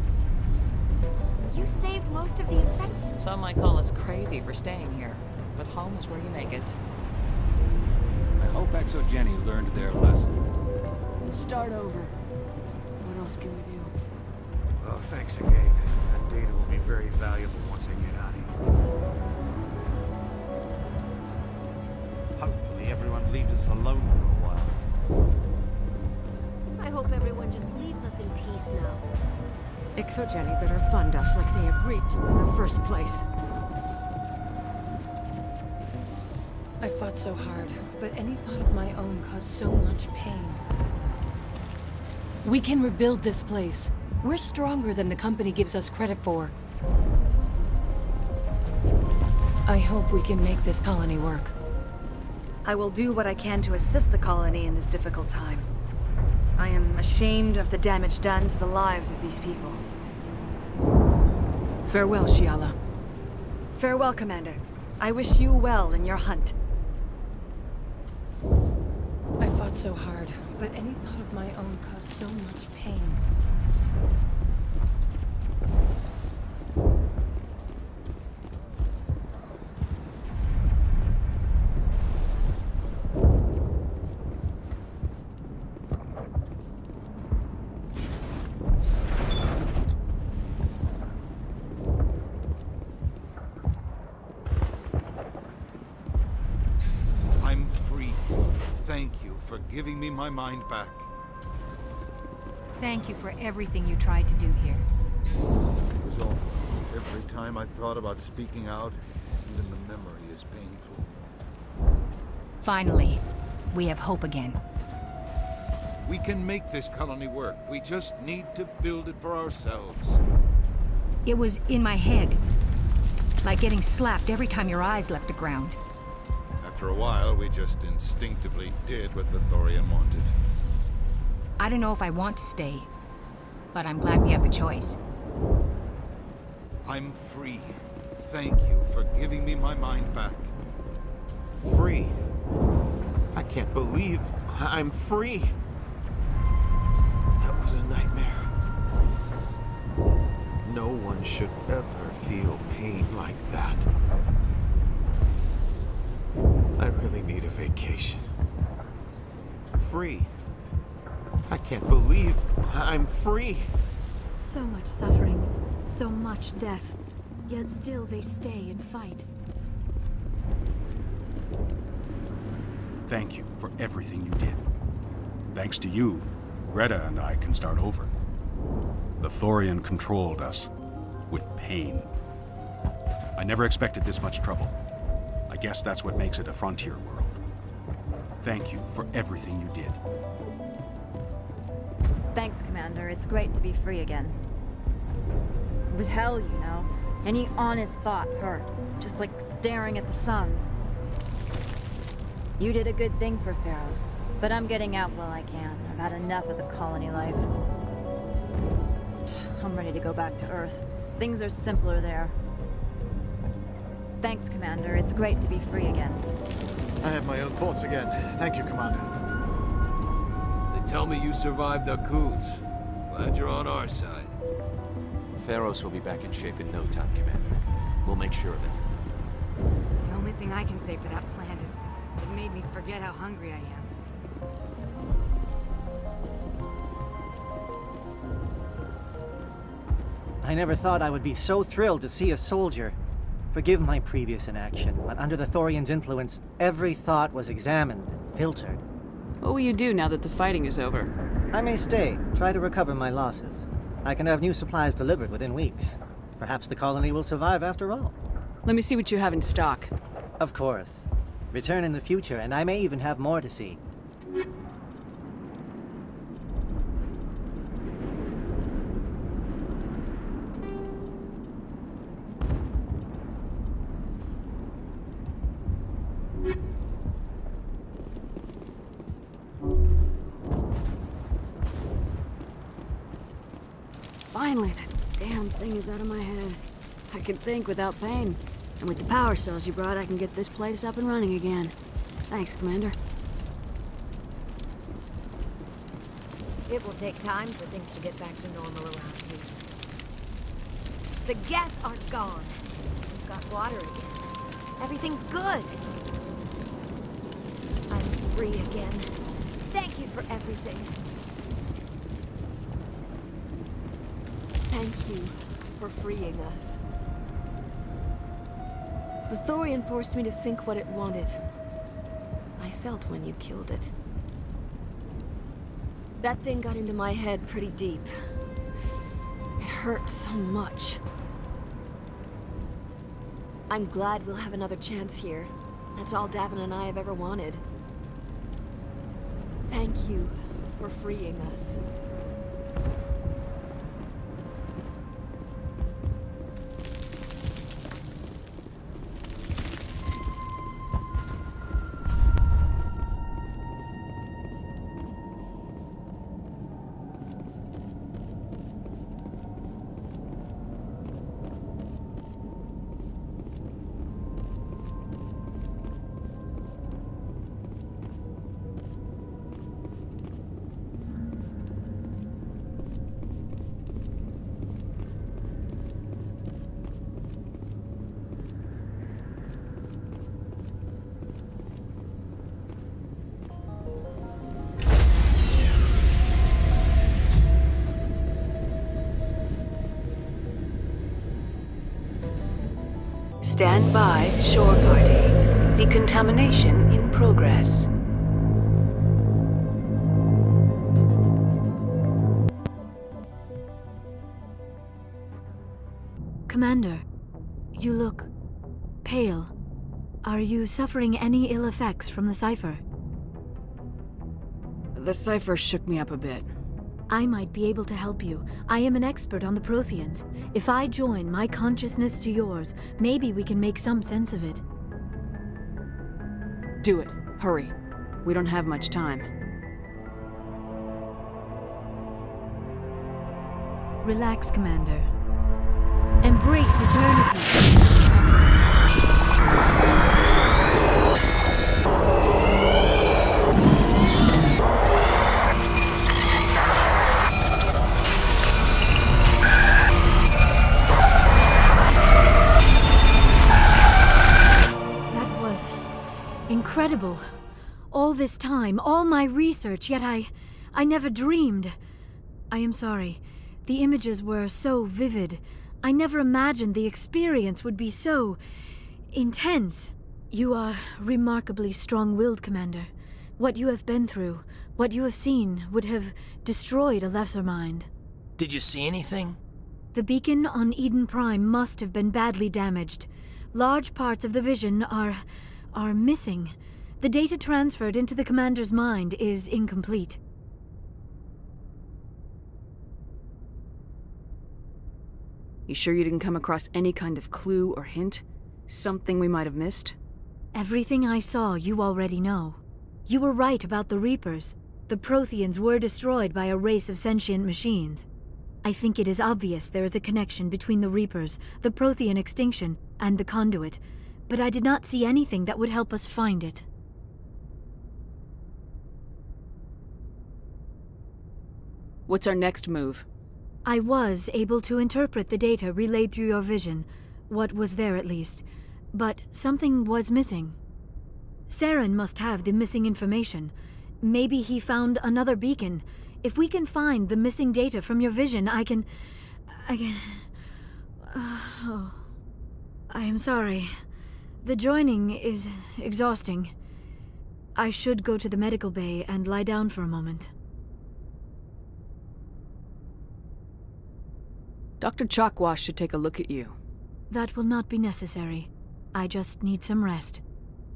U: You saved most of the infected.
D: Some might call us crazy for staying here, but home is where you make it.
I: I hope Exogeni learned their lesson.
B: We'll start over. What else can we do?
F: Oh, thanks again. That data will be very valuable once I get out of here.
L: Hopefully everyone leaves us alone for a while.
T: I hope everyone just leaves us in peace now.
W: Exogeni better fund us like they agreed to in the first place.
X: I fought so hard, but any thought of my own caused so much pain. We can rebuild this place.
P: We're stronger than the company gives us credit for.
U: I hope we can make this colony work.
P: I will do what I can to assist the colony in this difficult time. I am ashamed of the damage done to the lives of these people.
B: Farewell, Shiala.
P: Farewell, Commander. I wish you well in your hunt.
X: I fought so hard, but any thought of my own caused so much pain.
G: I'm free. Thank you for giving me my mind back.
J: Thank you for everything you tried to do here.
G: It was awful. Every time I thought about speaking out, even the memory is painful.
J: Finally, we have hope again.
G: We can make this colony work. We just need to build it for ourselves.
J: It was in my head. Like getting slapped every time your eyes left the ground.
G: After a while, we just instinctively did what the Thorian wanted.
J: I don't know if I want to stay, but I'm glad we have the choice.
G: I'm free. Thank you for giving me my mind back.
E: Free? I can't believe I'm free. That was a nightmare. No one should ever feel pain like that. I really need a vacation. Free. I can't believe I'm free.
A: So much suffering, so much death, yet still they stay and fight.
M: Thank you for everything you did. Thanks to you, Greta and I can start over. The Thorian controlled us with pain. I never expected this much trouble. I guess that's what makes it a frontier world. Thank you for everything you did.
K: Thanks, Commander. It's great to be free again. It was hell, you know. Any honest thought hurt. Just like staring at the sun. You did a good thing for Pharaohs, but I'm getting out while I can. I've had enough of the colony life. I'm ready to go back to Earth. Things are simpler there. Thanks, Commander. It's great to be free again.
O: I have my own thoughts again. Thank you, Commander.
I: They tell me you survived a coup. Glad you're on our side.
S: Pharaohs will be back in shape in no time, Commander. We'll make sure of it.
R: The only thing I can say for that plant is it made me forget how hungry I am.
Q: I never thought I would be so thrilled to see a soldier. Forgive my previous inaction, but under the Thorian's influence, every thought was examined, filtered.
B: What will you do now that the fighting is over?
Q: I may stay, try to recover my losses. I can have new supplies delivered within weeks. Perhaps the colony will survive after all.
B: Let me see what you have in stock.
Q: Of course. Return in the future, and I may even have more to see.
R: Finally, that damn thing is out of my head. I can think without pain. And with the power cells you brought, I can get this place up and running again. Thanks, Commander.
T: It will take time for things to get back to normal around here. The Geth are gone. We've got water again. Everything's good. I'm free again. Thank you for everything.
U: Thank you for freeing us. The Thorian forced me to think what it wanted. I felt when you killed it. That thing got into my head pretty deep. It hurt so much. I'm glad we'll have another chance here. That's all Davin and I have ever wanted. Thank you for freeing us.
R: Stand by, shore party. Decontamination in progress.
A: Commander, you look pale. Are you suffering any ill effects from the cipher?
B: The cipher shook me up a bit.
A: I might be able to help you. I am an expert on the Protheans. If I join my consciousness to yours, maybe we can make some sense of it.
B: Do it. Hurry. We don't have much time.
A: Relax, Commander. Embrace eternity. Incredible. All this time, all my research, yet I never dreamed. I am sorry. The images were so vivid. I never imagined the experience would be so intense. You are remarkably strong-willed, Commander. What you have been through, what you have seen, would have destroyed a lesser mind.
S: Did you see anything?
A: The beacon on Eden Prime must have been badly damaged. Large parts of the vision are missing. The data transferred into the Commander's mind is incomplete.
B: You sure you didn't come across any kind of clue or hint? Something we might have missed?
A: Everything I saw you already know. You were right about the Reapers. The Protheans were destroyed by a race of sentient machines. I think it is obvious there is a connection between the Reapers, the Prothean extinction, and the Conduit, but I did not see anything that would help us find it.
B: What's our next move?
A: I was able to interpret the data relayed through your vision, what was there at least, but something was missing. Saren must have the missing information. Maybe he found another beacon. If we can find the missing data from your vision, I can... Oh. I am sorry. The joining is exhausting. I should go to the medical bay and lie down for a moment.
B: Dr. Chalkwash should take a look at you.
A: That will not be necessary. I just need some rest.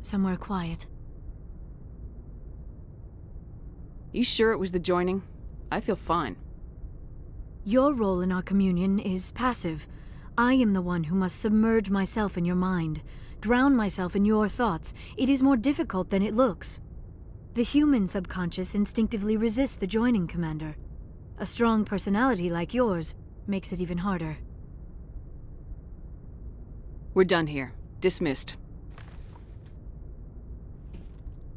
A: Somewhere quiet.
B: You sure it was the joining? I feel fine.
A: Your role in our communion is passive. I am the one who must submerge myself in your mind, drown myself in your thoughts. It is more difficult than it looks. The human subconscious instinctively resists the joining, Commander. A strong personality like yours makes it even harder.
B: We're done here. Dismissed.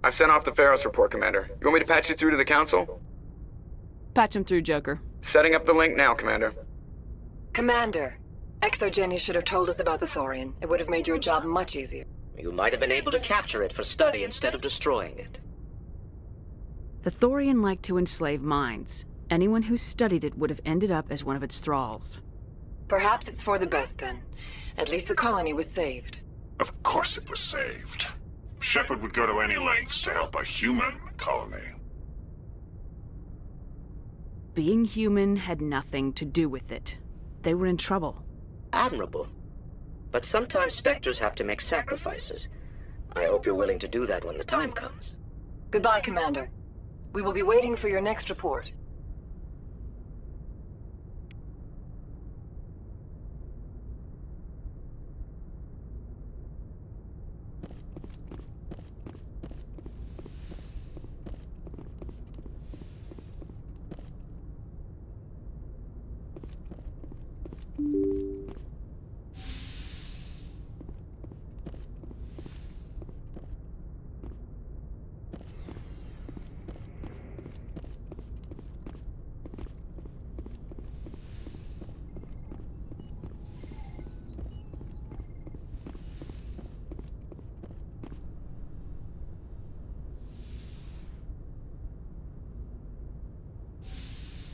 C: I've sent off the Pharos report, Commander. You want me to patch you through to the Council?
B: Patch him through, Joker.
C: Setting up the link now, Commander.
H: Commander, Exogeny should have told us about the Thorian. It would have made your job much easier.
N: You might have been able to capture it for study instead of destroying it.
B: The Thorian liked to enslave minds. Anyone who studied it would have ended up as one of its thralls.
H: Perhaps it's for the best, then. At least the colony was saved.
V: Of course it was saved. Shepard would go to any lengths to help a human colony.
B: Being human had nothing to do with it. They were in trouble.
N: Admirable. But sometimes Spectres have to make sacrifices. I hope you're willing to do that when the time comes.
H: Goodbye, Commander. We will be waiting for your next report.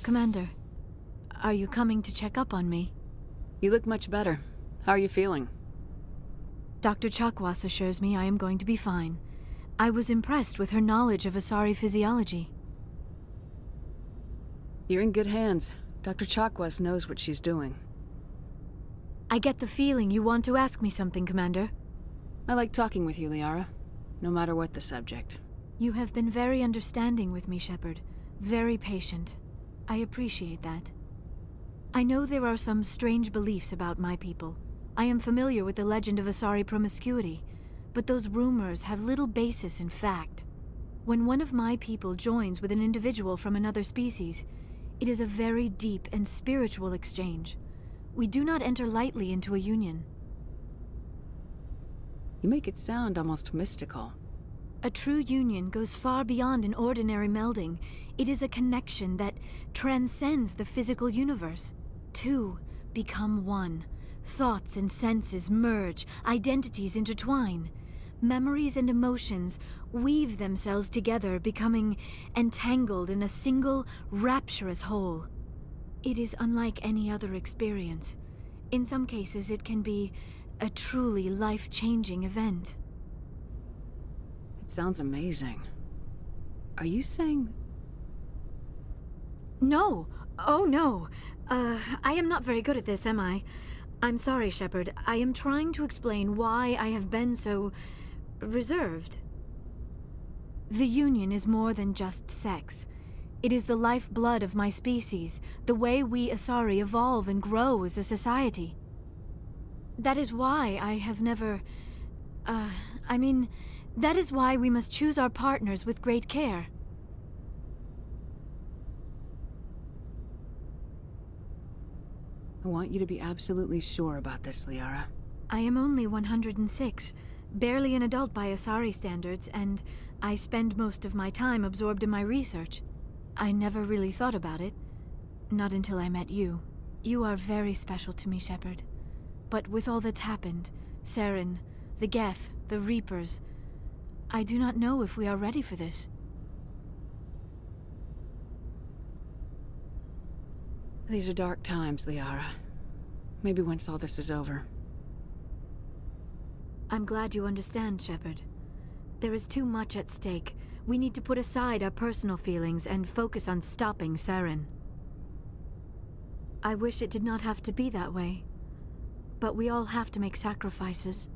A: Commander, are you coming to check up on me?
B: You look much better. How are you feeling?
A: Dr. Chakwas assures me I am going to be fine. I was impressed with her knowledge of Asari physiology.
B: You're in good hands. Dr. Chakwas knows what she's doing.
A: I get the feeling you want to ask me something, Commander.
B: I like talking with you, Liara. No matter what the subject.
A: You have been very understanding with me, Shepard. Very patient. I appreciate that. I know there are some strange beliefs about my people. I am familiar with the legend of Asari promiscuity, but those rumors have little basis in fact. When one of my people joins with an individual from another species, it is a very deep and spiritual exchange. We do not enter lightly into a union.
B: You make it sound almost mystical.
A: A true union goes far beyond an ordinary melding. It is a connection that transcends the physical universe. Two become one. Thoughts and senses merge, identities intertwine. Memories and emotions weave themselves together, becoming entangled in a single, rapturous whole. It is unlike any other experience. In some cases, it can be a truly life-changing event.
B: It sounds amazing. Are you saying...
A: No! Oh, no! I am not very good at this, am I? I'm sorry, Shepard. I am trying to explain why I have been so... reserved. The Union is more than just sex. It is the lifeblood of my species, the way we Asari evolve and grow as a society. That is why I have never... that is why we must choose our partners with great care.
B: I want you to be absolutely sure about this, Liara.
A: I am only 106, barely an adult by Asari standards, and I spend most of my time absorbed in my research. I never really thought about it. Not until I met you. You are very special to me, Shepard. But with all that's happened, Saren, the Geth, the Reapers, I do not know if we are ready for this.
B: These are dark times, Liara. Maybe once all this is over.
A: I'm glad you understand, Shepard. There is too much at stake. We need to put aside our personal feelings and focus on stopping Saren. I wish it did not have to be that way. But we all have to make sacrifices.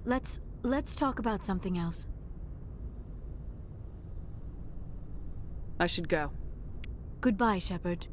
A: Let's talk about something else.
B: I should go.
A: Goodbye, Shepard.